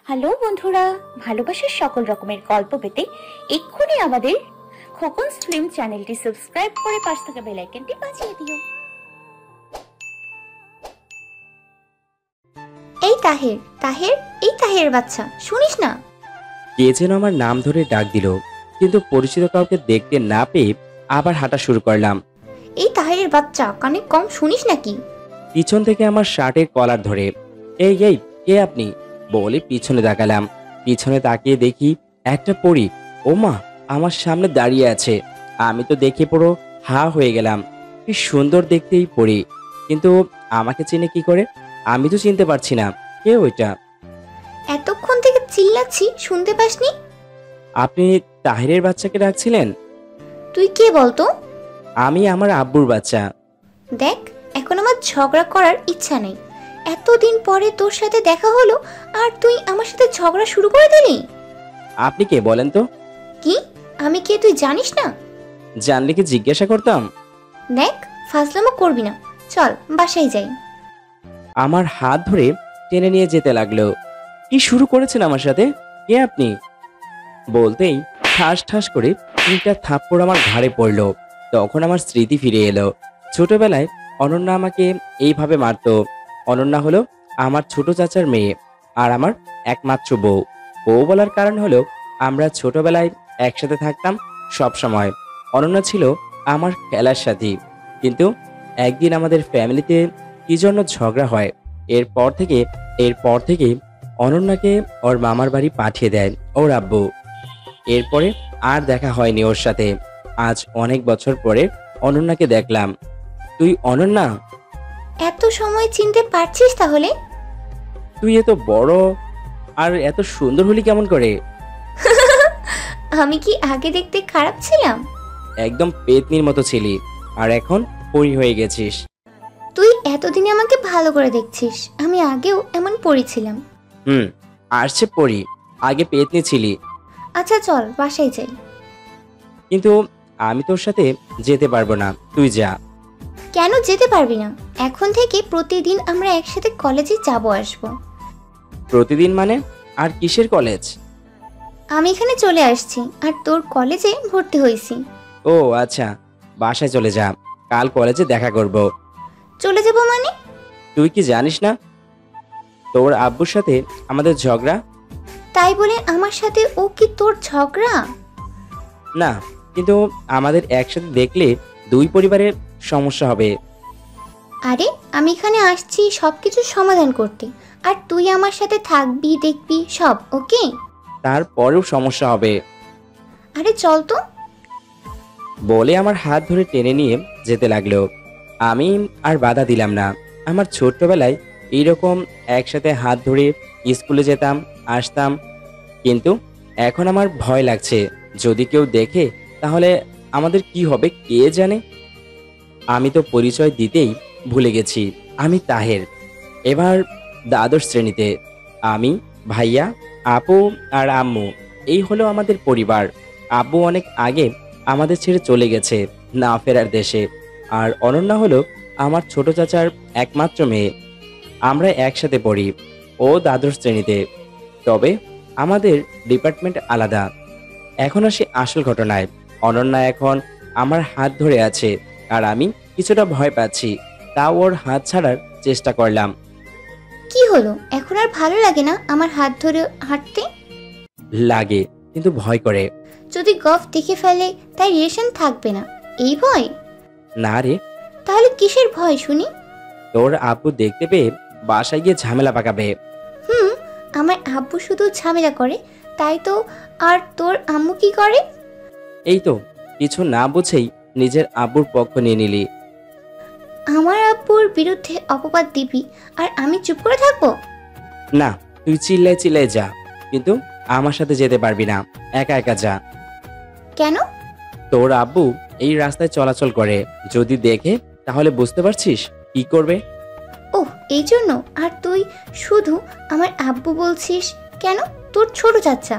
Hello বন্ধুরা, ভালোবাসার সকল রকমের গল্প পেতে এক্ষুনি আমাদের খোকনস ফিল্ম চ্যানেলটি সাবস্ক্রাইব করে পাশে থাকা বেল আইকনটি বাজিয়ে দিও। এই তাহের তাহের এই তাহের বাচ্চা, শুনিস না? কে যেন আমার নাম ধরে ডাক দিল, কিন্তু পরিচিত কাউকে দেখতে না পেয়ে আবার হাঁটা শুরু করলাম। এই তাহেরের বাচ্চা, কানে কম শুনিস নাকি? পিছন থেকে আমার শার্টের কলার ধরে, এই এই কে আপনি বলে পিছনে তাকালাম। পিছনে তাকিয়ে দেখি একটা পরী ওমা আমার সামনে দাঁড়িয়ে আছে। আমি তো দেখে পুরো হা হয়ে গেলাম। কি সুন্দর দেখতেই পরী, কিন্তু আমাকে চিনে কি করে? আমি তো চিনতে পারছি না কে ওইটা। এতক্ষণ থেকে চিল্লাচ্ছি, শুনতে পাসনি? আপনি তাহিরের বাচ্চাকে ডাকছিলেন? তুই কে বলতো? আমি আমার আব্বুর বাচ্চা। দেখ, এখন আমার ঝগড়া করার ইচ্ছা নেই। এতদিন পরে তোর সাথে দেখা হলো আর তুই আমার সাথে ঝগড়া শুরু করে দিলি। আপনি কে বলেন তো? কি? আমি কে তুই জানিস না? জানলে কি জিজ্ঞাসা করতাম? দেখ, ফাজলামো করবি না, চল বাসায় যাই। আমার হাত ধরে টেনে নিয়ে যেতে লাগলো। কি শুরু করেছেন আমার সাথে? কে আপনি? বলতেই ঠাস ঠাস করে তিনটা থাপ্পড় আমার ঘাড়ে পড়লো। তখন আমার স্মৃতি ফিরে এলো। ছোটবেলায় অনন্যা আমাকে এইভাবে মারতো। অনন্যা হলো আমার ছোট চাচার মেয়ে আর আমার একমাত্র বউ। বউ বলার কারণ হলো আমরা ছোটবেলায় একসাথে থাকতাম সব সময়। অনন্যা ছিল আমার খেলার সাথী, কিন্তু একদিন আমাদের ফ্যামিলিতে কি জন্য ঝগড়া হয়। এরপর থেকে অনন্যাকে ওর মামার বাড়ি পাঠিয়ে দেয় ওর আব্বু। এরপরে আর দেখা হয়নি ওর সাথে। আজ অনেক বছর পরে অনন্যাকে দেখলাম। তুই অনন্যা? এত সময় চিনতে পারছিস তাহলে? তুই এত বড় আর এত সুন্দর হলি কেমন করে? আমি কি আগে দেখতে খারাপ ছিলাম? একদম পেতনির মতো ছিলি, আর এখন পরি হয়ে গেছিস। তুই এতদিনে আমাকে ভালো করে দেখছিস, আমি আগেও এমন পড়েছিলাম। আসছে পরি, আগে পেতনি ছিলি। আচ্ছা চল বাসায় যাই। কিন্তু আমি তোর সাথে যেতে পারবো না, তুই যা। কেন যেতে পারবি না? এখন থেকে প্রতিদিন আমরা একসাথে কলেজে যাব আসব। প্রতিদিন মানে? আর কিসের কলেজ? আমি এখানে চলে আসছি আর তোর কলেজে ভর্তি হয়েছি। ও আচ্ছা, বাসায় চলে যা, কাল কলেজে দেখা করব। চলে যাব মানে? তুই কি জানিস না তোর আব্বুর সাথে আমাদের ঝগড়া? তাই বলে আমার সাথে ও কি তোর ঝগড়া? না, কিন্তু আমাদের একসাথে দেখলে দুই পরিবারের সমস্যা হবে। আরে আমি এখানে আসছি সবকিছু সমাধান করতে, আর তুই আমার সাথে থাকবি, দেখবি সব ওকে। তারপরেও সমস্যা হবে। আরে চল তো। বলে আমার হাত ধরে টেনে নিয়ে যেতে লাগলো। আমি আর বাধা দিলাম না। আমার ছোট্টবেলায় এইরকম একসাথে হাত ধরে স্কুলে যেতাম আসতাম, কিন্তু এখন আমার ভয় লাগছে। যদি কেউ দেখে তাহলে আমাদের কি হবে কে জানে। আমি তো পরিচয় দিতেই ভুলে গেছি, আমি তাহের। এবার দ্বাদশ শ্রেণীতে। আমি, ভাইয়া, আপু আর আম্মু, এই হলো আমাদের পরিবার। আব্বু অনেক আগে আমাদের ছেড়ে চলে গেছে না ফেরার দেশে। আর অনন্যা হলো আমার ছোট চাচার একমাত্র মেয়ে। আমরা একসাথে পড়ি, ও দ্বাদশ শ্রেণীতে। তবে আমাদের ডিপার্টমেন্ট আলাদা। এখন আসি আসল ঘটনায়। অনন্যা এখন আমার হাত ধরে আছে আর আমি কিছুটা ভয় পাচ্ছি, তাও ওর হাত ছাড়ার চেষ্টা করলাম। কি হলো, এখন আর ভালো লাগে না আমার হাত ধরে হাঁটতে? লাগে, কিন্তু ভয় করে। যদি গফ দেখে ফেলে তাই রিলেশন থাকবে না, এই ভয়? না রে। তাহলে কিসের ভয় শুনি? তোর আব্বু দেখতে পেয়ে বাসায় গিয়ে ঝামেলা পাকাবে। আমার আব্বু শুধু ঝামেলা করে, তাই তো। আর তোর আম্মু কি করে? এই তো, কিছু না বুঝেই নিজের আব্বুর পক্ষ নিয়ে নিলি। আমার আব্বুর বিরুদ্ধে অপবাদ দিবি আর আমি চুপ করে থাকবো? না, তুই চিল্লায় চিল্লায় যা, কিন্তু আমার সাথে যেতে পারবি না, একা একা যা। কেন? তোর আব্বু এই রাস্তায় চলাচল করে, যদি দেখে তাহলে বুঝতে পারছিস কি করবে। ওহ, এই জন্য? আর তুই শুধু আমার আব্বু বলছিস কেন? তোর ছোট চাচা।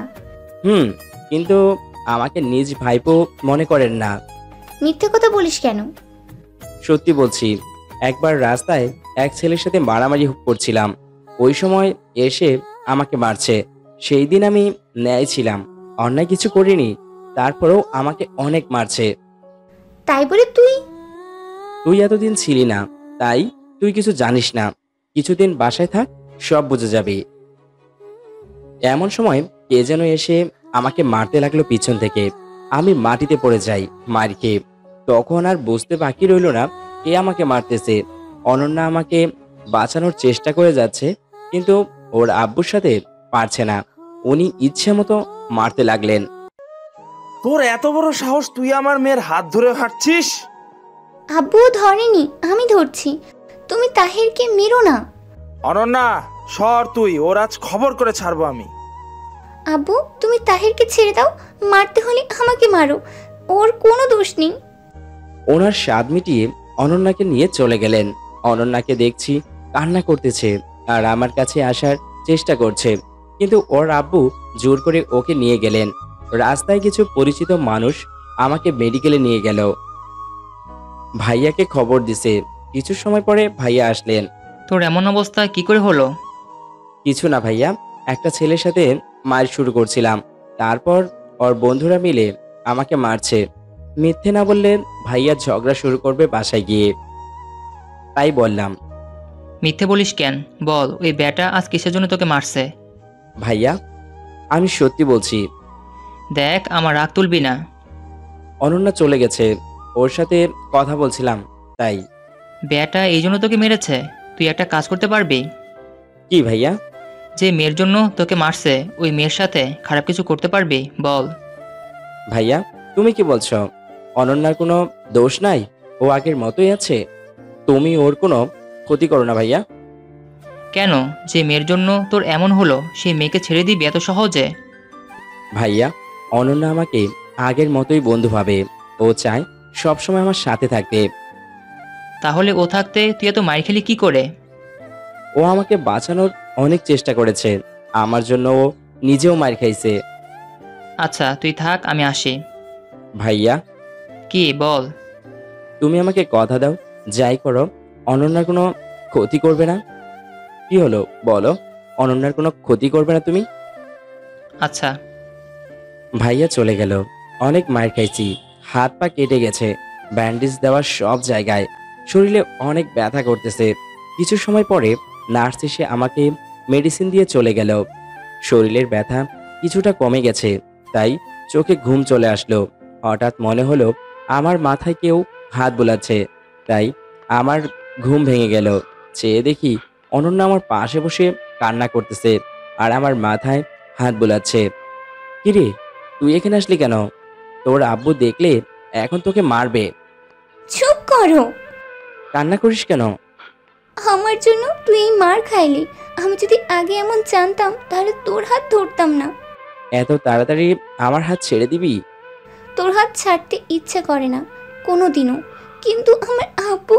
কিন্তু আমাকে নিজ ভাইপো মনে করেন না। মিথ্যে কথা বলিস কেন? সত্যি বলছি, একবার রাস্তায় এক ছেলের সাথে মারামারি করছিলাম, ওই সময় এসে আমাকে মারছে। সেই দিন আমি ন্যায় ছিলাম, অন্যায় কিছু করিনি, তারপরেও আমাকে অনেক মারছে। তাই বলে তুই? তুই এতদিন ছিলি না, তাই তুই কিছু জানিস না। কিছুদিন বাসায় থাক, সব বুঝে যাবি। এমন সময় কে যেন এসে আমাকে মারতে লাগলো পিছন থেকে। আমি মাটিতে পড়ে যাই মার খেয়ে। তখন আর বুঝতে বাকি রইল না কে আমাকে মারতেছে। অনন্যা আমাকে বাঁচানোর চেষ্টা করে যাচ্ছে, কিন্তু ওর আব্বুর সাথে পারছে না। উনি ইচ্ছে মতো মারতে লাগলেন। তোর এত বড় সাহস, তুই আমার মেয়ের হাত ধরে হাঁটছিস? আব্বু ধরেনি, আমি ধরছি। তুমি তাহেরকে মেরো না। অনন্যা সর তুই, ওর আজ খবর করে ছাড়বো আমি। আব্বু তুমি তাহেরকে ছেড়ে দাও, মারতে হলে আমাকে মারো, ওর কোনো দোষ নেই। ওনার স্বাদ মিটিয়ে অনন্যাকে নিয়ে চলে গেলেন। অনন্যাকে দেখছি কান্না করতেছে আর আমার কাছে আসার চেষ্টা করছে, কিন্তু ওর আব্বু জোর করে ওকে নিয়ে গেলেন। রাস্তায় কিছু পরিচিত মানুষ আমাকে মেডিকেলে নিয়ে গেল। ভাইয়াকে খবর দিছে। কিছু সময় পরে ভাইয়া আসলেন। তোর এমন অবস্থা কি করে হলো? কিছু না ভাইয়া, একটা ছেলের সাথে মার শুরু করছিলাম, তারপর ওর বন্ধুরা মিলে আমাকে মারছে। মিথ্যে না বললে ভাইয়া ঝগড়া শুরু করবে বাসায় গিয়ে, তাই বললাম। মিথ্যে বলিস কেন? বল, ওই ব্যাটা আজ কিসের জন্য তোকে মারছে? ভাইয়া আমি সত্যি বলছি। দেখ, আমার রাগ তুলবি না। অনন্যা চলে গেছে, ওর সাথে কথা বলছিলাম তাই। ব্যাটা এই জন্য তোকে মেরেছে? তুই একটা কাজ করতে পারবি? কি ভাইয়া? যে মেয়ের জন্য তোকে মারছে, ওই মেয়ের সাথে খারাপ কিছু করতে পারবি? বল। ভাইয়া তুমি কি বলছো? অনন্যার কোনো দোষ নাই, ও আগের মতোই আছে। তুমি ওর কোনো ক্ষতি করো না ভাইয়া। কেন? যে মেয়ের জন্য তোর এমন হলো, সেই মেয়েকে ছেড়ে দিবি এত সহজে? ভাইয়া অনন্যা আমাকে আগের মতোই বন্ধু ভাবে, ও চায় সবসময় আমার সাথে থাকতে। তাহলে ও থাকতে তুই এত মার খেলি কি করে? ও আমাকে বাঁচানোর অনেক চেষ্টা করেছে, আমার জন্য ও নিজেও মার খাইছে। আচ্ছা তুই থাক, আমি আসি। ভাইয়া কি বল? তুমি আমাকে কথা দাও, যাই করো অনন্যার কোনো ক্ষতি করবে না। কি হলো বলো, অনন্যার কোনো ক্ষতি করবে না তুমি? আচ্ছা। ভাইয়া চলে গেল। অনেক মার খাইছি, হাত পা কেটে গেছে, ব্যান্ডেজ দেওয়া সব জায়গায়, শরীরে অনেক ব্যথা করতেছে। কিছু সময় পরে নার্স এসে আমাকে মেডিসিন দিয়ে চলে গেল। শরীরের ব্যথা কিছুটা কমে গেছে, তাই চোখে ঘুম চলে আসলো। হঠাৎ মনে হলো আমার মাথায় কেউ হাত বোলাচ্ছে, তাই আমার ঘুম ভেঙে গেল। চেয়ে দেখি অনন্যা আমার পাশে বসে কান্না করতেছে আর আমার মাথায় হাত বোলাচ্ছে। কিরে তুই এখানে আসলি কেন? তোর আব্বু দেখলে এখন তোকে মারবে। চুপ করো। কান্না করিস কেন? আমার জন্য তুই এই মার খাইলি। আমি যদি আগে এমন জানতাম তাহলে তোর হাত ধরতাম না। এত তাড়াতাড়ি আমার হাত ছেড়ে দিবি? তোর হাত ছাড়তে ইচ্ছে করে না কোনোদিনও, কিন্তু আমার আব্বু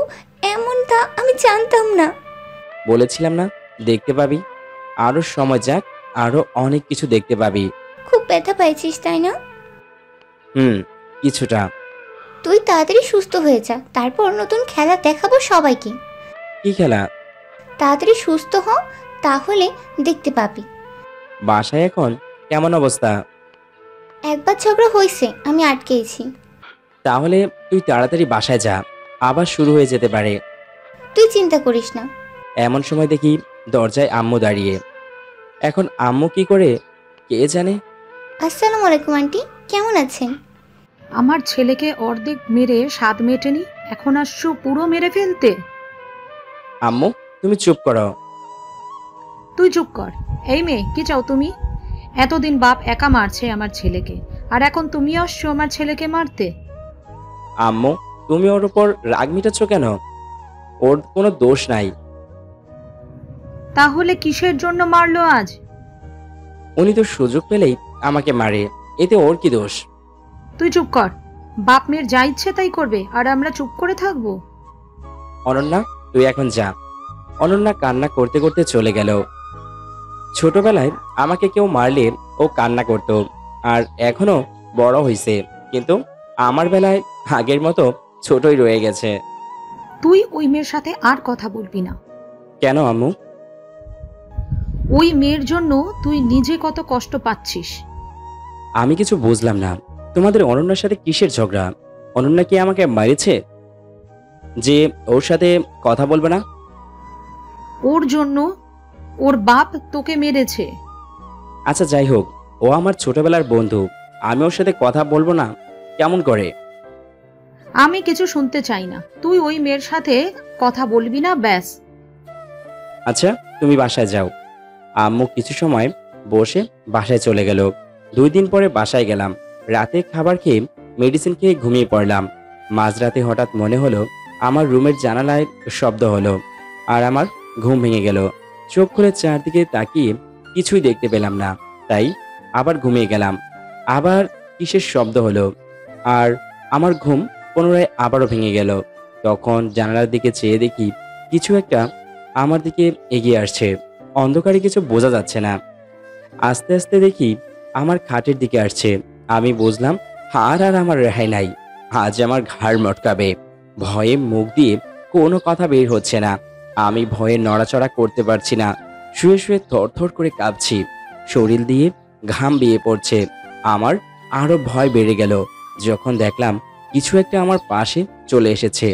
এমনটা আমি জানতাম না। বলেছিলাম না দেখতে পাবি, আরো সময় যাক, আরো অনেক কিছু দেখতে পাবি। খুব ব্যথা পাইছিস তাই না? কিছুটা। তুই তাড়াতাড়ি সুস্থ হয়ে যা, তারপর নতুন খেলা দেখাবো সবাইকে। কি খেলা? তাড়াতাড়ি সুস্থ হ, তাহলে দেখতে পাবি। বাসায় এখন কেমন অবস্থা? একবার ঝগড়া হয়েছে, আমি আটকেছি। তাহলে তুই তাড়াতাড়ি বাসায় যা, আবার শুরু হয়ে যেতে পারে। তুই চিন্তা করিস না। এমন সময় দেখি দরজায় আম্মু দাঁড়িয়ে। এখন আম্মু কি করে কে জানে। আসসালামু আলাইকুম আন্টি, কেমন আছেন? আমার ছেলেকে অর্ধেক মেরে স্বাদ মেটেনি, এখন আসছো পুরো মেরে ফেলতে? আম্মু তুমি চুপ করো। তুই চুপ কর। এই মেয়ে, কি চাও তুমি? এতদিন বাপ একা মারছে আমার ছেলেকে, আর এখন তুমি আসছো আমার ছেলেকে মারতে? আম্মু তুমি ওর উপর রাগ মিটাচ্ছ কেন? ওর কোনো দোষ নাই। তাহলে কিসের জন্য মারলো আজ? উনি তো সুযোগ পেলেই আমাকে মারে, এতে ওর কি দোষ? তুই চুপ কর। বাপ মেয়ের যা ইচ্ছে তাই করবে, আর আমরা চুপ করে থাকবো? অনন্যা তুই এখন যা। অনন্যা কান্না করতে করতে চলে গেল। ছোটবেলায় আমাকে কেউ মারলে ও কান্না করত, আর এখনো বড় হয়েছে, কিন্তু আমার বেলায় আগের মতো ছোটই রয়ে গেছে। তুই ওই মেয়ের সাথে আর কথা বলবি না। কেন আম্মু? ওই মেয়ের জন্য তুই নিজে কত কষ্ট পাচ্ছিস। আমি কিছু বুঝলাম না, তোমাদের অনন্যার সাথে কিসের ঝগড়া? অনন্যা কি আমাকে মারিছে যে ওর সাথে কথা বলবে না? ওর জন্য ওর বাপ তোকে মেরেছে। আচ্ছা যাই হোক, ও আমার ছোটবেলার বন্ধু, আমি ওর সাথে কথা বলবো না কেমন করে? আমি কিছু শুনতে চাই না, তুই ওই মেয়ের সাথে কথা বলবি না, ব্যাস। আচ্ছা তুমি বাসায় যাও। আম্মু কিছু সময় বসে বাসায় চলে গেল। 2 দিন পরে বাসায় গেলাম। রাতে খাবার খেয়ে মেডিসিন খেয়ে ঘুমিয়ে পড়লাম। মাঝরাতে হঠাৎ মনে হলো আমার রুমের জানালায় শব্দ হলো, আর আমার ঘুম ভেঙে গেল। চোখ খুলে চারদিকে তাকিয়ে কিছুই দেখতে পেলাম না, তাই আবার ঘুমিয়ে গেলাম। আবার কিসের শব্দ হলো, আর আমার ঘুম পুনরায় আবারও ভেঙে গেল। তখন জানালার দিকে চেয়ে দেখি কিছু একটা আমার দিকে এগিয়ে আসছে। অন্ধকারে কিছু বোঝা যাচ্ছে না। আস্তে আস্তে দেখি আমার খাটের দিকে আসছে। আমি বুঝলাম আর আমার রেহাই নাই, আজ আমার ঘাড় মটকাবে। ভয়ে মুখ দিয়ে কোনো কথা বের হচ্ছে না। আমি ভয়ে নড়াচড়া করতে পারছি না। শুয়ে শুয়ে থরথর করে কাঁপছি, শরীর দিয়ে ঘাম বেয়ে পড়ছে। আমার আরো ভয় বেড়ে গেল যখন দেখলাম কিছু একটা আমার পাশে চলে এসেছে।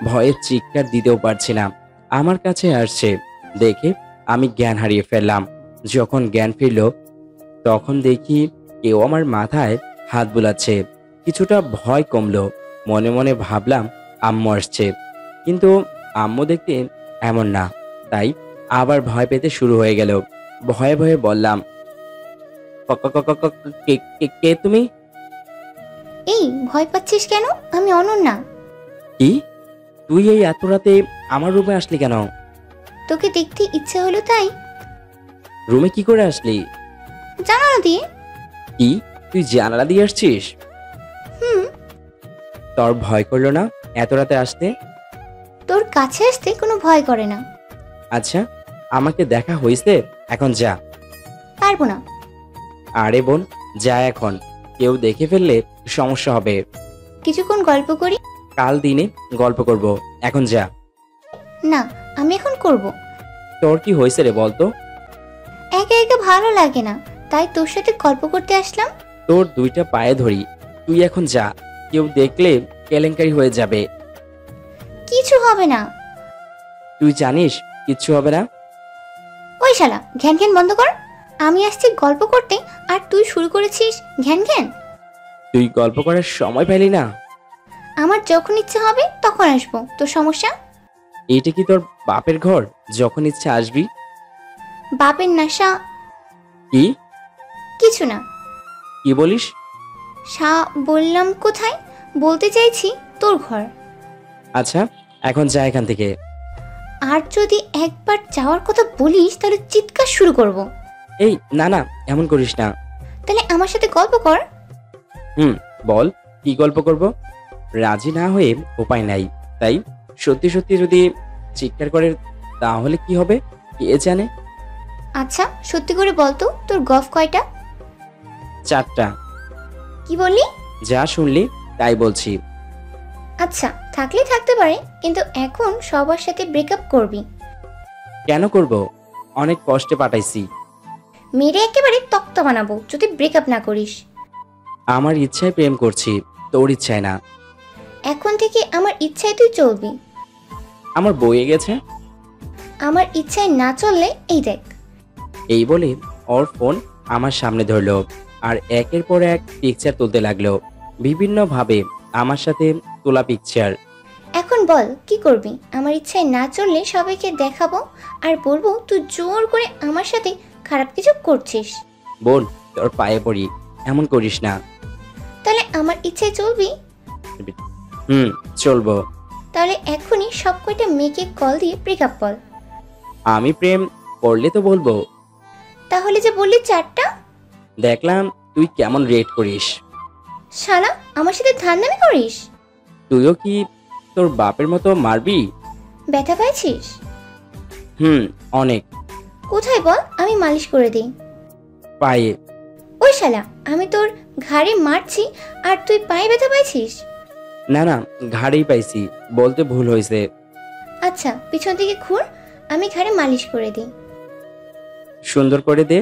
ভয়ে চিৎকার দিতেও পারছি না, আমার কাছে আসছে। দেখে আমি জ্ঞান হারিয়ে ফেললাম। যখন জ্ঞান ফিরল তখন দেখি কেউ আমার মাথায় হাত বুলাচ্ছে। কিছুটা ভয় কমলো। মনে মনে ভাবলাম আম্মু আসছে, কিন্তু আম্মু দেখতে এমন না। তাই আবার ভয় পেতে শুরু হয়ে গেল। ভয়ে ভয়ে বললাম, কে তুমি? এই ভয় পাচ্ছিস কেন? আমি অনন্যা। কি? তুই এই এত রাতে আমার রুমে আসলি কেন? তোকে দেখতে ইচ্ছে হলো তাই। রুমে কি করে আসলি? জানালা দিয়ে। কি, তুই জানালা দিয়ে আসছিস? হুম। তোর ভয় করলো না এত রাতে আসতে? তোর কাছে আসতে কোনো ভয় করে না। আচ্ছা আমাকে দেখা হয়েছে, এখন যা। পারবো না। আরে বোন যা, এখন কেউ দেখে ফেললে সমস্যা হবে। কিছুক্ষণ গল্প করি। কাল দিনে গল্প করব, এখন যা। না, আমি এখন করব। তোর কি হয়েছে রে বলতো? একা একা ভালো লাগে না, তাই তোর সাথে গল্প করতে আসলাম। তোর 2টা পায়ে ধরি, তুই এখন যা। কেউ দেখলে কেলেঙ্কারি হয়ে যাবে। কিছু হবে না। তুই জানিস কিচ্ছু হবে না। ওই শালা, ঘ্যান ঘ্যান বন্ধ কর। আমি আসছি গল্প করতে, আর তুই শুরু করেছিস ঘ্যান ঘ্যান। তুই গল্প করার সময় পেলি না? আমার যখন ইচ্ছে হবে তখন আসবো, তোর সমস্যা? এইটা কি তোর বাপের ঘর, যখন ইচ্ছা আসবি? বাপের নেশা। কি? কিছু না। কি বলিস? বললাম কোথায়? বলতে চাইছি তোর ঘর। আচ্ছা এখন যা এখান থেকে। আর যদি একবার যাওয়ার কথা বলিস তাহলে চিৎকার শুরু করব। এই না না, এমন করিস না। তাহলে আমার সাথে গল্প কর। বল কি গল্প করব? রাজি না হয়ে উপায় নাই, তাই সত্যি সত্যি যদি চিৎকার করে তাহলে কি হবে কে জানে। আচ্ছা সত্যি করে বলতো, তোর গফ কয়টা? 4টা। কি বললি? যা শুনলি তাই বলছি। আচ্ছা থাকলে থাকতে পারে, কিন্তু এখন সবার সাথে ব্রেকআপ করবি। কেন করব? অনেক কষ্টে পাঠাইছি। মেরে একেবারে তক্তা বানাবো যদি ব্রেকআপ না করিস। আমার ইচ্ছায় প্রেম করছি, তোর ইচ্ছায় না। এখন থেকে আমার ইচ্ছায় তুই চলবি। আমার বইয়ে গেছে। আমার ইচ্ছায় না চললে এই দেখ। এই বলে ওর ফোন আমার সামনে ধরলো আর একের পর এক পিকচার তুলতে লাগলো, বিভিন্ন ভাবে আমার সাথে তোলা পিকচার। এখন বল কি করবি? আমার ইচ্ছায় না চললে সবাইকে দেখাবো আর বলবো তুই জোর করে আমার সাথে খারাপ কিছু করছিস। বোন তোর পায়ে পড়ি, এমন করিস না। তাহলে আমার ইচ্ছায় চলবি? চলবো। তাহলে এখনই সব কয়টা মেয়েকে কল দিয়ে ব্রেকআপ বল। আমি প্রেম করলে তো বলবো। তাহলে যে বললি 4টা। দেখলাম তুই কেমন রেট করিস। শালা আমার সাথে ধান্দামি করিস? তুইও কি তোর বাপের মতো মারবি? ব্যথা পাইছিস? অনেক। কোথায় বল, আমি মালিশ করে দিই। পায়ে। ওই শালা, আমি তোর ঘাড়ে মারছি আর তুই পায়ে ব্যথা পাইছিস? না না, ঘাড়েই পাইছি, বলতে ভুল হয়েছে। আচ্ছা পিছন থেকে ঘুর, আমি ঘাড়ে মালিশ করে দিই। সুন্দর করে দে।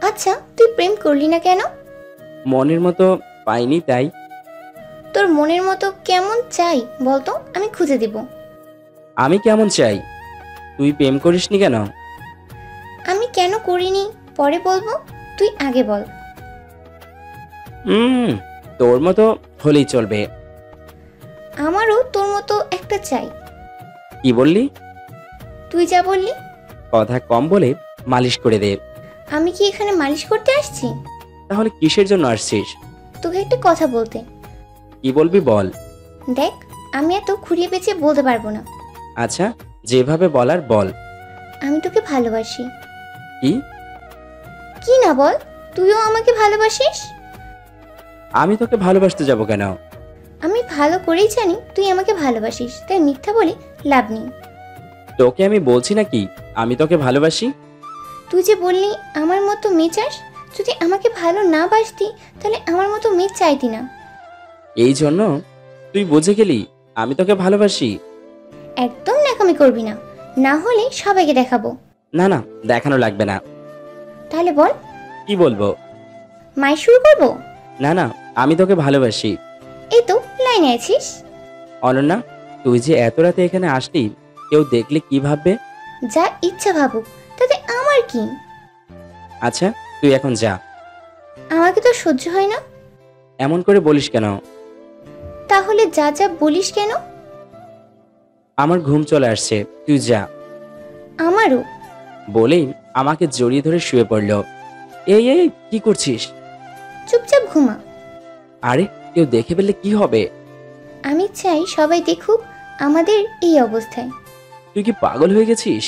আচ্ছা তুই প্রেম করলি না কেন? মনের মতো পাইনি তাই। তোর মনের মতো কেমন চাই বলতো, আমি খুঁজে দিব। আমি কেমন চাই? তুই প্রেম করিসনি কেন? আমি কেন করিনি পরে বলবো, তুই আগে বল। তোর মতো হলেই চলবে। আমারও তোর মতো একটা চাই। কি বললি? তুই যা বললি। কথা কম বলে মালিশ করে দে। আমি কি এখানে মালিশ করতে আসছি? তাহলে কিসের জন্য আসছিস? তোকে একটা কথা বলতে। কি বলবি বল। দেখ, আমি এত খুঁড়িয়ে পেঁচিয়ে বলতে পারবো না। আচ্ছা, যেভাবে বলার বল। আমি তোকে ভালোবাসি। কি? কি না বল, তুইও আমাকে ভালোবাসিস। আমি তোকে ভালোবাসতে যাব কেন? আমি ভালো করেই জানি তুই আমাকে ভালোবাসিস, তাই মিথ্যা বলে লাভ নেই। তোকে আমি বলছি নাকি আমি তোকে ভালোবাসি? তুই যে বললি আমার মতো মেয়ে চাস, যদি আমাকে ভালো না বাসতি তাহলে আমার মতো মেয়ে চাইতি না। এই জন্য তুই বুঝে গেলি আমি তোকে ভালোবাসি? একদম ন্যাকামি করবি না, না হলে সবাইকে দেখাবো। না না, দেখানো লাগবে না। তাহলে বল। কি বলবো? মাই শুরু করবো? না না, আমি তোকে ভালোবাসি। এই তো লাইনে আছিস। অনন্যা, তুই যে এত রাতে এখানে আসলি, কেউ দেখলে কি ভাববে? যা ইচ্ছা ভাবুক, তাতে আমার কি। আচ্ছা, তুই এখন যা। আমাকে তো সহ্য হয় না। এমন করে বলিস কেন? তাহলে যা যা বলিস কেন? আমার ঘুম চলে আসছে, তুই যা। আমারও। বলেই আমাকে জড়িয়ে ধরে শুয়ে পড়ল। এই এই, কি করছিস? চুপচাপ ঘুমা। আরে, কেউ দেখে ফেললে কি হবে? আমি চাই সবাই দেখুক আমাদের এই অবস্থায়। তুই কি পাগল হয়ে গেছিস?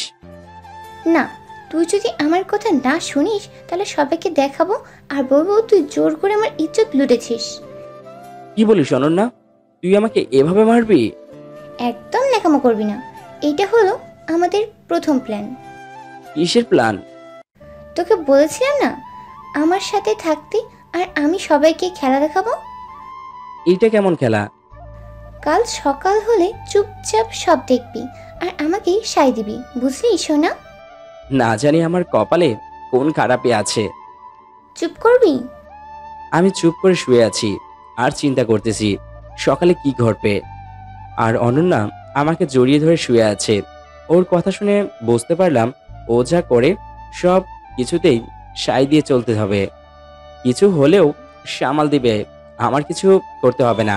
না, তুই যদি আমার কথা না শুনিস তাহলে সবাইকে দেখাবো আর বলবো তুই জোর করে আমার ইজ্জত লুটেছিস। কি বলিস অনন্যা? তুই আমাকে এভাবে মারবি? একদম ন্যাকামো করবি না। এইটা হলো আমাদের প্রথম প্ল্যান। কিসের প্ল্যান? তোকে বলেছিলাম না আমার সাথে থাকতে, আর আমি সবাইকে খেলা দেখাবো। এইটা কেমন খেলা? কাল সকাল হলে চুপচাপ সব দেখবি আর আমাকে সাই দিবি, বুঝলি সোনা? না জানি আমার কপালে কোন খারাপে আছে। চুপ করবি? আমি চুপ করে শুয়ে আছি আর চিন্তা করতেছি সকালে কি ঘটবে। আর অনন্যা আমাকে জড়িয়ে ধরে শুয়ে আছে। ওর কথা শুনে বুঝতে পারলাম ও যা করে সব কিছুতেই সাই দিয়ে চলতে হবে। কিছু হলেও সামাল দিবে, আমার কিছু করতে হবে না।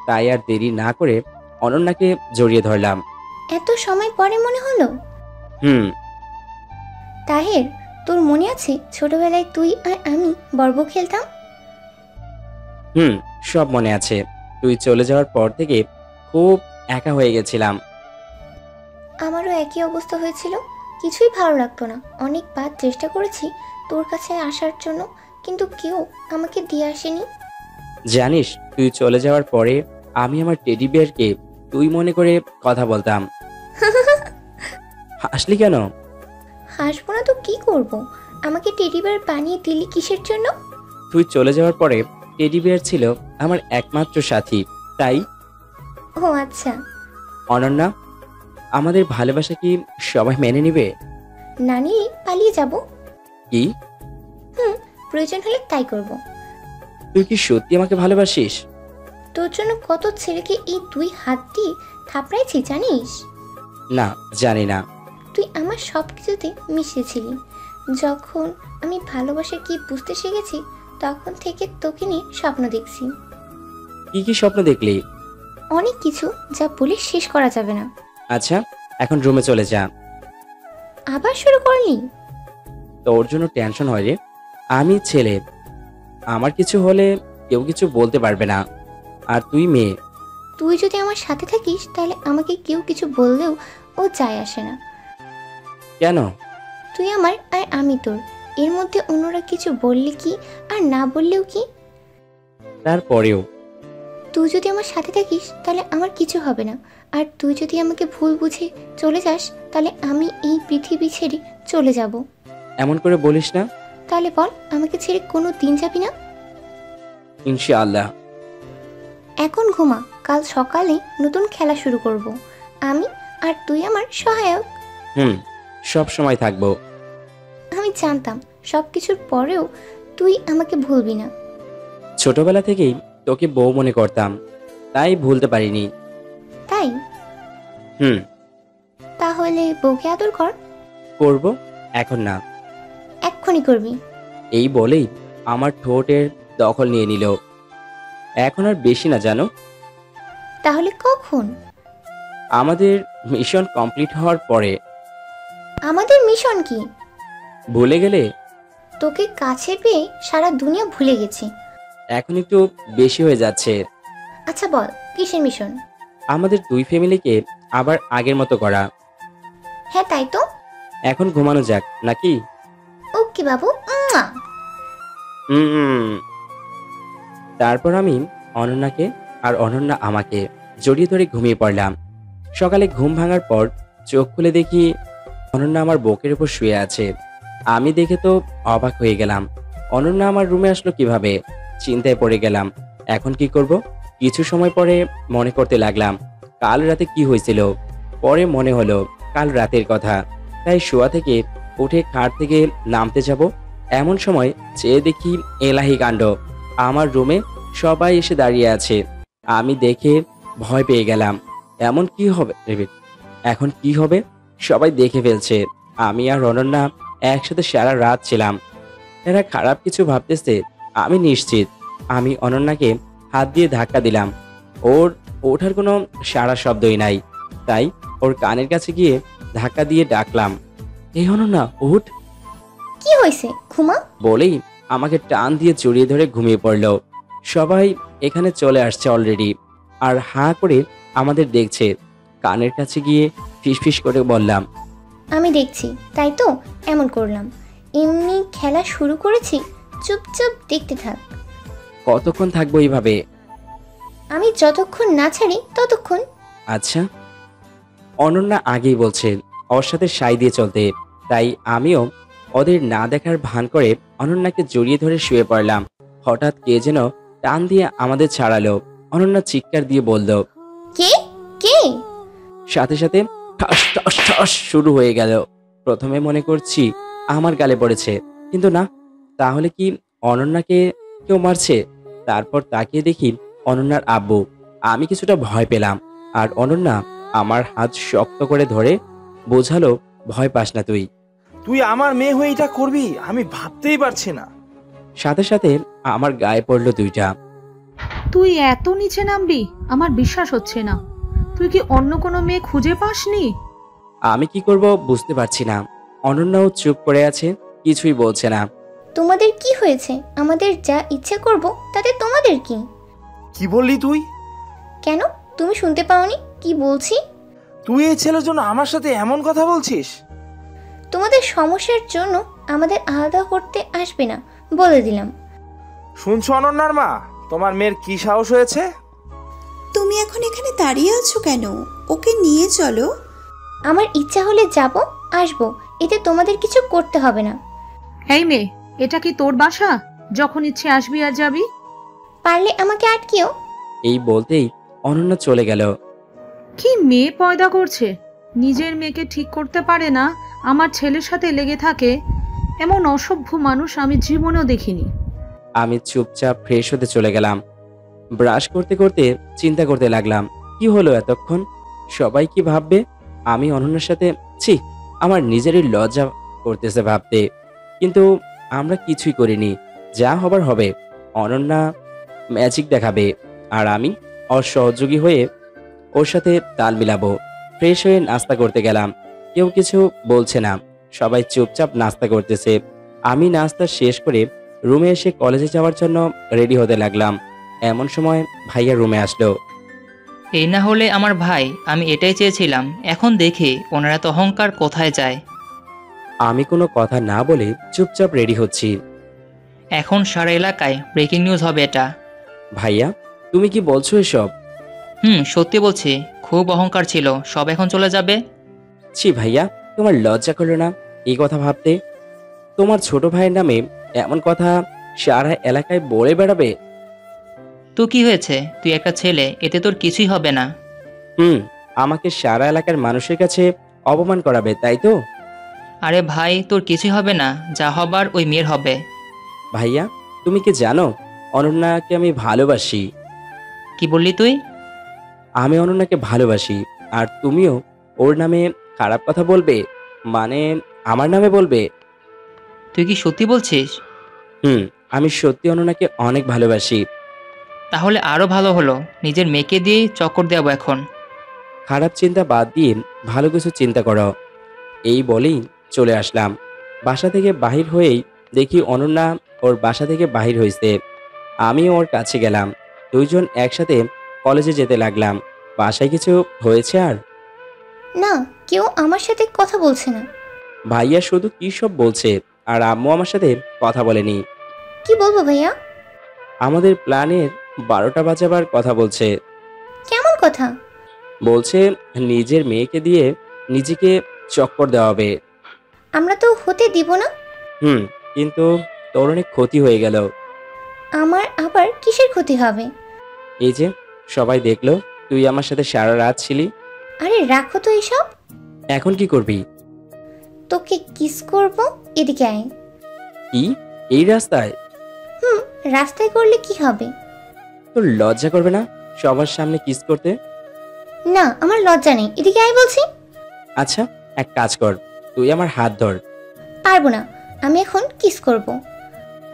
তাই আর দেরি না করে অনন্যাকে জড়িয়ে ধরলাম। এত সময় পরে মনে হলো? হুম। তাহের, তোর মনে আছে ছোটবেলায় তুই আর আমি বর্ব খেলতাম? হুম, সব মনে আছে। তুই চলে যাওয়ার পর থেকে খুব একা হয়ে গেছিলাম। আমারও একই অবস্থা হয়েছিল, কিছুই ভালো লাগতো না। অনেকবার চেষ্টা করেছি তোর কাছে আসার জন্য, কিন্তু কেউ আমাকে দিয়ে আসেনি। জানিস, তুই চলে যাওয়ার পরে আমি আমার টেডি বিয়ারকে তুই মনে করে কথা বলতাম। হাসলি কেন? হাসবো না তো কি করব? আমাকে টেডি বিয়ার বানিয়ে দিলি কিসের জন্য? তুই চলে যাওয়ার পরে টেডি বিয়ার ছিল আমার একমাত্র সাথী, তাই। ও আচ্ছা। অনন্যা, আমাদের ভালোবাসা কি সবাই মেনে নিবে? না নিলে পালিয়ে যাব। কি? প্রয়োজন হলে তাই করব। তুই কি সত্যি আমাকে ভালোবাসিস? তোর জন্য কত ছেলেকে এই দুই হাত দিয়ে থাপড়াইছি জানিস? না, জানি না। তুই আমার সব কিছুতে মিশেছিলি। যখন আমি ভালোবাসা কি বুঝতে শিখেছি তখন থেকে তোকে নিয়ে স্বপ্ন দেখছি। কি কি স্বপ্ন দেখলি? অনেক কিছু, যা বলে শেষ করা যাবে না। আচ্ছা, এখন রুমে চলে যা। আবার শুরু করলি? তোর জন্য টেনশন হয় রে। আমি ছেলে, আমার কিছু হলে কেউ কিছু বলতে পারবে না, আর তুই মেয়ে। তুই যদি আমার সাথে থাকিস তাহলে আমাকে কেউ কিছু বললেও ও যায় আসে না। কেন? তুই আমার আর আমি তোর, এর মধ্যে অন্যরা কিছু বললে কি আর না বললেও কি? তারপরেও তুই যদি আমার সাথে থাকিস তাহলে আমার কিছু হবে না, আর তুই যদি আমাকে ভুল বুঝে চলে যাস তাহলে আমি এই পৃথিবী ছেড়ে চলে যাব। এমন করে বলিস না। তাহলে বল, আমাকে ছেড়ে কোনো দিন যাবি না? ইনশাআল্লাহ। এখন ঘুমা, কাল সকালে নতুন খেলা শুরু করব। আমি আর তুই আমার সহায়ক। সব সময় থাকবো। আমি জানতাম সব কিছুর পরেও তুই আমাকে ভুলবি না। ছোটবেলা থেকেই তোকে বউ মনে করতাম, তাই ভুলতে পারিনি। তাই? হুম। তাহলে বউকে আদর কর। করব, এখন না। এক্ষুনি করবি? এই বলেই আমার ঠোঁটের দখল নিয়ে নিল। এখন আর বেশি না জানো। তাহলে কখন? আমাদের মিশন কমপ্লিট হওয়ার পরে। আমাদের মিশন কি? ভুলে গেলে? তোকে কাছে পেয়ে সারা দুনিয়া ভুলে গেছি। এখন একটু বেশি হয়ে যাচ্ছে। আচ্ছা বল, কিসের মিশন? আমাদের দুই ফ্যামিলিকে আবার আগের মতো করা। হ্যাঁ তাই তো। এখন ঘুমানো যাক নাকি? ওকে বাবু। উম্মা। তারপর আমি অনন্যাকে আর অনন্যা আমাকে জড়িয়ে ধরে ঘুমিয়ে পড়লাম। সকালে ঘুম ভাঙার পর চোখ খুলে দেখি অনন্যা আমার বুকের উপর শুয়ে আছে। আমি দেখে তো অবাক হয়ে গেলাম। অনন্যা আমার রুমে আসলো কিভাবে? চিন্তায় পড়ে গেলাম। এখন কি করব? কিছু সময় পরে মনে করতে লাগলাম কাল রাতে কি হয়েছিল। পরে মনে হলো কাল রাতের কথা। তাই শোয়া থেকে উঠে খাট থেকে নামতে যাব, এমন সময় চেয়ে দেখি এলাহি কাণ্ড। আমার রুমে সবাই এসে দাঁড়িয়ে আছে। আমি দেখে ভয় পেয়ে গেলাম। এমন কি হবে? এখন কি হবে? সবাই দেখে ফেলছে। আমি আর অনন্যা একসাথে সারা রাত ছিলাম। এরা খারাপ কিছু ভাবতেছে আমি নিশ্চিত। আমি অনন্যাকে হাত দিয়ে ধাক্কা দিলাম। ওর ওঠার কোনো সারা শব্দই নাই। তাই ওর কানের কাছে গিয়ে ধাক্কা দিয়ে ডাকলাম, এই অনন্যা উঠ। কি হয়েছে? ঘুমা। বলেই আমাকে টান দিয়ে জড়িয়ে ধরে ঘুমিয়ে পড়ল। সবাই এখানে চলে আসছে অলরেডি, আর হাঁ করে আমাদের দেখছে। কানের কাছে গিয়ে ফিসফিস করে বললাম, আমি দেখছি তাই তো এমন করলাম। এমনি খেলা শুরু করেছি, চুপচাপ দেখতে থাক। কতক্ষণ থাকবো এইভাবে? আমি যতক্ষণ না ছাড়ি ততক্ষণ। আচ্ছা। অনন্যা আগেই বলছে ওর সাথে সাই দিয়ে চলতে, তাই আমিও ওদের না দেখার ভান করে অনন্যাকে জড়িয়ে ধরে শুয়ে পড়লাম। হঠাৎ কে যেন টান দিয়ে আমাদের ছাড়ালো। অনন্যা চিৎকার দিয়ে বলল, কে কে? সাথে সাথে ঠাস ঠাস ঠাস শুরু হয়ে গেল। প্রথমে মনে করছি আমার গালে পড়েছে, কিন্তু না, তাহলে কি অনন্যাকে কেউ মারছে? তারপর তাকিয়ে দেখি অনন্যার আব্বু। আমি কিছুটা ভয় পেলাম, আর অনন্যা আমার হাত শক্ত করে ধরে বোঝালো, ভয় পাস না তুই। তুই আমার মেয়ে হয়ে এটা করবি আমি ভাবতেই পারছি না। সাথে সাথে আমার গায়ে পড়লো দুইটা। তুই এত নিচে নামবি আমার বিশ্বাস হচ্ছে না। তুই কি অন্য কোনো মেয়ে খুঁজে পাসনি? আমি কি করব বুঝতে পারছি না। অনন্যাও চুপ করে আছে, কিছুই বলছে না। তোমাদের কি হয়েছে? আমাদের যা ইচ্ছা করব তাতে তোমাদের কি? কি বললি তুই? কেন, তুমি শুনতে পাওনি কি বলছি? তুই এই ছেলের জন্য আমার সাথে এমন কথা বলছিস? তোমাদের সমস্যার জন্য আমাদের আলাদা করতে আসবে না, বলে দিলাম। শুনছো অনন্যার মা, তোমার মেয়ের কি সাহস হয়েছে? তুমি এখন এখানে দাঁড়িয়ে আছো কেন? ওকে নিয়ে চলো। আমার ইচ্ছা হলে যাব, আসবো, এতে তোমাদের কিছু করতে হবে না। এই মেয়ে, এটা কি তোর বাসা? যখন ইচ্ছে আসবি আর যাবি। পারলে আমাকে আটকিও। এই বলতেই অনন্যা চলে গেল। কি মেয়ে পয়দা করছে, নিজের মেয়েকে ঠিক করতে পারে না, আমার ছেলের সাথে লেগে থাকে। এমন অসভ্য মানুষ আমি জীবনেও দেখিনি। আমি চুপচাপ ফ্রেশ হতে চলে গেলাম। ব্রাশ করতে করতে চিন্তা করতে লাগলাম, কি হলো এতক্ষণ? সবাই কি ভাববে? আমি অনন্যার সাথে আমার নিজেরই লজ্জা করতেছে ভাবতে। কিন্তু আমরা কিছুই করিনি, যা হবার হবে। অনন্যা ম্যাজিক দেখাবে, আর আমি ওর সহযোগী হয়ে ওর সাথে তাল মিলাবো। ফ্রেশ হয়ে নাস্তা করতে গেলাম। কেউ কিছু বলছে না, সবাই চুপচাপ নাস্তা করতেছে। আমি নাস্তা শেষ করে রুমে এসে কলেজে যাওয়ার জন্য রেডি হতে লাগলাম। এমন সময় ভাইয়া রুমে আসলো। এই না হলে আমার ভাই, আমি এটাই চেয়েছিলাম। এখন দেখি ওনারা তো অহংকার কোথায় যায়। আমি কোনো কথা না বলে চুপচাপ রেডি হচ্ছি। এখন সারা এলাকায় ব্রেকিং নিউজ হবে এটা। ভাইয়া, তুমি কি বলছো এসব? সত্যি বলছি, খুব অহংকার ছিল, সব এখন চলে যাবে। ভাইয়া, তোমার লজ্জা করলো না এই কথা ভাবতে? তোমার ছোট ভাইয়ের নামে এমন কথা সারা এলাকায় বলে বেড়াবে? তো কি হয়েছে? তুই একটা ছেলে, এতে তোর কিছুই হবে না। আমাকে সারা এলাকার মানুষের কাছে অপমান করাবে, তাই তো? আরে ভাই, তোর কিছুই হবে না, যা হবার ওই মেয়ের হবে। ভাইয়া, তুমি কি জানো অনন্যাকে আমি ভালোবাসি? কি বললি তুই? আমি অনন্যাকে ভালোবাসি, আর তুমিও ওর নামে খারাপ কথা বলবে? মানে আমার নামে বলবে? তুই কি সত্যি বলছিস? আমি সত্যি অনন্যাকে অনেক ভালোবাসি। তাহলে আরো ভালো হলো, নিজের মেয়েকে দিয়েই চক্কর দেবো এখন। খারাপ চিন্তা বাদ দিয়ে ভালো কিছু চিন্তা করো। এই বলেই চলে আসলাম। বাসা থেকে বাহির হয়েই দেখি অনন্যা ওর বাসা থেকে বাহির হয়েছে। আমি ওর কাছে গেলাম। দুইজন একসাথে কলেজে যেতে লাগলাম। বাসায় কিছু হয়েছে? আর না, কেউ আমার সাথে কথা বলছে না। ভাইয়া শুধু কি সব বলছে, আর আম্মু আমার সাথে কথা বলেনি। কি বলবো ভাইয়া? আমাদের প্ল্যানের 12টা বাজাবার কথা বলছে। কেমন কথা? বলছে নিজের মেয়েকে দিয়ে নিজেকে চক্কর দেওয়া হবে। আমরা তো হতে দিব না। কিন্তু তোর অনেক ক্ষতি হয়ে গেল। আমার আবার কিসের ক্ষতি হবে? এই যে সবাই দেখলো তুই আমার সাথে সারা রাত ছিলি। আরে রাখো তো এসব। এখন কি করবি? তোকে কিস করব, এদিকে আয়। কি, এই রাস্তায়? রাস্তায় করলে কি হবে? তোর লজ্জা করবে না সবার সামনে কিস করতে? না, আমার লজ্জা নেই, এদিকে আয় বলছি। আচ্ছা, এক কাজ কর, তুই আমার হাত ধর। পারবো না, আমি এখন কিস করব।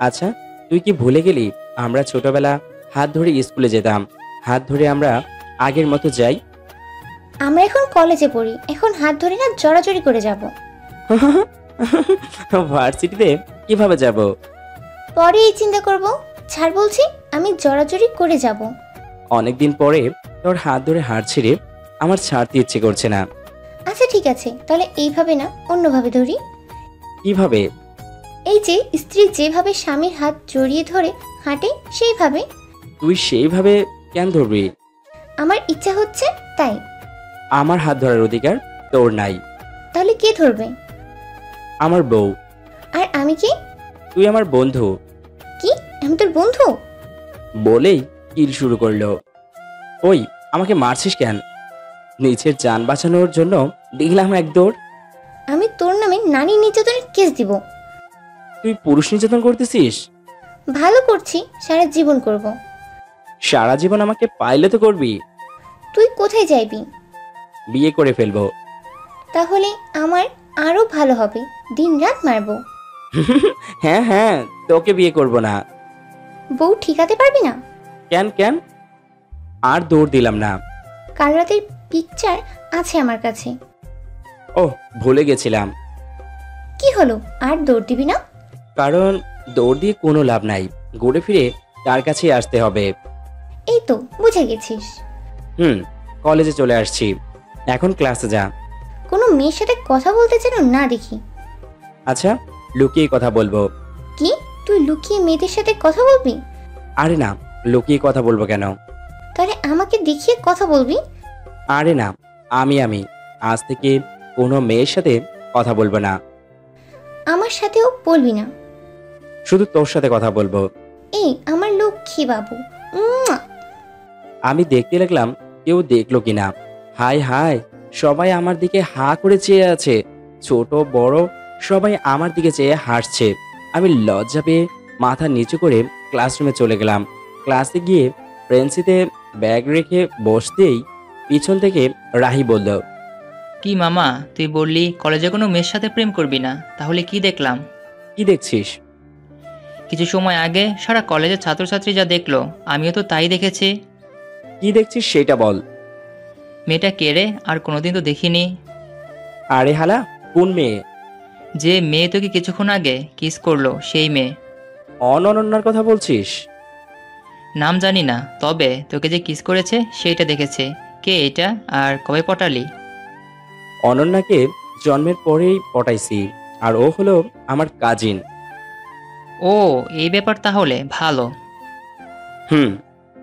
আচ্ছা, তুই কি ভুলে গেলি আমরা ছোটবেলা হাত ধরে স্কুলে যেতাম? হাত ধরে আমরা আগের মতো যাই। আমরা এখন কলেজে পড়ি, এখন হাত ধরে না জড়াজড়ি করে যাব। ভার্সিটিতে কিভাবে যাব? পরে এই চিন্তা করব। ছাড় বলছি, আমি জড়াজড়ি করে যাব। অনেকদিন পরে তোর হাত ধরে হাঁটছি রে, আমার ছাড়তে ইচ্ছে করছে না। আচ্ছা ঠিক আছে, তাহলে এইভাবে না অন্যভাবে ধরি। কিভাবে? এই যে স্ত্রী যেভাবে স্বামীর হাত জড়িয়ে ধরে হাঁটে সেইভাবে। তুই সেইভাবে কেন ধরবি? আমার ইচ্ছা হচ্ছে তাই। আমার হাত ধরার অধিকার তোর নাই। তাহলে কে ধরবে? আমার বউ। আর আমি কি? তুই আমার বন্ধু। কি, আমি তোর বন্ধু? বলেই কিল শুরু করলো। ওই, আমাকে মারছিস কেন? নিজের জান বাঁচানোর জন্য দিলাম এক দৌড়। আমি তোর নামে নারী নির্যাতনের কেস দিব। তুই পুরুষ নির্যাতন করতেছিস? ভালো করছি, সারা জীবন করব। সারা জীবন আমাকে পাইলে তো করবি। তুই কোথায় যাইবি? বিয়ে করে ফেলবো। তাহলে আমার আরো ভালো হবে, দিন রাত মারবো। হ্যাঁ হ্যাঁ, তোকে বিয়ে করব না। বউ ঠিকাতে পারবি না? কেন কেন? আর দৌড় দিলাম না। কাল রাতের পিকচার আছে আমার কাছে। ও, ভুলে গেছিলাম। কি হলো, আর দৌড় দিবি না? কারণ দৌড় দিয়ে কোনো লাভ নাই, ঘুরে ফিরে তার কাছেই আসতে হবে। এই তো বুঝে গেছিস। কলেজে চলে আসছি, এখন ক্লাসে যা। কোনো মেয়ের সাথে কথা বলতে যেন না দেখি। আচ্ছা, লুকিয়ে কথা বলবো। কি, তুই লুকিয়ে মেয়েদের সাথে কথা বলবি? আরে না, লুকিয়ে কথা বলবো কেন? তাহলে আমাকে দেখিয়ে কথা বলবি? আরে না, আমি আজ থেকে কোনো মেয়ের সাথে কথা বলবো না। আমার সাথেও বলবি না। শুধু তোর সাথে কথা বলবো। এই আমার লক্ষ্মী বাবু। উম্মুয়া। আমি দেখতে লাগলাম কেউ দেখলো কিনা। হাই হাই, সবাই আমার দিকে হা করে চেয়ে আছে। ছোট বড় সবাই আমার দিকে চেয়ে হাসছে। আমি লজ্জা পেয়ে মাথা নিচু করে ক্লাসরুমে চলে গেলাম। ক্লাসে গিয়ে বেঞ্চিতে ব্যাগ রেখে বসতেই পিছন থেকে রাহি বলল, কি মামা, তুই বললি কলেজে কোনো মেয়ের সাথে প্রেম করবি না, তাহলে কি দেখলাম? কি দেখছিস? কিছু সময় আগে সারা কলেজের ছাত্রছাত্রী যা দেখলো, আমিও তো তাই দেখেছি। কি দেখছিস সেটা বল। মেয়েটা কে রে? আর কোনোদিন তো দেখিনি। আরে হালা, কোন মেয়ে? যে মেয়ে তোকে কিছুক্ষণ আগে কিস করলো, সেই মেয়ে। অনন্যার কথা বলছিস? নাম জানি না, তবে তোকে যে কিস করেছে সেইটা দেখেছে। কে এটা, আর কবে পটালি? অনন্যাকে জন্মের পরেই পটাইছি, আর ও হলো আমার কাজিন। ও, এই ব্যাপার তাহলে ভালো।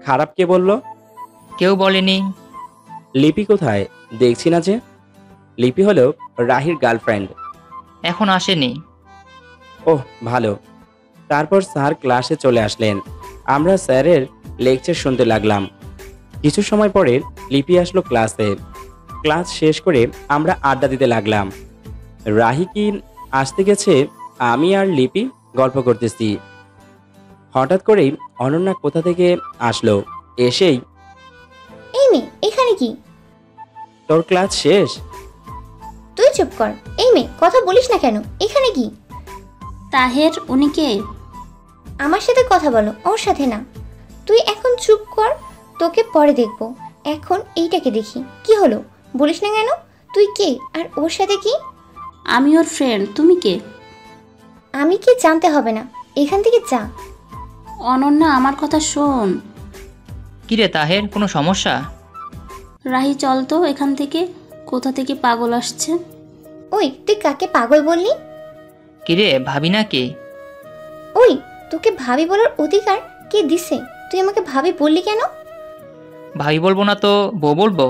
খারাপ কে বললো? কেউ বলেনি। লিপি কোথায়? দেখছি না যে। লিপি হলো রাহির গার্লফ্রেন্ড। এখন আসেনি। ওহ, ভালো। তারপর স্যার ক্লাসে চলে আসলেন। আমরা স্যারের লেকচার শুনতে লাগলাম। কিছু সময় পরে লিপি আসলো ক্লাসে। ক্লাস শেষ করে আমরা আড্ডা দিতে লাগলাম। রাহি কি আসতে গেছে আমি আর লিপি গল্প করতেছি। হঠাৎ করেই অনন্যা কোথা থেকে আসলো। এসেই, এই মেয়ে এখানে কি? তোর ক্লাস শেষ? তুই চুপ কর। এই মেয়ে কথা বলিস না কেন? এখানে কি? তাহের, উনি কে? আমার সাথে কথা বলো, ওর সাথে না। তুই এখন চুপ কর, তোকে পরে দেখবো। এখন এইটাকে দেখি। কি হলো বলিস না কেন? তুই কে আর ওর সাথে কি? আমি ওর ফ্রেন্ড। তুমি কে? আমি কি জানতে হবে না, এখান থেকে যা। অনন্যা, আমার কথা শোন। কিরে তাহের, কোনো সমস্যা? রাহি, চল তো এখান থেকে। কোথা থেকে পাগল আসছে। ওই তুই কাকে পাগল বললি? কিরে, ভাবি না কে? ওই তোকে ভাবি বলার অধিকার কে দিছে? তুই আমাকে ভাবি বললি কেন? ভাবি বলবো না তো বউ বলবো?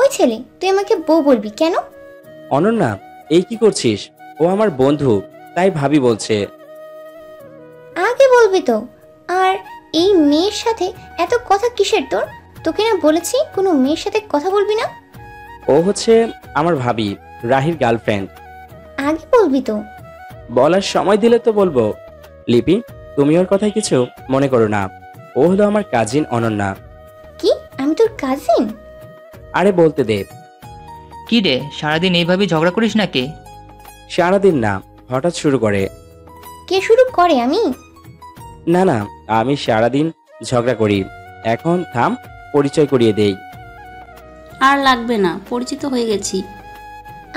ওই ছেলে, তুই আমাকে বউ বলবি কেন? অনন্যা, এই কি করছিস? ও আমার বন্ধু, তাই ভাবি বলছে। আগে বলবি তো। আর এই মেয়ের সাথে এত কথা কিসের তোর? তোকে না বলেছি কোনো মেয়ের সাথে কথা বলবি না। ও হচ্ছে আমার ভাবি, রাহির গার্লফ্রেন্ড। আগে বলবি তো। বলার সময় দিলে তো বলবো। লিপি, তুমি ওর কথায় কিছু মনে করো না। ও হলো আমার কাজিন অনন্যা। কি আমি তোর কাজিন? আরে বলতে দে। কি রে, সারাদিন এইভাবে ঝগড়া করিস নাকি? সারাদিন না, হঠাৎ শুরু করে। কে শুরু করে? আমি? না না, আমি সারাদিন ঝগড়া করি। এখন থাম, পরিচয় করিয়ে দেই। আর লাগবে না, পরিচিত হয়ে গেছি।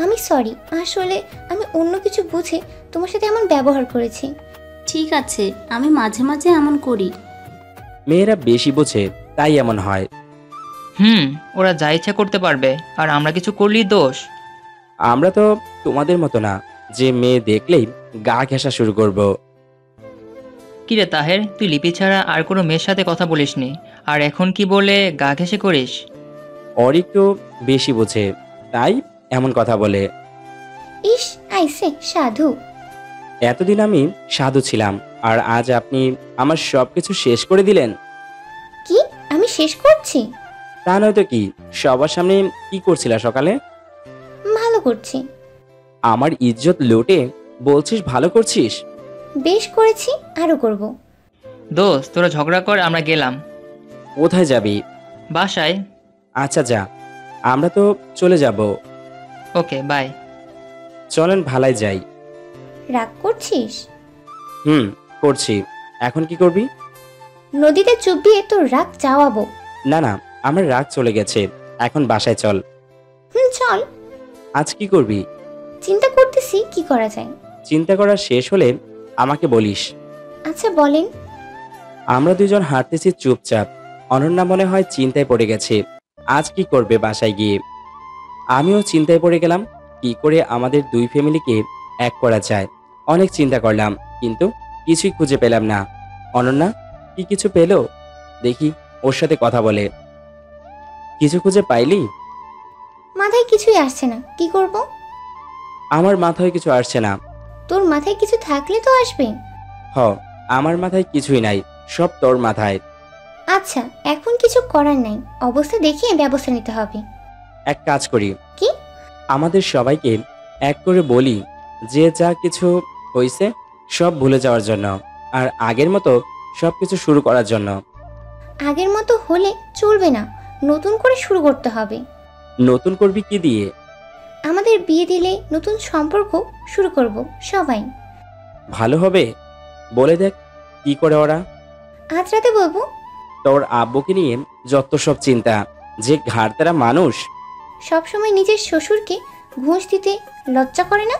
আমি সরি, আসলে আমি অন্য কিছু বুঝে তোমার সাথে এমন ব্যবহার করেছি। ঠিক আছে, আমি মাঝে মাঝে এমন করি। মেয়েরা বেশি বোঝে, তাই এমন হয়। ওরা যা ইচ্ছা করতে পারবে, আর আমরা কিছু করলেই দোষ। আমরা তো তোমাদের মতো না যে মেয়ে দেখলেই গা ঘেঁষা শুরু করব। কিরে তাহের, তুই লিপি ছাড়া আর কোনো মেয়ের সাথে কথা বলিসনি, আর এখন কি বলে গা ঘেঁষে করিস? ওর একটু বেশি বোঝে, তাই এমন কথা বলে। ইস আইসে সাধু। এতদিন আমি সাধু ছিলাম, আর আজ আপনি আমার সবকিছু শেষ করে দিলেন। কি আমি শেষ করছি? তা নয়তো কি, সবার সামনে কি করছিলা সকালে? ভালো করছি। আমার ইজ্জত লুটে বলছিস ভালো করছিস? বেশ করেছি, আরো করব। দোস্ত, তোরা ঝগড়া কর, আমরা গেলাম। কোথায় যাবি? বাসায়। আচ্ছা যা, আমরা তো চলে যাব। ওকে, বাই। চলেন ভালাই যাই। রাগ করছিস? করছি। এখন কি করবি? নদীতে চুবিয়ে তোর রাগ চাওয়াবো। না না, আমার রাগ চলে গেছে, এখন বাসায় চল। চল। আজ কি করবি? চিন্তা করতেছি কি করা যায়। চিন্তা করা শেষ হলে আমাকে বলিস। আচ্ছা বলেন। আমরা দুজন হাঁটতেছি চুপচাপ। অনন্যা মনে হয় চিন্তায় পড়ে গেছে, আজ কি করবে বাসায় গিয়ে। আমিও চিন্তায় পড়ে গেলাম, কি করে আমাদের দুই ফ্যামিলিকে এক করা যায়। অনেক চিন্তা করলাম, কিন্তু কিছুই খুঁজে পেলাম না। অনন্যা কি কিছু পেলো? দেখি ওর সাথে কথা বলে। কিছু খুঁজে পাইলি? মাথায় কিছুই আসছে না, কি করব? আমার মাথায় কিছু আসছে না। তোর মাথায় কিছু থাকলে তো আসবে। আমার মাথায় কিছুই নাই, সব তোর মাথায়। আচ্ছা, এখন কিছু করার নাই, অবস্থা দেখিয়ে ব্যবস্থা নিতে হবে। এক কাজ করি। কি? আমাদের সবাইকে এক করে বলি যে যা কিছু হয়েছে সব ভুলে যাওয়ার জন্য, আর আগের মতো সবকিছু শুরু করার জন্য। আগের মতো হলে চলবে না, নতুন করে শুরু করতে হবে। নতুন করবি কি দিয়ে? আমাদের বিয়ে দিলে নতুন সম্পর্ক শুরু করব সবাই। ভালো হবে? বলে দেখ কি করে ওরা। আজ রাতে বলবো। তোর আব্বুকে নিয়ে যত সব চিন্তা, যে ঘাড়তেরা মানুষ। সবসময় নিজের শ্বশুরকে ঘুষ দিতে লজ্জা করে না?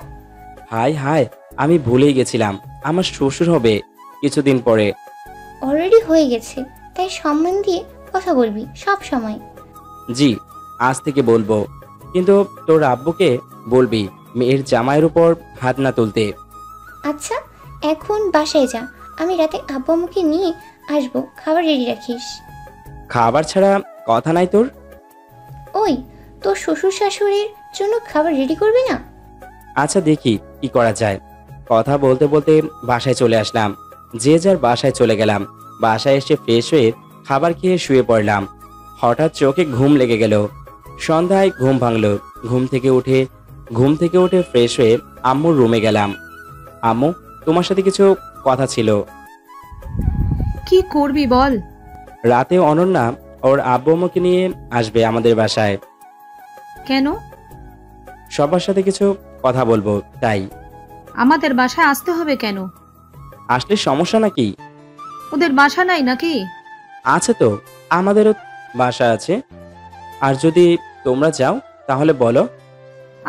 হায় হায়, আমি ভুলেই গেছিলাম, আমার শ্বশুর হবে কিছুদিন পরে। অলরেডি হয়ে গেছে, তাই সম্মান দিয়ে কথা বলবি সব সময়। জি, আজ থেকে বলবো, কিন্তু তোর আব্বুকে বলবি মেয়ের জামাইয়ের উপর হাত না তুলতে। আচ্ছা, এখন বাসায় যা, আমি রাতে আব্বু আম্মুকে নিয়ে আসবো, খাবার রেডি রাখিস। খাবার ছাড়া কথা নাই তোর? ওই তোর শ্বশুর শাশুড়ির জন্য খাবার রেডি করবি না? আচ্ছা দেখি কি করা যায়। কথা বলতে বলতে বাসায় চলে আসলাম। যে যার বাসায় চলে গেলাম। বাসায় এসে ফ্রেশ হয়ে খাবার খেয়ে শুয়ে পড়লাম। হঠাৎ চোখে ঘুম লেগে গেল। সন্ধ্যায় ঘুম ভাঙলো। ঘুম থেকে উঠে ফ্রেশ হয়ে আম্মুর রুমে গেলাম। আম্মু, তোমার সাথে কিছু কথা ছিল। কি করবি বল। রাতে অনন্যা ওর আব্বু আম্মুকে নিয়ে আসবে আমাদের বাসায়। কেন? সবার সাথে কিছু কথা বলবো তাই। আমাদের বাসায় আসতে হবে কেন? আসলে সমস্যা নাকি? ওদের বাসা নাই নাকি? আছে তো, আমাদেরও বাসা আছে। আর যদি তোমরা যাও তাহলে বলো।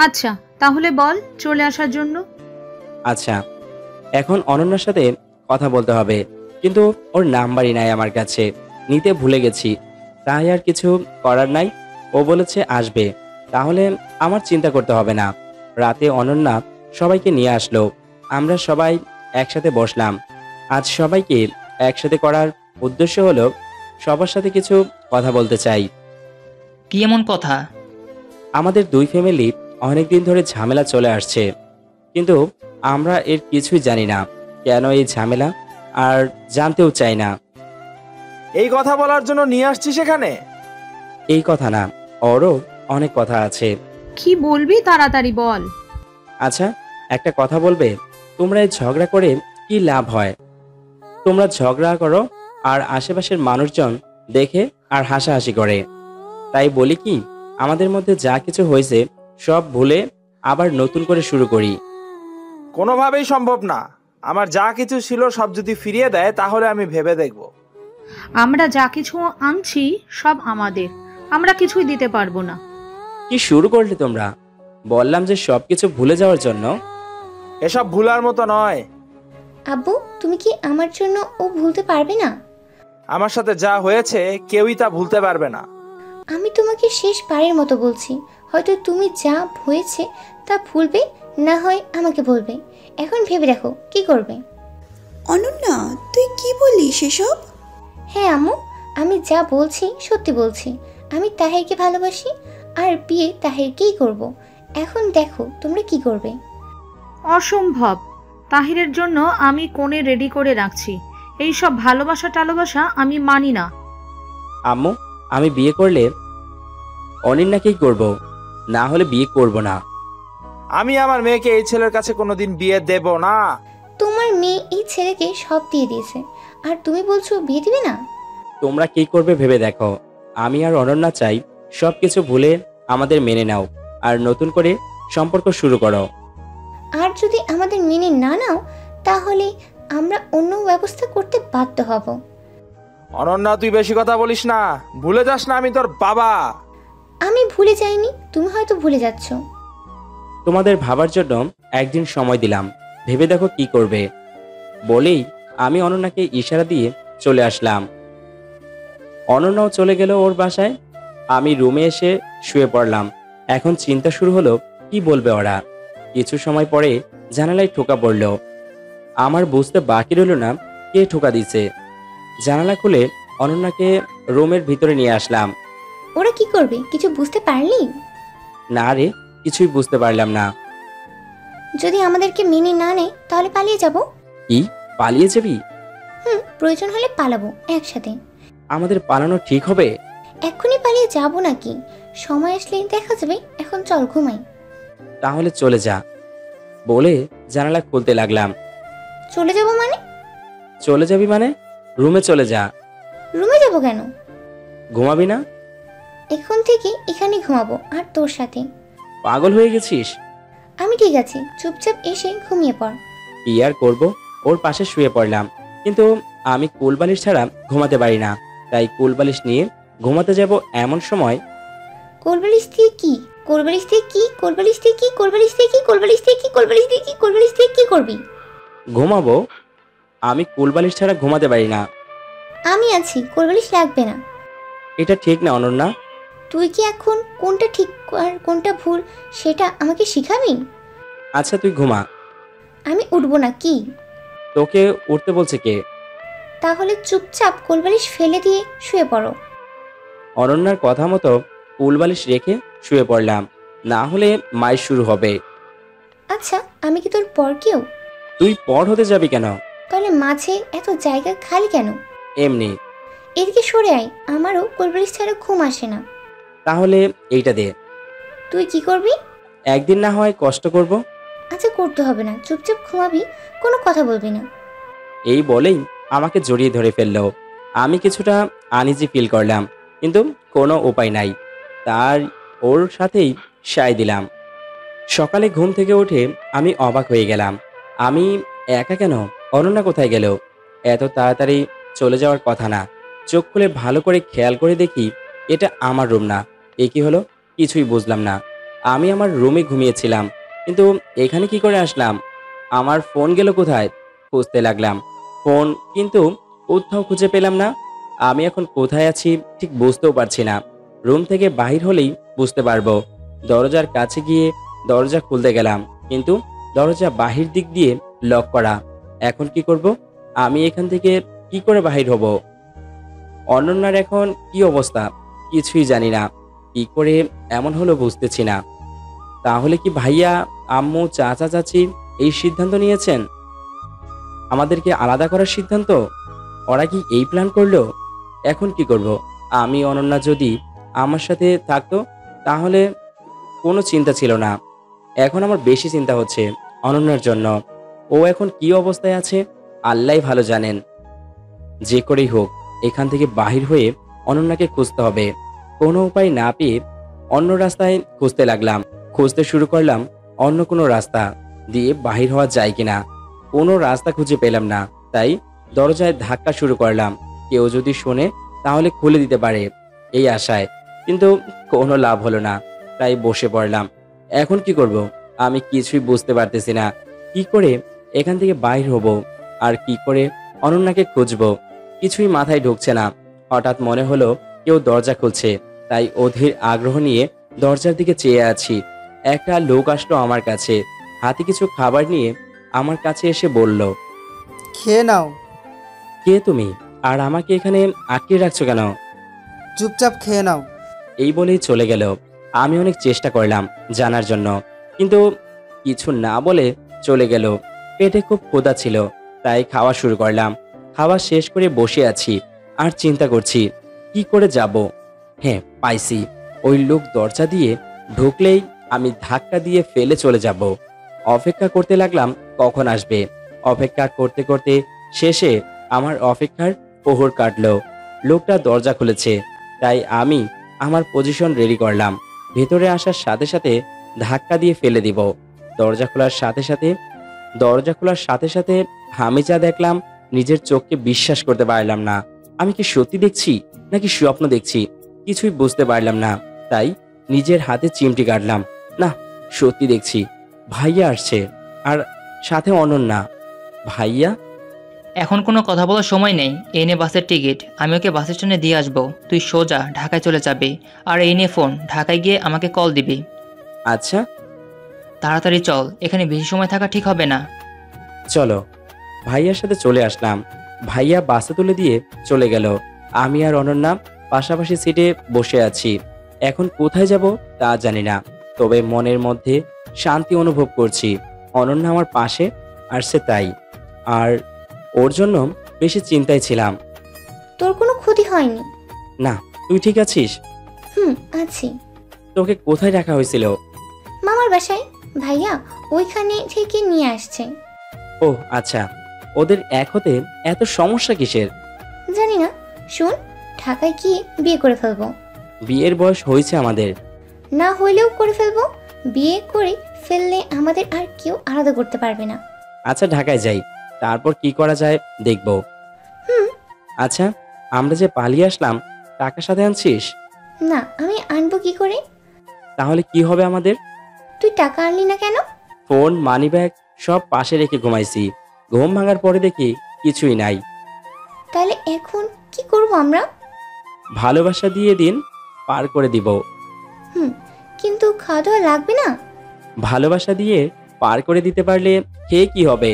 আচ্ছা, তাহলে বল চলে আসার জন্য। আচ্ছা, এখন অনন্যার সাথে কথা বলতে হবে, কিন্তু ওর নাম্বারই নাই আমার কাছে, নিতে ভুলে গেছি। তাই আর কিছু করার নাই। ও বলেছে আসবে, তাহলে আমার চিন্তা করতে হবে না। রাতে অনন্যা সবাইকে নিয়ে আসলো। আমরা সবাই একসাথে বসলাম। আজ সবাইকে একসাথে করার উদ্দেশ্য হলো সবার সাথে কিছু কথা বলতে চাই। কি এমন কথা? আমাদের দুই ফ্যামিলি অনেকদিন ধরে ঝামেলা চলে আসছে, কিন্তু আমরা এর কিছুই জানি না। কেন এই ঝামেলা আর জানতেও চাই না। এই কথা বলার জন্য নিয়ে আসছিস এখানে? এই কথা না, ওরও অনেক কথা আছে। কি বলবি তাড়াতাড়ি বল। আচ্ছা, একটা কথা বলবে? তোমরা এই ঝগড়া করে কি লাভ হয়? তোমরা ঝগড়া করো আর আশেপাশের মানুষজন দেখে আর হাসাহাসি করে। তাই বলি কি, আমাদের মধ্যে যা কিছু হয়েছে সব ভুলে আবার নতুন করে শুরু করি। কোনোভাবেই সম্ভব না। আমার যা কিছু ছিল সব যদি ফিরিয়ে দেয় তাহলে আমি ভেবে দেখব। আমরা যা কিছু আনছি সব আমাদের, আমরা কিছুই দিতে পারবো না। কি শুরু করলে তোমরা? বললাম যে সবকিছু ভুলে যাওয়ার জন্য। এসব ভুলার মতো নয়। আব্বু, তুমি কি আমার জন্য ও ভুলতে পারবে না? আমার সাথে যা হয়েছে কেউই তা ভুলতে পারবে না। আমি তোমাকে শেষবারের মতো বলছি, হয়তো তুমি যা হয়েছে তা ভুলবে, না হয় আমাকে বলবে। এখন ভেবে দেখো কি করবে। অনন্যা, তুই কি বলিস এসব? হ্যাঁ আম্মু, আমি যা বলছি সত্যি বলছি। আমি তাহেরকে ভালোবাসি আর বিয়ে তাহেরকেই করব। এখন দেখো তোমরা কি করবে। অসম্ভব। তাহিরের জন্য আমি কোণে রেডি করে রাখছি। এই সব ভালোবাসা টালোবাসা আমি মানি না। আম্মু, আমি বিয়ে করলে অনিন্যাকেই করব, না হলে বিয়ে করব না। আমি আমার মেয়েকে এই ছেলের কাছে কোনোদিন বিয়ে দেব না। তোমার মেয়ে এই ছেলেকে সব দিয়ে দিয়েছে, আর তুমি বলছো বিয়ে দিবে না? তোমরা কি করবে ভেবে দেখো। আমি আর অনন্যা চাই সবকিছু ভুলে আমাদের মেনে নাও আর নতুন করে সম্পর্ক শুরু করো। আর যদি আমাদের মেনে না নাও তাহলে আমরা অন্য ব্যবস্থা করতে বাধ্য হব। অনন্যা, তুই বেশি কথা বলিস না। ভুলে যাস না আমি তোর বাবা। আমি ভুলে যাইনি, তুমি হয়তো ভুলে যাচ্ছ। তোমাদের ভাবার জন্য একদিন সময় দিলাম, ভেবে দেখো কি করবে। বলেই আমি অনন্যাকে ইশারা দিয়ে চলে আসলাম। অনন্যাও চলে গেল ওর বাসায়। আমি রুমে এসে শুয়ে পড়লাম। এখন চিন্তা শুরু হলো কি বলবে ওরা। কিছু সময় পরে জানালায় ঠোকা পড়ল। আমার বুঝতে বাকি রইল না কে ঠোকা দিছে। জানালা খুলে অনন্যাকে রুমের ভিতরে নিয়ে আসলাম। ওরা কি করবে কিছু বুঝতে পারলি? না রে, কিছুই বুঝতে পারলাম না। যদি আমাদেরকে মেনে না নেয় তাহলে পালিয়ে যাব। কি, পালিয়ে যাবি? প্রয়োজন হলে পালাবো একসাথে। আমাদের পালানো ঠিক হবে? এক্ষুনি পালিয়ে যাব নাকি? সময় আসলে দেখা যাবে। এখন চল ঘুমাই। তাহলে চলে যা, বলে জানালা খুলতে লাগলাম। চলে যাব মানে? চলে যাবি মানে রুমে চলে যা। রুমে যাব কেন? ঘুমাবি না? এখন থেকে এখানে ঘুমাবো আর তোর সাথে। পাগল হয়ে গেছিস? আমি ঠিক আছি, চুপচাপ এসে ঘুমিয়ে পড়। কি আর করব, ওর পাশে শুয়ে পড়লাম। কিন্তু আমি কুলবালিশ ছাড়া ঘুমাতে পারি না। তাই কুলবালিশ নিয়ে ঘুমাতে যাব এমন সময় কোলবালিশ দিয়ে কি? কোলবালিশ দিয়ে কি? কোলবালিশ দিয়ে কি? কোলবালিশ দিয়ে কি? কোলবালিশ দিয়ে কি? কোলবালিশ দিয়ে কি? কোলবালিশ দিয়ে কি করবি? ঘুমাবো। আমি কুলবালিশ ছাড়া ঘুমাতে পারি না। আমি আছি, কোলবালিশ লাগবে না। এটা ঠিক না অনন্যা। তুই কি এখন কোনটা ঠিক আর কোনটা ভুল সেটা আমাকে শিখাবি? আচ্ছা তুই ঘুমা। আমি উঠবো না। কি? তোকে উঠতে বলছে কে? তাহলে চুপচাপ কোলবালিশ ফেলে দিয়ে শুয়ে পড়ো। অনন্যার কথা মতো কুলবালিশ রেখে শুয়ে পড়লাম, না হলে মাইর শুরু হবে। আচ্ছা, আমি কি তোর পর কেউ? তুই পর হতে যাবি কেন? তাহলে মাঝে এত জায়গা খালি কেন? এমনি। এদিকে সরে আয়, আমারও কোলবালিশ ছাড়া ঘুম আসে না। তাহলে এইটা দে। তুই কি করবি? একদিন না হয় কষ্ট করব। আচ্ছা করতে হবে না, চুপচাপ ঘুমাবি, কোনো কথা বলবি না। এই বলেই আমাকে জড়িয়ে ধরে ফেললো। আমি কিছুটা আনইজি ফিল করলাম, কিন্তু কোনো উপায় নাই, তার ওর সাথেই সায় দিলাম। সকালে ঘুম থেকে উঠে আমি অবাক হয়ে গেলাম। আমি একা কেন? অনন্যা কোথায় গেল? এত তাড়াতাড়ি চলে যাওয়ার কথা না। চোখ খুলে ভালো করে খেয়াল করে দেখি এটা আমার রুম না। এ কি হলো? কিছুই বুঝলাম না। আমি আমার রুমে ঘুমিয়েছিলাম, কিন্তু এখানে কি করে আসলাম? আমার ফোন গেল কোথায়? খুঁজতে লাগলাম ফোন, কিন্তু কোথাও খুঁজে পেলাম না। আমি এখন কোথায় আছি ঠিক বুঝতেও পারছি না। রুম থেকে বাহির হলেই বুঝতে পারবো। দরজার কাছে গিয়ে দরজা খুলতে গেলাম, কিন্তু দরজা বাহির দিক দিয়ে লক করা। এখন কি করব? আমি এখান থেকে কি করে বাহির হব? অনন্যার এখন কি অবস্থা কিছুই জানি না। কি করে এমন হলো বুঝতেছি না। তাহলে কি ভাইয়া, আম্মু, চাচা, চাচি এই সিদ্ধান্ত নিয়েছেন আমাদেরকে আলাদা করার সিদ্ধান্ত? ওরা কি এই প্ল্যান করলো? এখন কি করব? আমি অনন্যা যদি আমার সাথে থাকতো তাহলে কোনো চিন্তা ছিল না। এখন আমার বেশি চিন্তা হচ্ছে অনন্যার জন্য। ও এখন কি অবস্থায় আছে আল্লাহই ভালো জানেন। যে করেই হোক এখান থেকে বাহির হয়ে অনন্যাকে খুঁজতে হবে। কোনো উপায় না পেয়ে অন্য রাস্তায় খুঁজতে লাগলাম। খুঁজতে শুরু করলাম অন্য কোনো রাস্তা দিয়ে বাহির হওয়া যায় কিনা। কোনো রাস্তা খুঁজে পেলাম না, তাই দরজায় ধাক্কা শুরু করলাম। কেউ যদি শোনে তাহলে খুলে দিতে পারে এই আশায়, কিন্তু কোনো লাভ হলো না, তাই বসে পড়লাম। এখন কি করব? আমি কিছুই বুঝতে পারতেছি না। কি করে এখান থেকে বাইর হব আর কি করে অনন্যাকে খুঁজবো কিছুই মাথায় ঢুকছে না। হঠাৎ মনে হলো কেউ দরজা খুলছে, তাই অধীর আগ্রহ নিয়ে দরজার দিকে চেয়ে আছি। একটা লোক আসলো আমার কাছে, হাতে কিছু খাবার নিয়ে আমার কাছে এসে বলল, খেয়ে নাও। কে তুমি? আর আমাকে এখানে আটকে রাখছো কেন? চুপচাপ খেয়ে নাও। এই বলেই চলে গেল। আমি অনেক চেষ্টা করলাম জানার জন্য, কিন্তু কিছু না বলে চলে গেল। পেটে খুব ক্ষুধা ছিল, তাই খাওয়া শুরু করলাম। খাওয়া শেষ করে বসে আছি আর চিন্তা করছি কি করে যাব। হ্যাঁ, পাইছি। ওই লোক দরজা দিয়ে ঢুকলেই আমি ধাক্কা দিয়ে ফেলে চলে যাব। অপেক্ষা করতে লাগলাম কখন আসবে। অপেক্ষা করতে করতে শেষে আমার অপেক্ষার প্রহর কাটলো। লোকটা দরজা খুলেছে, তাই আমি আমার পজিশন রেডি করলাম। ভেতরে আসার সাথে সাথে ধাক্কা দিয়ে ফেলে দিব। দরজা খোলার সাথে সাথে আমি যা দেখলাম নিজের চোখকে বিশ্বাস করতে পারলাম না। আমি কি সত্যি দেখছি নাকি স্বপ্ন দেখছি কিছুই বুঝতে পারলাম না। তাই নিজের হাতে চিমটি কাটলাম। না, সত্যি দেখছি ভাইয়া আসছে, আর সাথে অনন্যা। ভাইয়া? এখন কোনো কথা বলার সময় নেই। এই নে বাসের টিকিট, আমি ওকে বাস স্ট্যান্ডে দিয়ে আসবো। তুই সোজা ঢাকায় চলে যাবি, আর এই নিয়ে ফোন, ঢাকায় গিয়ে আমাকে কল দিবি। আচ্ছা, তাড়াতাড়ি চল, এখানে বেশি সময় থাকা ঠিক হবে না। চলো। ভাইয়ার সাথে চলে আসলাম। ভাইয়া বাসে তুলে দিয়ে চলে গেল। আমি আর অনন্যা পাশাপাশি সিটে বসে আছি। এখন কোথায় যাব তা জানি না, তবে মনের মধ্যে শান্তি অনুভব করছি। অনন্যা আমার পাশে আসছে তাই, আর ওর জন্য বেশি চিন্তায় ছিলাম। তোর কোনো ক্ষতি হয়নি? না, তুই ঠিক আছিস? আছি। তোকে কোথায় রাখা হয়েছিল? মামার বাসায়, ভাইয়া ওইখানে থেকে নিয়ে আসছে। ও আচ্ছা, ওদের এক হতে এত সমস্যা কিসের? জানি না। শোন, ঢাকায় গিয়ে বিয়ে করে ফেলবো। বিয়ের বয়স হয়েছে আমাদের। না হইলেও করে ফেলবো। বিয়ে করে ফেললে আমাদের আর কেউ আলাদা করতে পারবে না। আচ্ছা, ঢাকায় যাই, তারপর কি করা যায় দেখব। আচ্ছা, আমরা যে পালিয়ে আসলাম টাকা সাথে আনছিস? না, আমি আনবো কি করে? তাহলে কি হবে আমাদের? তুই টাকা আনলি না কেন? ফোন, মানিব্যাগ সব পাশে রেখে ঘুমাইছি। ঘুম ভাঙার পরে দেখি কিছুই নাই। তাহলে এখন কি করব আমরা? ভালোবাসা দিয়ে দিন পার করে দিব। কিন্তু খাওয়া দাওয়া লাগবে না? ভালোবাসা দিয়ে পার করে দিতে পারলে খেয়ে কি হবে?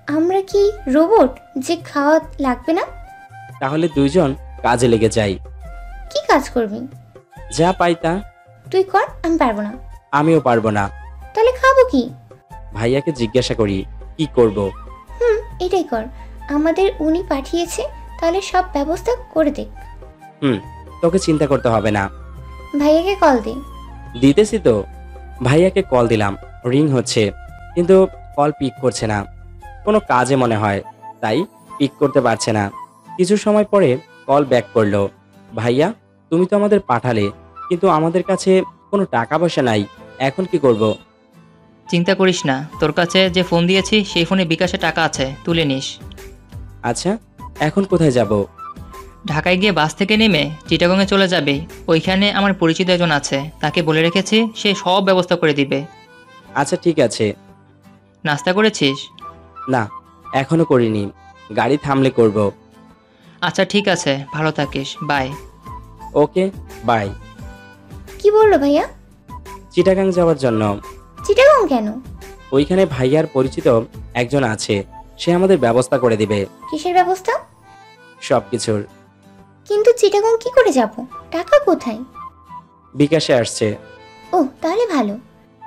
আমরা কি রোবট যে খাওয়া লাগবে না? তাহলে দুইজন কাজে লেগে যাই। কি কাজ করবি? যা পাই তা। তুই কর, আমি পারবো না। আমিও পারবো না। তাহলে খাবো কি? ভাইয়াকে জিজ্ঞাসা করি কি করব। এটাই কর, আমাদের উনি পাঠিয়েছে, তাহলে সব ব্যবস্থা করে দে। তোকে চিন্তা করতে হবে না। ভাইয়াকে কল দে। দিতেছি তো। ভাইয়াকে কল দিলাম, রিং হচ্ছে। কিন্তু কল পিক করছে না, কোনো কাজে মনে হয়, তাই পিক করতে পারছে না। কিছু সময় পরে কল ব্যাক করলো। ভাইয়া, তুমি তো আমাদের পাঠালে, কিন্তু আমাদের কাছে কোনো টাকা পয়সা নাই, এখন কি করব? চিন্তা করিস না, তোর কাছে যে ফোন দিয়েছি সেই ফোনে বিকাশে টাকা আছে, তুলে নিস। আচ্ছা, এখন কোথায় যাব? ঢাকায় গিয়ে বাস থেকে নেমে চিটাগংয়ে চলে যাবে। ওইখানে আমার পরিচিত একজন আছে, তাকে বলে রেখেছি, সে সব ব্যবস্থা করে দিবে। আচ্ছা ঠিক আছে। নাস্তা করেছিস? না, এখনো করিনি, গাড়ি থামলে করব। আচ্ছা ঠিক আছে, ভালো থাকিস, বাই। Okay, by. কি বললো ভাইয়া? চিটাগাং যাওয়ার জন্য। চিটাগং কেন? ওইখানে ভাইয়ার পরিচিত একজন আছে, সে আমাদের ব্যবস্থা করে দিবে। কিসের ব্যবস্থা? সবকিছুর। কিন্তু চিটাগং কি করে যাব? টাকা কোথায়? বিকাশে আসছে। ও, তাহলে ভালো।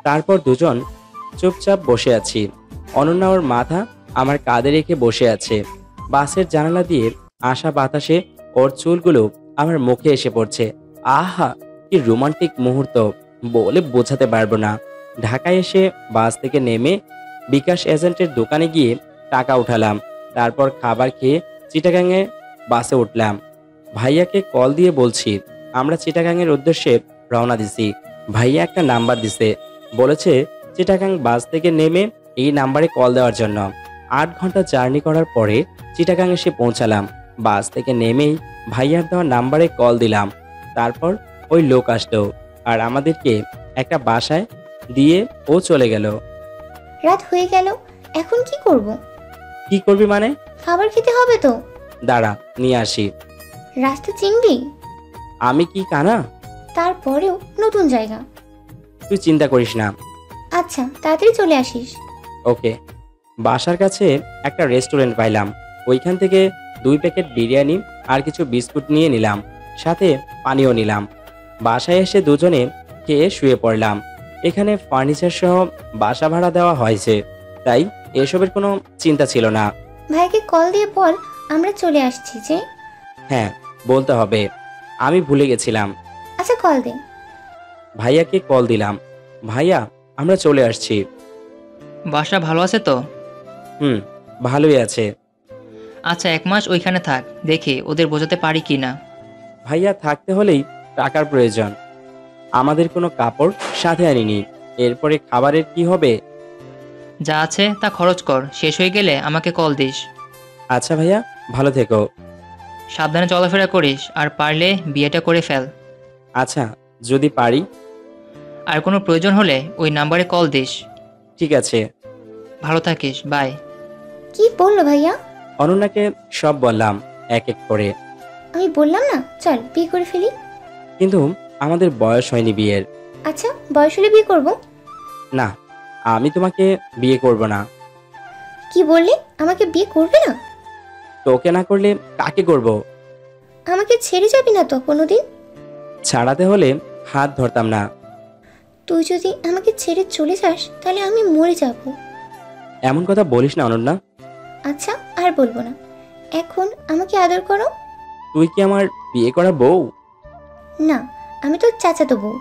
তারপর দুজন চুপচাপ বসে আছি। অনন্যা ওর মাথা আমার কাঁধে রেখে বসে আছে। বাসের জানালা দিয়ে আসা বাতাসে ওর চুলগুলো আমার মুখে এসে পড়ছে। আহা, কি রোমান্টিক মুহূর্ত, বলে বোঝাতে পারবো না। ঢাকায় এসে বাস থেকে নেমে বিকাশ এজেন্টের দোকানে গিয়ে টাকা উঠালাম। তারপর খাবার খেয়ে চিটাগাংয়ে বাসে উঠলাম। ভাইয়াকে কল দিয়ে বলছি আমরা চিটাগাংয়ের উদ্দেশ্যে রওনা দিছি। ভাইয়া একটা নাম্বার দিছে, বলেছে চিটাগাং বাস থেকে নেমে এই নাম্বারে কল দেওয়ার জন্য। 8 ঘন্টা জার্নি করার পরে চিটাগাং এসে পৌঁছালাম। বাস থেকে নেমেই ভাইয়ার দেওয়া নাম্বারে কল দিলাম। তারপর ওই লোক আসলো আর আমাদেরকে একটা বাসায় দিয়ে ও চলে গেল। রাত হয়ে গেল, এখন কি করব? কি করবি মানে? খাবার খেতে হবে তো। দাঁড়া, নিয়ে আসি। রাস্তা চিনবি? আমি কি কানা? তারপরেও নতুন জায়গা। তুই চিন্তা করিস না। আচ্ছা, তাড়াতাড়ি চলে আসিস। ওকে। বাসার কাছে একটা রেস্টুরেন্ট পাইলাম, ওইখান থেকে 2 প্যাকেট বিরিয়ানি আর কিছু বিস্কুট নিয়ে নিলাম, সাথে পানিও নিলাম। বাসায় এসে দুজনে খেয়ে শুয়ে পড়লাম। এখানে ফার্নিচার সহ বাসা ভাড়া দেওয়া হয়েছে, তাই এসবের কোনো চিন্তা ছিল না। ভাইকে কল দিয়ে বল আমরা চলে আসছি যে। হ্যাঁ, বলতে হবে, আমি ভুলে গেছিলাম। আচ্ছা, কল দে। ভাইয়াকে কল দিলাম। ভাইয়া, আমরা চলে আসছি। বাসা ভালো আছে তো? ভালোই আছে। আচ্ছা, 1 মাস ওইখানে থাক, দেখি ওদের বোঝাতে পারি কি না। ভাইয়া, থাকতে হলেই টাকার প্রয়োজন। আমাদের কোনো কাপড় সাথে আনিনি, এরপরে খাবারের কি হবে? যা আছে তা খরচ কর, শেষ হয়ে গেলে আমাকে কল দিস। আচ্ছা ভাইয়া, ভালো থেকো। সাবধানে চলাফেরা করিস, আর পারলে বিয়েটা করে ফেল। আচ্ছা, যদি পারি। আর কোনো প্রয়োজন হলে ওই নাম্বারে কল দিস। ঠিক আছে। ভালো থাকিস, বাই। কি বললো ভাইয়া? অনন্যাকে সব বললাম এক এক করে। আমি বললাম না, চল বিয়ে করে ফেলি। কিন্তু আমাদের বয়স হয়নি বিয়ের। আচ্ছা, বয়স হলে বিয়ে করব? না, আমি তোমাকে বিয়ে করব না। কি বললি? আমাকে বিয়ে করবে না? তোকে না করলে কাকে করব? আমাকে ছেড়ে যাবি না তো কোনোদিন? ছাড়াতে হলে হাত ধরতাম না। তুই যদি আমাকে ছেড়ে চলে যাস তাহলে আমি মরে যাব। এমন কথা বলিস না অনন্যা। আচ্ছা, আর বলবো না। এখন আমাকে আদর করো। তুই কি আমার বিয়ে করা বউ? না, আমি তো চাচাতো বউ।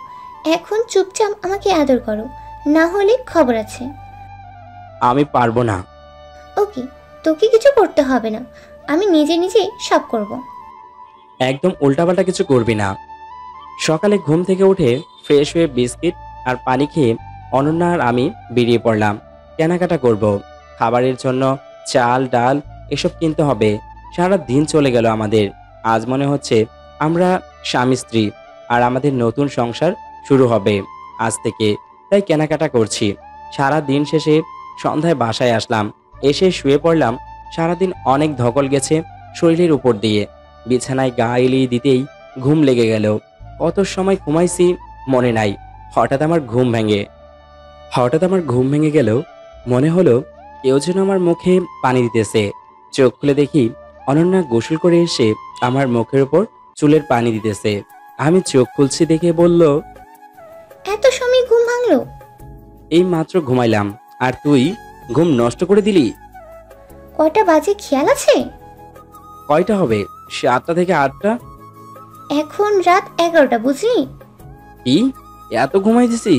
এখন চুপচাপ আমাকে আদর করো, না হলে খবর আছে। আমি পারবো না। ওকে, তোকে কিছু করতে হবে না, আমি নিজে নিজে সব করব। একদম উল্টাপাল্টা কিছু করবি না। সকালে ঘুম থেকে উঠে ফ্রেশ হয়ে বিস্কিট আর পানি খেয়ে অনন্যা আর আমি বেরিয়ে পড়লাম। কেনাকাটা করব, খাবারের জন্য চাল ডাল এসব কিনতে হবে। সারা দিন চলে গেল আমাদের। আজ মনে হচ্ছে আমরা স্বামী স্ত্রী, আর আমাদের নতুন সংসার শুরু হবে আজ থেকে। তাই কেনাকাটা করছি। সারা দিন শেষে সন্ধ্যায় বাসায় আসলাম, এসে শুয়ে পড়লাম। সারাদিন অনেক ধকল গেছে শরীরের উপর দিয়ে। বিছানায় গা এলিয়ে দিতেই ঘুম লেগে গেল। কত সময় ঘুমাইছি মনে নাই। হঠাৎ আমার ঘুম ভেঙে গেল। মনে হলো কেউ যেন আমার মুখে পানি দিতেছে। চোখ খুলে দেখি অনন্যা গোসল করে এসে আমার মুখের উপর চুলের পানি দিতেছে। আমি চোখ খুলছি দেখে বলল, এত সময় ঘুম ভাঙলো? এই মাত্র ঘুমাইলাম, আর তুই ঘুম নষ্ট করে দিলি। কয়টা বাজে খেয়াল আছে? কয়টা হবে? 7টা থেকে 8টা। এখন রাত 11টা, বুঝলি? কি, এত ঘুমাই দিছি?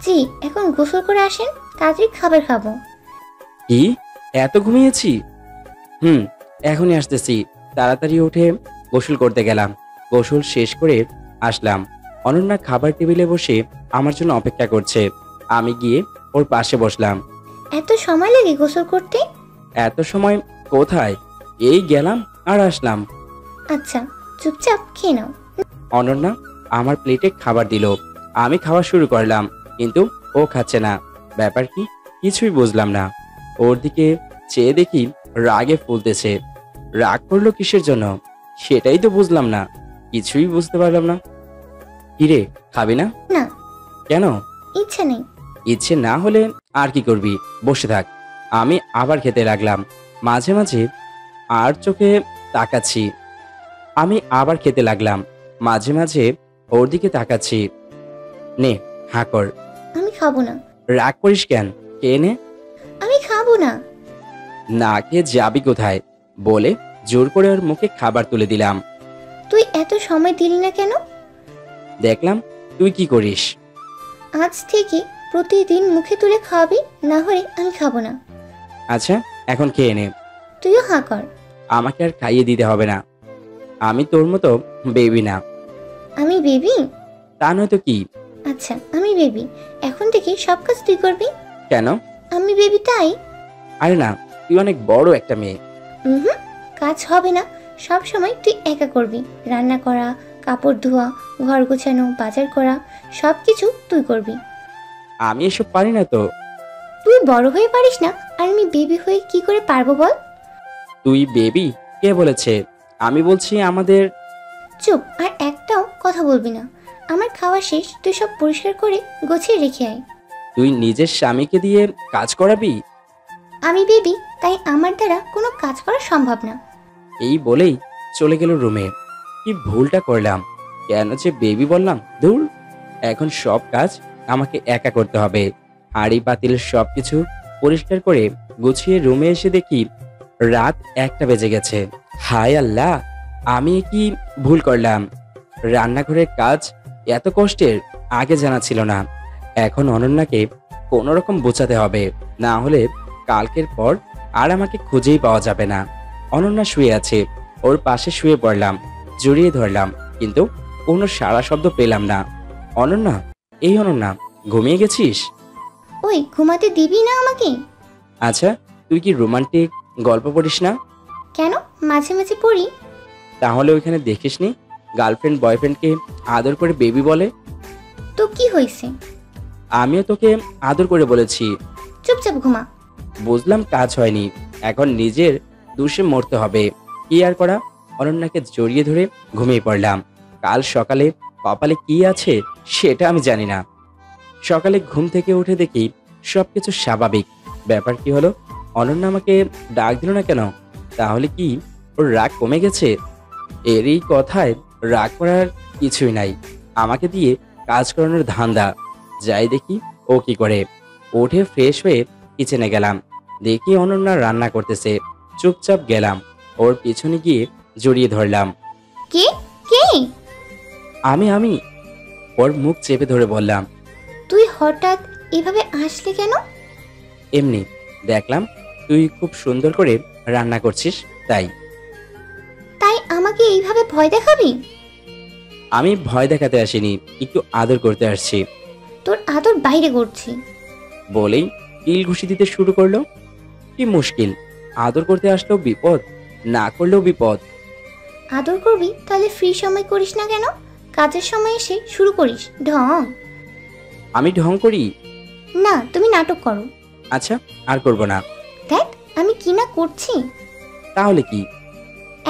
জি, এখন গোসল করে আসেন, তাড়াতাড়ি খাবার খাবো। কি এত ঘুমিয়েছি? এখনই আসতেছি। তাড়াতাড়ি উঠে গোসল করতে গেলাম। গোসল শেষ করে আসলাম। অনন্যা খাবার টেবিলে বসে আমার জন্য অপেক্ষা করছে। আমি গিয়ে ওর পাশে বসলাম। এত সময় লাগে গোসল করতে? এত সময় কোথায়, এই গেলাম আর আসলাম। আচ্ছা, চুপচাপ খেয়ে নাও। অনন্যা আমার প্লেটে খাবার দিল। আমি খাওয়া শুরু করলাম, কিন্তু ও খাচ্ছে না। ব্যাপার কি কিছুই বুঝলাম না। ওর দিকে চেয়ে দেখি রাগে ফুলতেছে। রাগ করলো কিসের জন্য সেটাই তো বুঝলাম না, কিছুই বুঝতে পারলাম না। কিরে, খাবি না? না। কেন? ইচ্ছা নেই। ইচ্ছে না হলে আর কি করবি, বসে থাক। আমি আবার খেতে লাগলাম। মাঝে মাঝে আর চোখে তাকাচ্ছি। আমি আবার খেতে লাগলাম। মাঝে মাঝে ওর দিকে তাকাচ্ছি। নে, হাঁ কর। আমি খাবো না। রাগ করিস কেন? কে নে। আমি খাবো না। না খেয়ে যাবি কোথায় বলে জোর করে ওর মুখে খাবার তুলে দিলাম। তুই এত সময় দিলি না কেন? দেখলাম তুই কি করিস। আজ থেকে প্রতিদিন মুখে তুলে খাওয়াবি, না হলে আমি খাবো না। আচ্ছা, এখন খেয়ে নে। তুইও হাঁ কর। আমাকে আর খাইয়ে দিতে হবে না। আমি তোর মতো বেবি না। আমি বেবি? তা নয়তো কি। আচ্ছা, আমি বেবি। এখন থেকে সব কাজ তুই করবি। কেন? আমি বেবি তাই। আরে না, তুই অনেক বড় একটা মেয়ে। হুম, কাজ হবে না। সব সময় তুই একা করবি। রান্না করা, কাপড় ধোয়া, ঘর গোছানো, বাজার করা, সব কিছু তুই করবি। আমি এসব পারি না তো। তুই বড় হয়ে পারিস না, আর আমি বেবি হয়ে কি করে পারবো বল? তুই বেবি? কে বলেছে? আমি বলছি আমাদের। চুপ, আর একটাও কথা বলবি না। আমার খাওয়া শেষ, তুই সব পরিষ্কার করে গুছিয়ে রেখে আয়। তুই নিজের স্বামীকে দিয়ে কাজ করাবি? আমি বেবি, তাই আমার দ্বারা কোনো কাজ করা সম্ভব না। এই বলেই চলে গেল রুমে। কি ভুলটা করলাম, কেন যে বেবি বললাম। ধুর, এখন সব কাজ আমাকে একা করতে হবে। হাঁড়ি পাতিল সবকিছু পরিষ্কার করে গুছিয়ে রুমে এসে দেখি রাত 1টা বেজে গেছে। হায় আল্লাহ, আমি কি ভুল করলাম? রান্নাঘরের কাজ এত কষ্টের, আগে জানা ছিল না। এখন অনন্যাকে কোনো রকম বোঝাতে হবে, না হলে কালকের পর আর আমাকে খুঁজেই পাওয়া যাবে না। অনন্যা শুয়ে আছে, ওর পাশে শুয়ে পড়লাম, জড়িয়ে ধরলাম, কিন্তু কোনো সাড়া শব্দ পেলাম না। অনন্যা, এই অনন্যা, ঘুমিয়ে গেছিস? ওই, ঘুমাতে দিবি না আমাকে? আচ্ছা, তুই কি রোমান্টিক গল্প পড়িস না? কেন, মাঝে মাঝে পড়ি। তাহলে ওইখানে দেখিসনি গার্লফ্রেন্ড বয়ফ্রেন্ডকে আদর করে বেবি বলে? তো কি হয়েছে? আমিও তোকে আদর করে বলেছি। চুপচাপ ঘুমা। বুঝলাম কাজ হয়নি, এখন নিজের দোষে মরতে হবে। কি আর করা, অনন্যাকে জড়িয়ে ধরে ঘুমিয়ে পড়লাম। কাল সকালে কপালে কি আছে সেটা আমি জানি না। সকালে ঘুম থেকে উঠে দেখি সবকিছু স্বাভাবিক। ব্যাপার কি হলো, অনন্যা আমাকে ডাক দিল না কেন? তাহলে কি ওর রাগ কমে গেছে? এর এই কথায় রাগ করার কিছুই নাই। আমাকে দিয়ে কাজ করানোর ধান্দা। যাই দেখি ও কি করে। উঠে ফ্রেশ হয়ে কিচেনে গেলাম, দেখি অনন্যা রান্না করতেছে। চুপচাপ গেলাম, ওর পিছনে গিয়ে জড়িয়ে ধরলাম। কে কে? আমি ওর মুখ চেপে ধরে বললাম। তুই হঠাৎ এভাবে আসলে কেন? এমনি দেখলাম তুই খুব সুন্দর করে রান্না করছিস, তাই। তাই আমাকে এইভাবে ভয় দেখাবি? আমি ভয় দেখাতে আসিনি, একটু আদর করতে আসছি। তোর আদর বাইরে করছি। বলেই কিল ঘুষি দিতে শুরু করলো। কি মুশকিল, আদর করতে আসলেও বিপদ, না করলেও বিপদ। আদর করবি তাহলে ফ্রি সময় করিস না কেন? কাজের সময় এসে শুরু করিস ঢং। আমি ঢং করি? না, তুমি নাটক করো। আচ্ছা, আর করব না। দেখ আমি কি না করছি। তাহলে কি?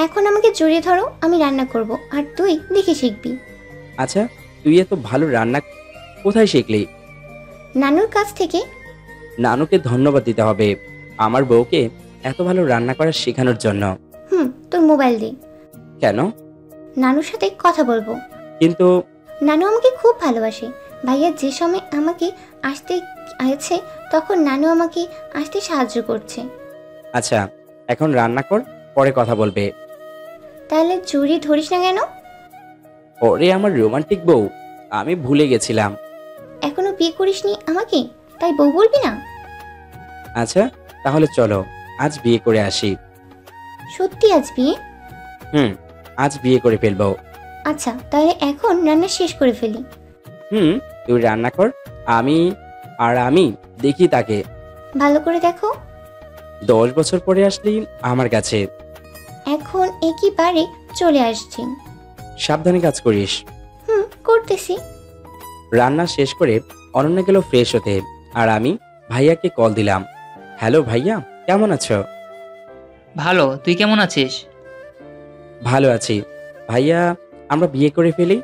এখন আমাকে জড়িয়ে ধরো, আমি রান্না করব, আর তুই দেখে শিখবি। আচ্ছা, তুই এত ভালো রান্না কোথায় শিখলি? নানুর কাছ থেকে। নানুকে ধন্যবাদ দিতে হবে আমার বউকে এত ভালো রান্না করা শেখানোর জন্য। তোর মোবাইল দে। কেন? নানুর সাথে কথা বলবো। কিন্তু নানু আমাকে খুব ভালোবাসে। ভাইয়া যে সময় আমাকে আসতে আছে, তখন নানু আমাকে আসতে সাহায্য করছে। আচ্ছা, এখন রান্না কর, পরে কথা বলবে। তাহলে জড়িয়ে ধরিস না কেন? ওরে আমার রোমান্টিক বউ, আমি ভুলে গেছিলাম। এখনো বিয়ে করিসনি আমাকে, তাই বউ বলবি না? আচ্ছা তাহলে চলো আজ বিয়ে করে আসি। সত্যি আজ বিয়ে? হুম, আজ বিয়ে করে ফেলবো। আচ্ছা তাহলে এখন রান্না শেষ করে ফেলি। হুম, তুই রান্না কর, আমি দেখি তাকে। ভালো করে দেখো। 10 বছর পরে আসলি আমার কাছে। এখন একেবারে চলে আসছি। সাবধানে কাজ করিস। করতেছি। রান্না শেষ করে অনন্যা গেল ফ্রেশ হতে, আর আমি ভাইয়াকে কল দিলাম। হ্যালো ভাইয়া, কেমন আছো? ভালো, তুই কেমন আছিস? ভালো আছি। ভাইয়া, আমরা বিয়ে করে ফেলি?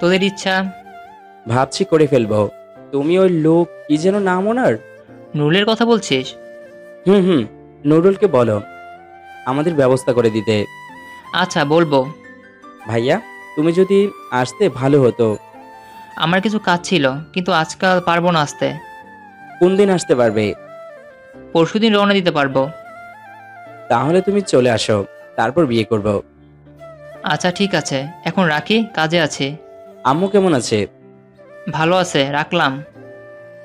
তোদের ইচ্ছা। ভাবছি করে ফেলবো। তুমি ওই লোক কি যেন নাম ওনার? নুরুলের কথা বলছিস? হুম, নুরুলকে বলো আমাদের ব্যবস্থা করে দিতে। আচ্ছা বলবো। ভাইয়া, তুমি যদি আসতে ভালো হতো। আমার কিছু কাজ ছিল, কিন্তু আজকাল পারবো না আসতে। কোন দিন আসতে পারবে? পরশুদিন রওনা দিতে পারবো। তাহলে তুমি চলে আসো, তারপর বিয়ে করব। আচ্ছা ঠিক আছে, এখন রাখি, কাজে আছে। আম্মু কেমন আছে? ভালো আছে, রাখলাম।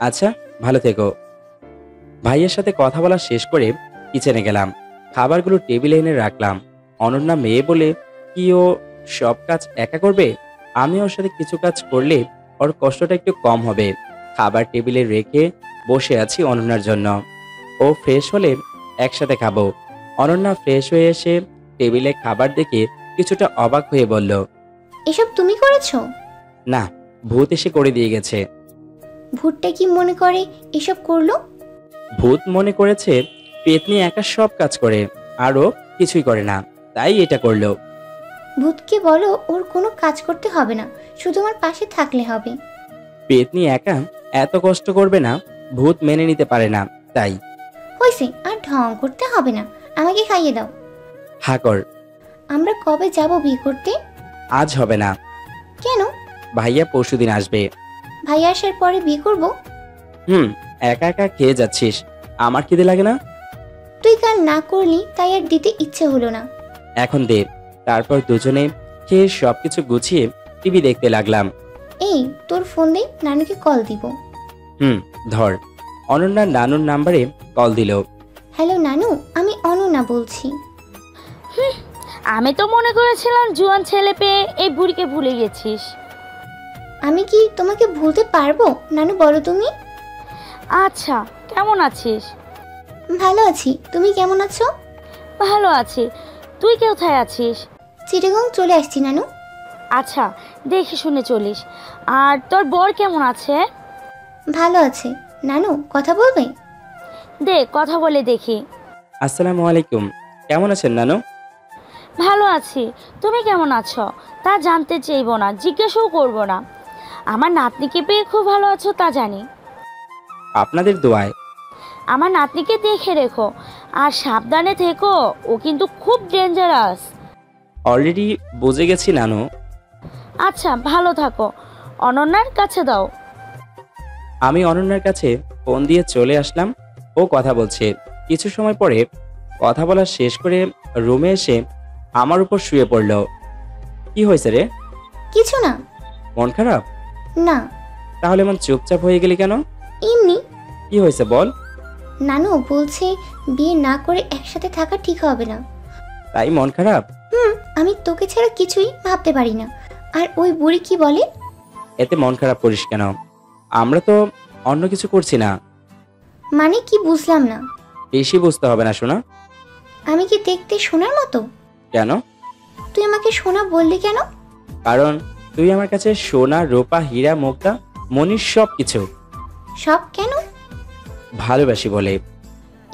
আচ্ছা, ভালো থেকো। ভাইয়ের সাথে কথা বলা শেষ করে কিচেনে গেলাম। খাবারগুলো টেবিলে এনে রাখলাম। অনন্যা মেয়ে বলে কি ও সব কাজ একা করবে? আমি ওর সাথে কিছু কাজ করলে ওর কষ্টটা একটু কম হবে। খাবার টেবিলে রেখে বসে আছি অনন্যার জন্য। ও ফ্রেশ হলে একসাথে খাবো। অনন্যা ফ্রেশ হয়ে এসে টেবিলে খাবার দেখে কিছুটা অবাক হয়ে বলল, এসব তুমি করেছো? না, ভূত এসে করে দিয়ে গেছে। ভূতটা কি মনে করে এসব করলো? ভূত মনে করেছে পেতনি একা সব কাজ করে, আরও কিছুই করে না, তাই এটা করলো। ভূতকে বলো ওর কোনো কাজ করতে হবে না, শুধু আমার পাশে থাকলে হবে। পেতনি একা এত কষ্ট করবে না, ভূত মেনে নিতে পারে না, তাই। হয়েছে, আর ঢং করতে হবে না, আমাকে খাইয়ে দাও। হাকর, আমরা কবে যাব বিয়ে করতে? আজ হবে না। কেন? ভাইয়া পরশুদিন আসবে। ভাই আসার পরে বিয়ে করব? একা একা খেয়ে যাচ্ছিস, আমার খিদে লাগে না? তুই কাল না করলি তাই আর দিতে ইচ্ছে হলো না। এখন দে। তারপর দুজনে খেয়ে সবকিছু গুছিয়ে টিভি দেখতে লাগলাম। এই তোর ফোন দে, নানুকে কল দিব। ধর। অনন্যার নানুর নাম্বারে কল দিল। হ্যালো নানু, আমি অনন্যা বলছি। আমি তো মনে করেছিলাম জুয়ান ছেলে পেয়ে এই বুড়িকে ভুলে গেছিস। আমি কি তোমাকে ভুলতে পারবো নানু, বলো তুমি? আচ্ছা, কেমন আছিস? ভালো আছি, তুমি কেমন আছো? ভালো আছি। তুই কোথায় আছিস? চিটাগং চলে আসছি নানু। আচ্ছা, দেখে শুনে চলিস। আর তোর বর কেমন আছে? ভালো আছে। নানু কথা বলবে? দে কথা বলে দেখি। আসসালামু আলাইকুম, কেমন আছেন নানু? ভালো আছি। তুমি কেমন আছো তা জানতে চাইবো না, জিজ্ঞাসাও করবো না। আমার নাতনিকে পেয়ে খুব ভালো আছো তা জানি। আপনাদের দোয়ায়। আমার নাতনিকে দেখে রেখো আর সাবধানে থেকো, ও কিন্তু খুব ডেঞ্জারাস। অলরেডি বুঝে গেছি নানু। আচ্ছা ভালো থাকো। অনন্যার কাছে দাও। আমি অনন্যার কাছে ফোন দিয়ে চলে আসলাম। ও কথা বলছে। কিছু সময় পরে কথা বলা শেষ করে রুমে এসে আমার উপর শুয়ে পড়ল। কি হয়েছে রে? কিছু না। মন খারাপ? না। তাহলে এমন চুপচাপ হয়ে গেলি কেন? এমনি। কি হয়েছে বল। নানু বলছে বিয়ে না করে একসাথে থাকা ঠিক হবে না। তাই মন খারাপ? আমি তোকে ছাড়া কিছুই ভাবতে পারি না। আর ওই বুড়ি কি বলে? এতে মন খারাপ করিস কেন? আমরা তো অন্য কিছু করছি না। মানে কি বুঝলাম না। বেশি বুঝতে হবে না সোনা। আমি কি দেখতে সোনার মতো? কেন? তুই আমাকে সোনা বললি কেন? কারণ তুই আমার কাছে সোনা, রূপা, হীরা, মুক্তা, মনির সব কিছু। সব কেন? ভালোবাসি বলে।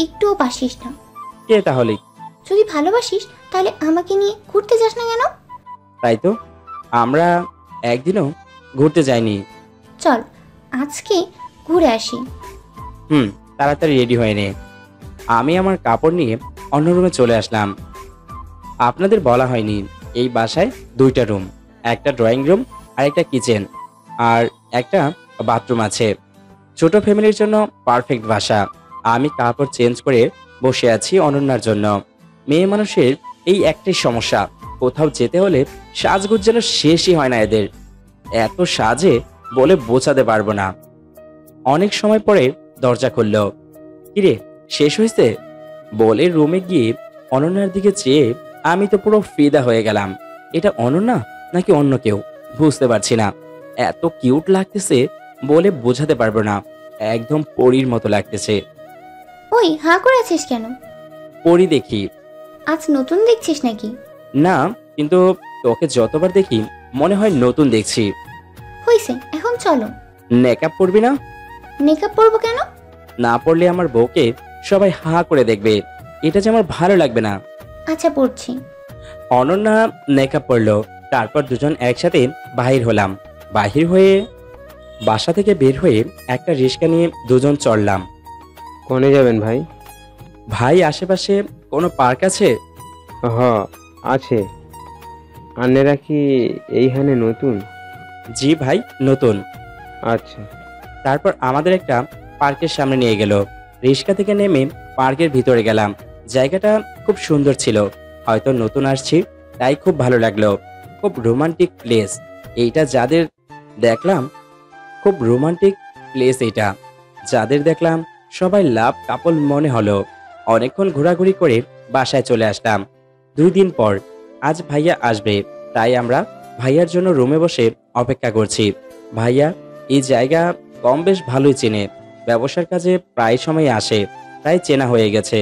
একটুও বাসিস না। কে তাহলে? যদি ভালোবাসিস তাহলে আমাকে নিয়ে ঘুরতে যাস না কেন? তাই তো, আমরা একদিনও ঘুরতে যাইনি। চল আজকে ঘুরে আসি। তাড়াতাড়ি রেডি হয়ে নে। আমি আমার কাপড় নিয়ে অন্য রুমে চলে আসলাম। আপনাদের বলা হয়নি এই বাসায় 2টা রুম, একটা ড্রয়িং রুম আর একটা কিচেন আর একটা বাথরুম আছে। ছোট ফ্যামিলির জন্য পারফেক্ট বাসা। আমি কাপড় চেঞ্জ করে বসে আছি অনন্যার জন্য। মেয়ে মানুষের এই একটাই সমস্যা, কোথাও যেতে হলে সাজগোজ যেন শেষই হয় না এদের। এত সাজে বলে বোঝাতে পারবো না। অনেক সময় পরে দরজা খুলল। কিরে, শেষ হয়েছে? বলে রুমে গিয়ে অনন্যার দিকে চেয়ে আমি তো পুরো ফিদা হয়ে গেলাম। এটা অনন্যা নাকি অন্য কেউ বুঝতে পারছি না। এত কিউট লাগতেছে বলে বোঝাতে পারবো না, একদম পরীর মতো লাগতেছে। ওই হাঁ করে আছিস কেন? পরী দেখি। আজ নতুন দেখছিস নাকি? না, কিন্তু তোকে যতবার দেখি মনে হয় নতুন দেখছি। হইছে, এখন চলো। মেকআপ পরবি না? মেকআপ পরবো কেন? না পরলে আমার বউকে সবাই হা করে দেখবে, এটা যে আমার ভালো লাগবে না। আচ্ছা পড়ছি। অনন্যা মেকআপ পরলো, তারপর দুজন একসাথে বাহির হলাম। বাহির হয়ে বাসা থেকে বের হয়ে একটা রিক্সা নিয়ে দুজন চড়লাম। কোনে যাবেন ভাই? ভাই, আশেপাশে কোনো পার্ক আছে? হ আছে। আন্নেরা কি এইখানে নতুন? জি ভাই, নতুন। আচ্ছা। তারপর আমাদের একটা পার্কের সামনে নিয়ে গেল। রিক্সা থেকে নেমে পার্কের ভিতরে গেলাম। জায়গাটা খুব সুন্দর ছিল, হয়তো নতুন আসছি তাই খুব ভালো লাগলো। খুব রোমান্টিক প্লেস এইটা, যাদের দেখলাম খুব রোমান্টিক প্লেস এইটা, যাদের দেখলাম সবাই লাভ কাপল মনে হলো। অনেকক্ষণ ঘোরাঘুরি করে বাসায় চলে আসলাম। 2 দিন পর আজ ভাইয়া আসবে, তাই আমরা ভাইয়ার জন্য রুমে বসে অপেক্ষা করছি। ভাইয়া এই জায়গা কম বেশ ভালোই চেনে, ব্যবসার কাজে প্রায় সময় আসে, তাই চেনা হয়ে গেছে।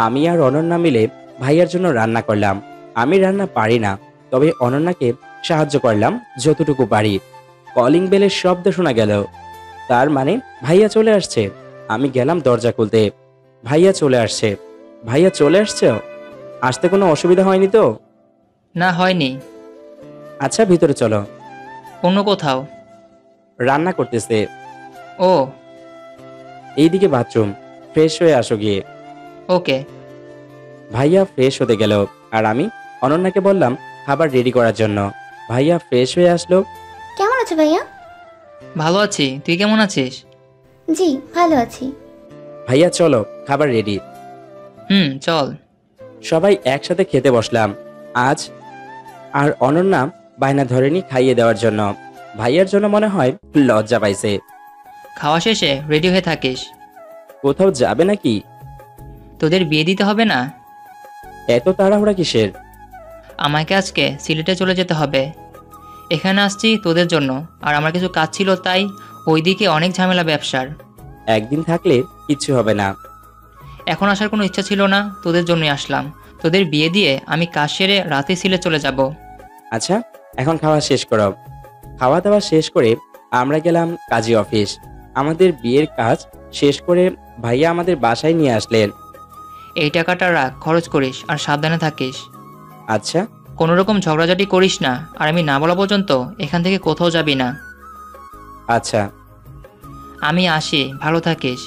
আমি আর অনন্যা মিলে ভাইয়ার জন্য রান্না করলাম। আমি রান্না পারি না, তবে অনন্যাকে সাহায্য করলাম যতটুকু পারি। কলিং বেলের শব্দ শোনা গেল, তার মানে ভাইয়া চলে আসছে। আমি গেলাম দরজা খুলতে, ভাইয়া চলে আসছে। ভাইয়া চলে আসছে? আসতে কোনো অসুবিধা হয়নি তো? না, হয়নি। আচ্ছা, ভিতরে চলো। অন্য কোথাও? রান্না করতেছে। ও, এইদিকে বাথরুম, ফ্রেশ হয়ে আসো গিয়ে। ওকে। ভাইয়া ফ্রেশ হতে গেল আর আমি অনন্যাকে বললাম খাবার রেডি করার জন্য। ভাইয়া ফ্রেশ হয়ে আসলো। কেমন আছো ভাইয়া? ভালো আছি, তুই কেমন আছিস? জি ভালো আছি। ভাইয়া চলো, খাবার রেডি। চল। সবাই একসাথে খেতে বসলাম। আজ আর অনন্যা বায়না ধরেনি খাইয়ে দেওয়ার জন্য। ভাইয়ার জন্য মনে হয় লজ্জা পাইছে। খাওয়া শেষে রেডি হয়ে থাকিস। কোথাও যাবে নাকি? তোদের বিয়ে দিতে হবে না? এত তাড়াহুড়া কিসের? আমাকে আজকে সিলেটে চলে যেতে হবে। এখানে আসছি তোদের জন্য, আর আমার কিছু কাজ ছিল, তাই ওইদিকে অনেক ঝামেলা ব্যবসার। একদিন থাকলে কিচ্ছু হবে না। এখন আসার কোনো ইচ্ছা ছিল না, তোদের জন্যই আসলাম। তোদের বিয়ে দিয়ে আমি কাজ সেরে রাতে সিলেট চলে যাব। আচ্ছা, এখন খাওয়া শেষ করো। খাওয়া দাওয়া শেষ করে আমরা গেলাম কাজী অফিস। আমাদের বিয়ের কাজ শেষ করে ভাইয়া আমাদের বাসায় নিয়ে আসলেন। এই টাকাটা রাখ, খরচ করিস আর সাবধানে থাকিস। আচ্ছা। কোনো রকম ঝগড়াঝাটি করিস না, আর আমি না বলা পর্যন্ত এখান থেকে কোথাও যাবি না। আচ্ছা। আমি আসি, ভালো থাকিস।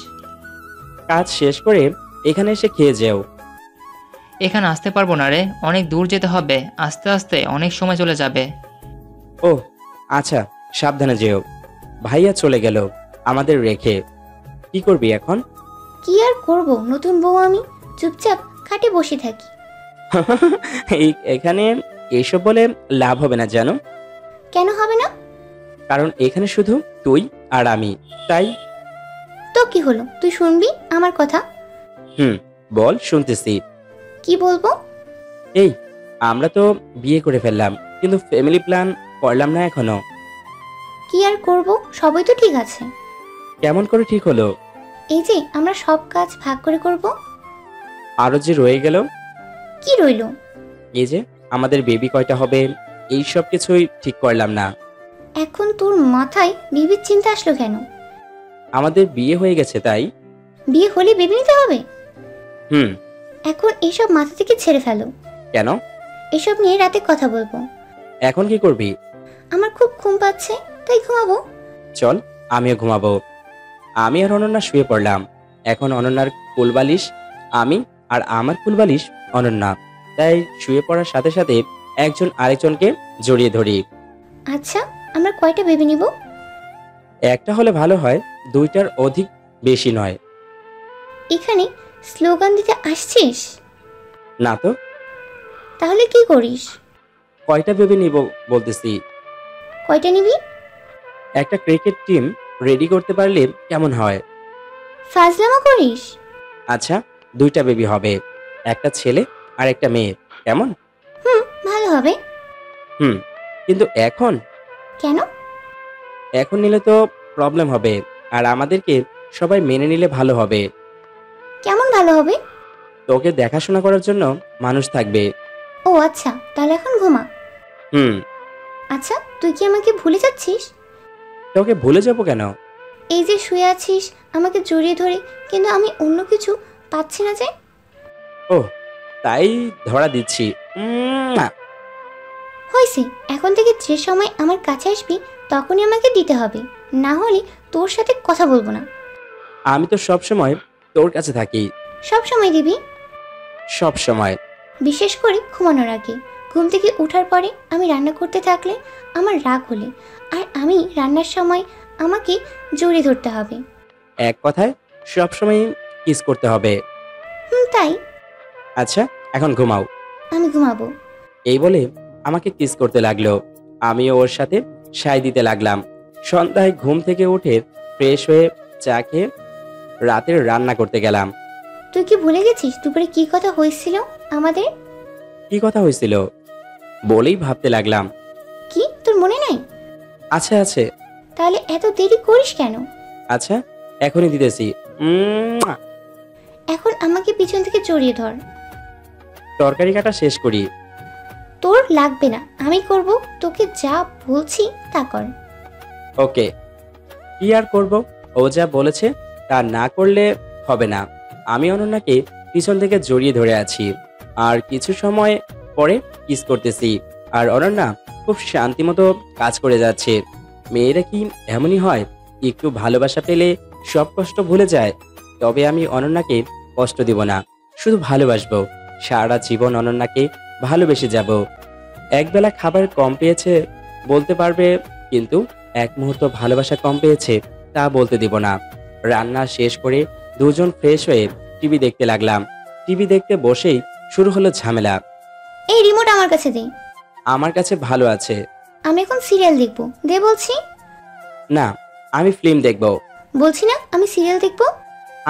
কাজ শেষ করে এখানে এসে খেয়ে যেও। এখানে আসতে পারবো না রে, অনেক দূর যেতে হবে, আস্তে আস্তে অনেক সময় চলে যাবে। ও আচ্ছা, সাবধানে যেও। ভাইয়া চলে গেল আমাদের রেখে। কি করবি এখন? কি আর করব, নতুন বউ আমি, চুপচাপ খাটে বসে থাকি। এখানে এসব বলে লাভ হবে না জানো। কেন হবে না? কারণ এখানে শুধু তুই আর আমি, তাই। তো কি হলো, তুই শুনবি আমার কথা? বল, শুনতেছি। কি বলবো? এই, আমরা তো বিয়ে করে ফেললাম, কিন্তু ফ্যামিলি প্ল্যান করলাম না এখনো। কি আর করব, সবই তো ঠিক আছে। কেমন করে ঠিক হলো? এই যে আমরা সব কাজ ভাগ করে করব। আরো যে রয়ে গেল। কি রইলো? এই যে আমাদের বেবি কয়টা হবে, এই সব কিছুই ঠিক করলাম না। এখন তোর মাথায় বেবির চিন্তা আসলো কেন? আমাদের বিয়ে হয়ে গেছে, তাই। বিয়ে হলে বেবি নিতে হবে? হুম। এখন এসব মাথা থেকে ছেড়ে ফেলো। কেন? এসব নিয়ে রাতে কথা বলবো। এখন কি করবি? আমার খুব ঘুম পাচ্ছে, তাই ঘুমাবো। চল, আমিও ঘুমাবো। আমি আর অনন্যা শুয়ে পড়লাম। এখন অনন্যার কুলবালিশ আমি, আর আমার কুলবালিশ অনন্যা, তাই শুয়ে পড়ার সাথে সাথে একজন আরেকজনকে জড়িয়ে ধরি। আচ্ছা, আমরা কয়টা বেবি নিব? একটা হলে ভালো হয়, 2টার অধিক বেশি নয়। এখানে স্লোগান দিতে আসছিস? না তো। তাহলে কি করিস? কয়টা বেবি নিব বলতেছি। কয়টা নিবি? একটা ক্রিকেট টিম রেডি করতে পারলে কেমন হয়? ফাজলামো করিস? আচ্ছা, 2টা বেবি হবে, একটা ছেলে আর একটা মেয়ে, কেমন? ভালো হবে। কিন্তু এখন কেন? এখন নিলে তো প্রবলেম হবে, আর আমাদেরকে সবাই মেনে নিলে ভালো হবে। কেমন ভালো হবে? তোকে দেখাশোনা করার জন্য মানুষ থাকবে। ও আচ্ছা, তাহলে এখন ঘুমা। আচ্ছা, তুই কি আমাকে ভুলে যাচ্ছিস? তোকে ভুলে যাবো কেন? এই যে শুয়ে আছিস আমাকে জড়িয়ে ধরে, কিন্তু আমি অন্য কিছু পাচ্ছি না যে। ও, তাই ধরা দিচ্ছি। হয়েছে, এখন থেকে যে সময় আমার কাছে আসবি তখনই আমাকে দিতে হবে, না হলে তোর সাথে কথা বলবো না। আমি তো সব সময় তোর কাছে থাকি। সব সময় দিবি? সব সময়। বিশেষ করে ঘুমানোর আগে। ঘুম থেকে ওঠার পরে আমি রান্না করতে থাকলে আমার রাগ হলে, আর আমি রান্নার সময় আমাকে জড়িয়ে ধরতে হবে। এক কথায় সব সময় কিস করতে হবে। তাই। আচ্ছা, এখন ঘুমাও। আমি ঘুমাবো। এই বলে আমাকে কিস করতে লাগলো। আমিও ওর সাথে সায় দিতে লাগলাম। সন্ধ্যায় ঘুম থেকে উঠে ফ্রেশ হয়ে চা খেয়ে রাতের রান্না করতে গেলাম। তুই কি ভুলে গেছিস দুপুরে কি কথা হয়েছিল আমাদের? কি কথা হয়েছিল বলেই ভাবতে লাগলাম। কি তোর মনে নাই? আচ্ছা আছে। তাহলে এত দেরি করিস কেন? আচ্ছা, এখনই দিতেছি। এখন আমাকে পিছন থেকে জড়িয়ে ধর। তরকারি কাটা শেষ করি। তোর লাগবে না, আমি করব। তোকে যা বলছি তা কর। ওকে। কি আর করব, ও যা বলেছে তা না করলে হবে না। আমি অনন্যাকে পিছন থেকে জড়িয়ে ধরে আছি, আর কিছু সময় পরে কিস করতেছি, আর অনন্যা খুব শান্তিমতো কাজ করে যাচ্ছে। মেয়েরা কি এমনই হয়? একটু ভালোবাসা পেলে সব কষ্ট ভুলে যায়। তবে আমি অনন্যাকে কষ্ট দিব না, শুধু ভালোবাসবো। সারা জীবন অনন্যাকে ভালোবেসে যাব। একবেলা খাবার কম পেয়েছে বলতে পারবে, কিন্তু এক মুহূর্ত ভালোবাসা কম পেয়েছে তা বলতে দিব না। রান্না শেষ করে দুজন ফ্রেশ হয়ে টিভি দেখতে লাগলাম। টিভি দেখতে বসেই শুরু হলো ঝামেলা। এই রিমোট আমার কাছে দে। আমার কাছে ভালো আছে। আমি এখন সিরিয়াল দেখব, দে বলছি। না, আমি ফিল্ম দেখব। বলছি না আমি সিরিয়াল দেখব।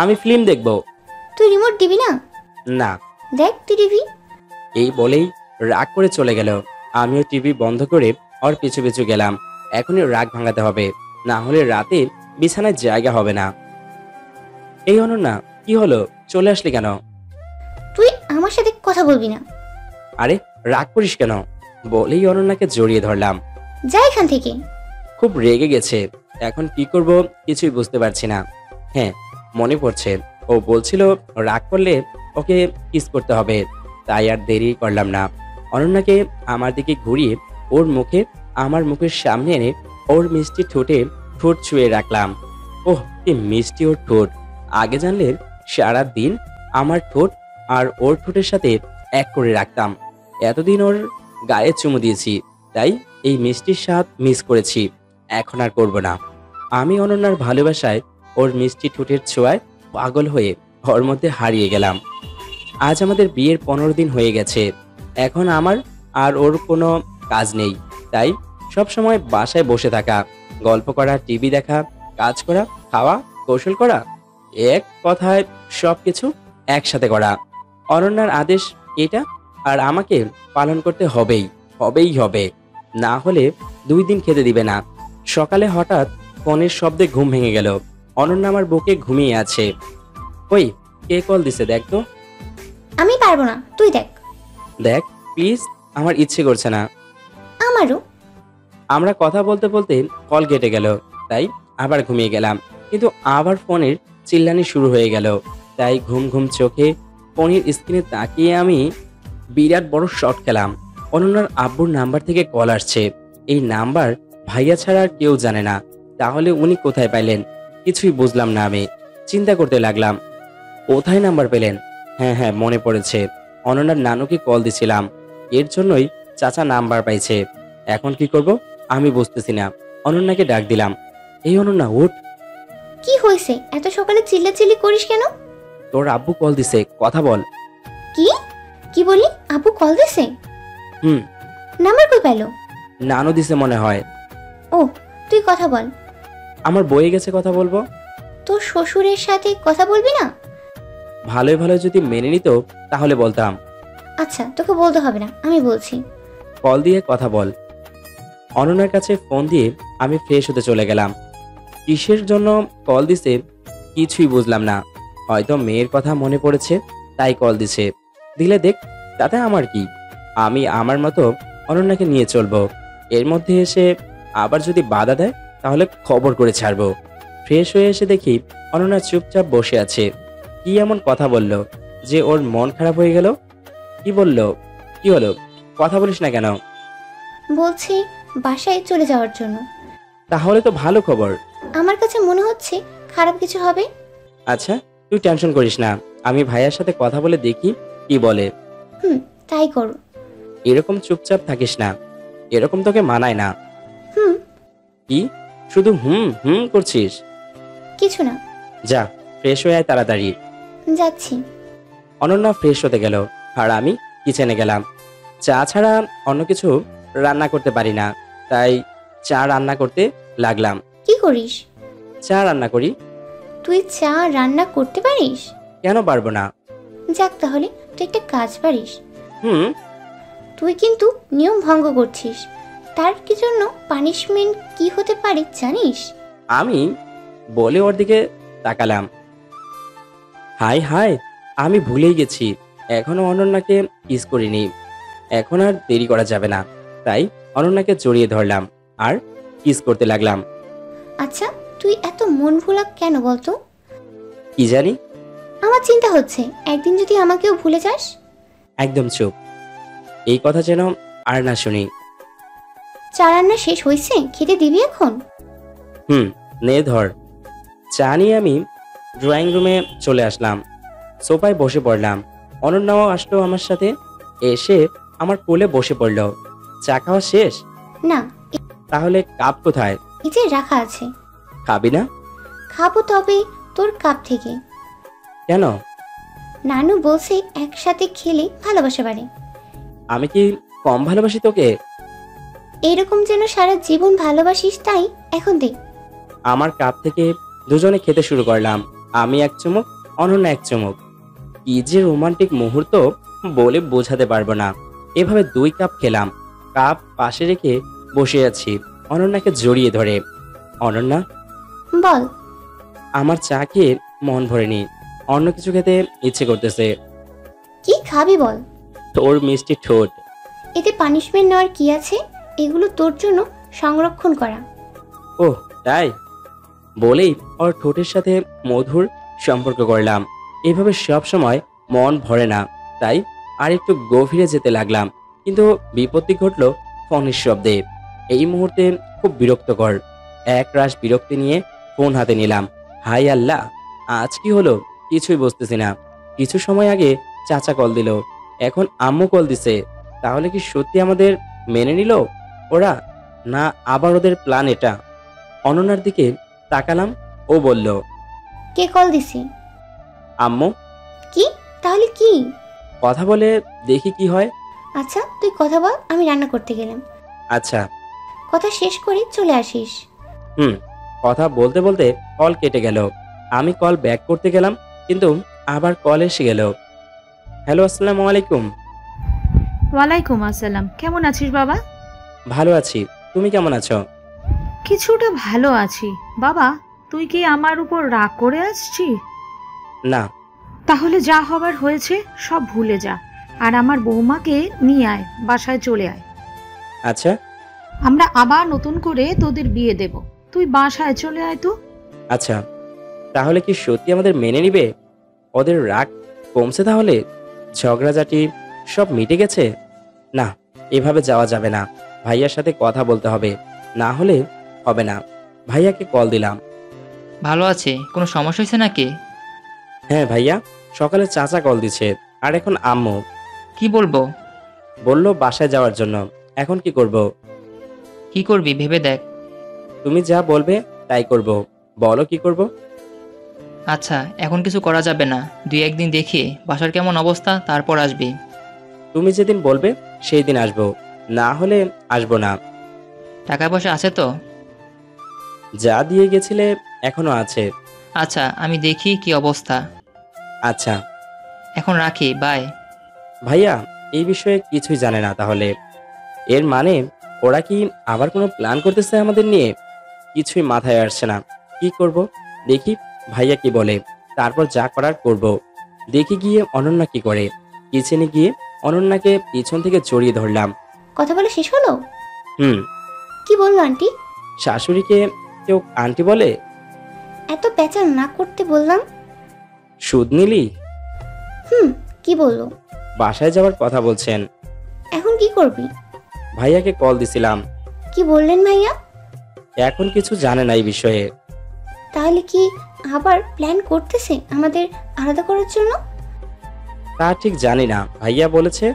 আমি ফিল্ম দেখব। তুই রিমোট দিবি না? না। দেখ তুই টিভি। এই বলেই রাগ করে চলে গেল। আমিও টিভি বন্ধ করে ওর পিছু পিছু গেলাম। এখনই রাগ ভাঙাতে হবে, না হলে রাতে বিছানায় জায়গা হবে না। এই অনন্যা, কি হলো, চলে আসলি কেন? তুই আমার সাথে কথা বলবি না। আরে রাগ করিস কেন বলেই অনন্যাকে জড়িয়ে ধরলাম। যা এখান থেকে। খুব রেগে গেছে, এখন কি করব কিছুই বুঝতে পারছি না। হ্যাঁ, মনে পড়ছে, ও বলছিল রাগ করলে ওকে কিস করতে হবে, তাই আর দেরি করলাম না। অনন্যাকে আমার দিকে ঘুরিয়ে ওর মুখে আমার মুখের সামনে এনে ওর মিষ্টি ঠোঁটে ঠোঁট ছুঁয়ে রাখলাম। ওহ, কি মিষ্টি ওর ঠোঁট! আগে জানলে সারা দিন আমার ঠোঁট আর ওর ঠোঁটের সাথে এক করে রাখতাম। এতদিন ওর গায়ে চুমু দিয়েছি, তাই এই মিষ্টির স্বাদ মিস করেছি। এখন আর করব না। আমি অনন্যার ভালোবাসায় ওর মিষ্টি ঠোঁটের ছোঁয়ায় পাগল হয়ে ওর মধ্যে হারিয়ে গেলাম। আজ আমাদের বিয়ের 15 দিন হয়ে গেছে। এখন আমার আর ওর কোনো কাজ নেই, তাই সব সময় বাসায় বসে থাকা, গল্প করা, টিভি দেখা, কাজ করা, খাওয়া, কৌশল করা, এক কথায় সবকিছু একসাথে করা। অনন্যার আদেশ এটা, আর আমাকে পালন করতে হবেই হবে, না হলে 2 দিন খেতে দিবে না। সকালে হঠাৎ ফোনের শব্দে ঘুম ভেঙে গেল। অনন্যা আমার বুকে ঘুমিয়ে আছে। ওই, কে কল দিছে দেখ তো। আমি পারবো না, তুই দেখ। দেখ প্লিজ, আমার ইচ্ছে করছে না। আমারও। আমরা কথা বলতে বলতে কল কেটে গেল, তাই আবার ঘুমিয়ে গেলাম। কিন্তু আবার ফোনের চিল্লানি শুরু হয়ে গেল, তাই ঘুম ঘুম চোখে ফোনের স্ক্রিনে তাকিয়ে আমি বিরাট বড় শট খেলাম। অনন্যার আব্বুর নাম্বার থেকে কল আসছে। এই নাম্বার ভাইয়া ছাড়া আর কেউ জানে না, তাহলে উনি কোথায় পাইলেন? কিছুই বুঝলাম না। আমি চিন্তা করতে লাগলাম, কোথায় নাম্বার পেলেন? হ্যাঁ, মনে পড়েছে, অনন্যার নানুকে কল দিছিলাম, এর জন্যই চাচা নাম্বার পাইছে। এখন কি করব আমি বুঝতেছি না। অনন্যাকে ডাক দিলাম, এই অনন্যা উঠ। কি হয়েছে, এত সকালে চিল্লাচিল্লি করিস কেন? তোর আব্বু কল দিছে, কথা বল। কি বলি? আব্বু কল দিছে? নাম্বার কই পেলো? নানু দিছে মনে হয়। ও, তুই কথা বল। আমার বয়ে গেছে, কথা বলবো। তোর শ্বশুরের সাথে কথা বলবি না? ভালোই ভালো যদি মেনে নিত তাহলে বলতাম। আচ্ছা, তোকে বলতে হবে না, আমি বলছি। কল দিয়ে কথা বল। অনন্যার কাছে ফোন দিয়ে আমি ফ্রেশ হতে চলে গেলাম। কিসের জন্য কল দিছে কিছুই বুঝলাম না। হয়তো মেয়ের কথা মনে পড়েছে তাই কল দিছে। দিলে দেখ, তাতে আমার কি? আমি আমার মতো অনন্যাকে নিয়ে চলবো। এর মধ্যে এসে আবার যদি বাধা দেয় তাহলে খবর করে ছাড়বো। ফ্রেশ হয়ে এসে দেখি অনন্যা চুপচাপ বসে আছে। কি এমন কথা বলল যে ওর মন খারাপ হয়ে গেল? কি বলল? কি হলো? কথা বলিস না কেন? বলছি বাসায় চলে যাওয়ার জন্য। তাহলে তো ভালো খবর। আমার কাছে মনে হচ্ছে খারাপ কিছু হবে। আচ্ছা, তুই টেনশন করিস না, আমি ভাইয়ার সাথে কথা বলে দেখি কি বলে। তাই করো। এরকম চুপচাপ থাকিস না, এরকম তোকে মানায় না। কি শুধু হুম হুম করছিস? কিছু না। যা ফ্রেশ হয়ে আয় তাড়াতাড়ি। যাচ্ছি। অনন্যা ফ্রেশ হতে গেল আর আমি কিচেনে গেলাম। চা ছাড়া অন্য কিছু রান্না করতে পারি না, তাই চা রান্না করতে লাগলাম। কি করিস? চা রান্না করি। তুই চা রান্না করতে পারিস? কেন পারবো না? যাক, তাহলে তুই একটা কাজ পারিস। তুই কিন্তু নিয়ম ভঙ্গ করছিস। তার কি জন্য পানিশমেন্ট কি হতে পারে জানিস? আমি বলে ওর দিকে তাকালাম। হাই হাই, আমি ভুলেই গেছি, এখনো অনন্যাকে কিস করিনি। এখন আর দেরি করা যাবে না, তাই অনন্যাকে জড়িয়ে ধরলাম আর কিস করতে লাগলাম। আচ্ছা, তুই এত মন ভোলা কেন বলতো? কি জানি, আমার চিন্তা হচ্ছে একদিন যদি আমাকেও ভুলে যাস। একদম চুপ, এই কথা যেন আর না শুনি। চা রান্না শেষ হয়েছে, খেতে দিবি এখন? নে ধর। চা নিয়ে আমি ড্রয়িং রুমে চলে আসলাম। সোফায় বসে পড়লাম। অনন্যাও আসলো আমার সাথে, এসে আমার কোলে বসে পড়ল। চা খাওয়া শেষ? না। তাহলে কাপ কোথায়? এই যে রাখা আছে। খাবি না? খাবো, তবে তোর কাপ থেকে। কেন? নানু বলছে একসাথে খেলে ভালোবাসা বাড়ে। আমি কি কম ভালোবাসি তোকে? এরকম যেন সারা জীবন ভালোবাসিস, তাই এখন দে। আমার কাপ থেকে দুজনে খেতে শুরু করলাম। আমি এক চুমুক, অনন্যা এক চুমুক। কি যে রোমান্টিক মুহূর্ত বলে বোঝাতে পারবো না। এভাবে 2 কাপ খেলাম। কাপ পাশে রেখে বসে আছি অনন্যাকে জড়িয়ে ধরে। অনন্যা, বল। আমার চা খেয়ে মন ভরেনি, অন্য কিছু খেতে ইচ্ছে করতেছে। কি খাবি বল? তোর মিষ্টি ঠোঁট। এতে পানিশমেন্ট নেওয়ার কি আছে? এগুলো তোর জন্য সংরক্ষণ করা। ওহ তাই? বলেই ওর ঠোঁটের সাথে মধুর সম্পর্ক করলাম। এভাবে সব সময় মন ভরে না, তাই আর একটু গভীরে যেতে লাগলাম। কিন্তু বিপত্তি ঘটলো ফোনের শব্দে। এই মুহূর্তে খুব বিরক্তকর। এক রাশ বিরক্তি নিয়ে ফোন হাতে নিলাম। হাই আল্লাহ, আজ কি হলো কিছুই বুঝতেছি না। কিছু সময় আগে চাচা কল দিল, এখন আম্মু কল দিছে। তাহলে কি সত্যি আমাদের মেনে নিল ওরা, না আবার ওদের প্ল্যান এটা? অনন্যার দিকে তাকালাম, ও বলল, কে কল দিছে? আম্মু। কি? তাহলে কি? কথা বলে দেখি কি হয়। আচ্ছা, তুই কথা বল, আমি রান্না করতে গেলাম। আচ্ছা। কথা শেষ করে চলে আসিস। কথা বলতে বলতে কল কেটে গেল। আমি কল ব্যাক করতে গেলাম, কিন্তু আবার কল এসে গেল। হ্যালো, আসসালামু আলাইকুম। ওয়ালাইকুম আসসালাম। কেমন আছিস বাবা? ভালো আছি, তুমি কেমন আছো? কিছুটা ভালো আছি। বাবা, তুই কি আমার উপর রাগ করে আসছিস? না। তাহলে যা হবার হয়েছে সব ভুলে যা, আর আমার বৌমাকে নিয়ে আয়, বাসায় চলে আয়। আচ্ছা। আমরা আবার নতুন করে তোদের বিয়ে দেব, তুই বাসায় চলে আয় তো। আচ্ছা, তাহলে কি সত্যি আমাদের মেনে নিবে? ওদের রাগ কমছে তাহলে? ঝগড়াঝাটি সব মিটে গেছে? না, এভাবে যাওয়া যাবে না। ভাইয়ার সাথে কথা বলতে হবে, না হলে হবে না। ভাইয়াকে কল দিলাম। ভালো আছে? কোনো সমস্যা হয়েছে নাকি? হ্যাঁ ভাইয়া, সকালে চাচা কল দিছে, আর এখন আম্মু। কি বলবো? বললো বাসায় যাওয়ার জন্য। এখন কি করব? কি করবি ভেবে দেখ। তুমি যা বলবে তাই করব। বলো কি করব? আচ্ছা, এখন কিছু করা যাবে না, 2-1 দিন দেখি বাসার কেমন অবস্থা, তারপর আসবি। তুমি যেদিন বলবে সেই দিন আসবো, না হলে আসবো না। টাকা পয়সা আছে তো? যা দিয়ে গেছিলে এখনো আছে। আচ্ছা, আমি দেখি কি অবস্থা। আচ্ছা, এখন রাখি, বাই। ভাইয়া এই বিষয়ে কিছুই জানে না তাহলে? এর মানে ওরা কি আবার কোনো প্ল্যান করতেছে আমাদের নিয়ে? কিছুই মাথায় আসছে না। কি করব দেখি ভাইয়া কি বলে, তারপর যা করার করব। দেখি গিয়ে অনন্যা কি করে। কিচেনে গিয়ে অনন্যাকে পিছন থেকে জড়িয়ে ধরলাম। কথা বলে শেষ হলো? হুম। কি বললো আন্টি? শাশুড়িকে কেউ আন্টি বলে? এত প্যাচাল না করতে বললাম। সুদ নিলি? কি বললো? বাসায় যাওয়ার কথা বলছেন। এখন কি করবি? ভাইয়াকে কল দিছিলাম। কি বললেন ভাইয়া? এখন কিছু জানে না এই বিষয়ে। তাহলে কি আবার প্ল্যান করতেছে আমাদের আলাদা করার জন্য? তা ঠিক জানি না। ভাইয়া বলেছে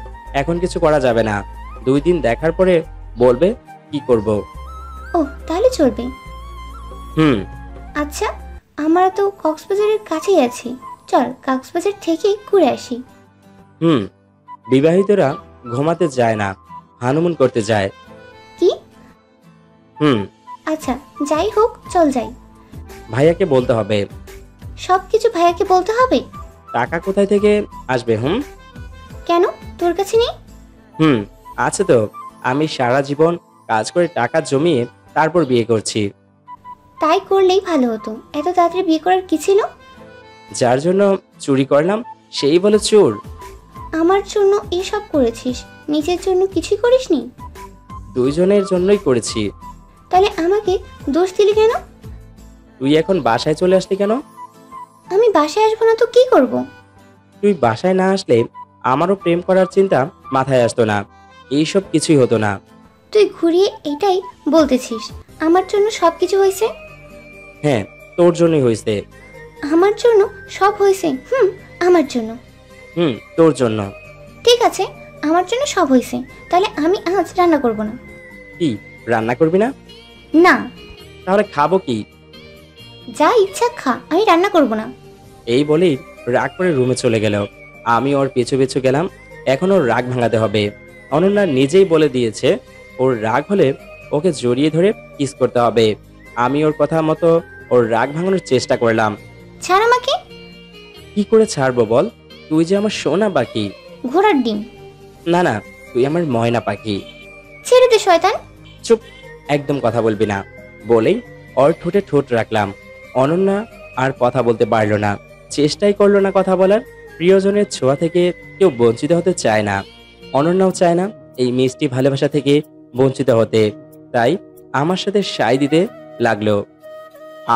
এখন কিছু করা যাবে না, 2 দিন দেখার পরে বলবে কি করব। ও তাহলে চলবে। হুম। আচ্ছা, আমরা তো কক্সবাজারের কাছেই আছি, চল কক্সবাজার থেকে ঘুরে আসি। হুম। বিবাহিতরা ঘুমাতে যায় না, হানিমুন করতে যায়। কি? হুম। আচ্ছা যাই হোক, চল যাই। ভাইয়াকে বলতে হবে। সবকিছু ভাইয়াকে বলতে হবে? টাকা কোথায় থেকে আসবে? কেন, তোর কাছে নেই? হুম, আছে তো। আমি সারা জীবন কাজ করে টাকা জমিয়ে তারপর বিয়ে করছি। তাই করলেই ভালো হতো। এত তাড়াতাড়ি বিয়ে করার কি ছিল? যার জন্য চুরি করলাম সেই বলে চোর? আমার জন্য এসব করেছিস, নিজের জন্য কিছুই করিসনি? দুইজনের জন্যই করেছি। তাহলে আমাকে দোষ দিলি কেন? তুই এখন বাসায় চলে আসলি কেন? আমি বাসায় আসবো না তো কি করব? তুই বাসায় না আসলে আমারও প্রেম করার চিন্তা মাথায় আসতো না, এইসব কিছুই হতো না। তুই ঘুরিয়ে এটাই বলতেছিস আমার জন্য সবকিছু হয়েছে? হ্যাঁ, তোর জন্যই হয়েছে। আমার জন্য সব হয়েছে? আমার জন্য। তোর জন্য। ঠিক আছে, আমার জন্য সব হয়েছে, তাহলে আমি আজ রান্না করব না। কি রান্না করবি না? না। তাহলে খাবো কি? যা ইচ্ছা খা, আমি রান্না করব না। এই বলেই রাগ করে রুমে চলে গেল। আমি ওর পিছু পিছু গেলাম। এখন ওর রাগ ভাঙাতে হবে। অনন্যা নিজেই বলে দিয়েছে ওর রাগ হলে ওকে জড়িয়ে ধরে কিস করতে হবে। আমি ওর কথা মতো ওর রাগ ভাঙানোর চেষ্টা করলাম। ছাড় আমাকে। কি করে ছাড়বো বল? তুই যে আমার সোনা পাখি। ঘোড়ার ডিম। না না, তুই আমার ময়না পাখি। ছেড়ে দে শয়তান। চুপ, একদম কথা বলবি না বলেই ওর ঠোঁটে ঠোঁট রাখলাম। অনন্যা আর কথা বলতে পারলো না, চেষ্টাই করলো না কথা বলার। প্রিয়জনের ছোঁয়া থেকে কেউ বঞ্চিত হতে চায় না, অনন্যাও চায় না এই মিষ্টি ভালোবাসা থেকে বঞ্চিত হতে। তাই আমার সাথে সাই দিতে লাগলো।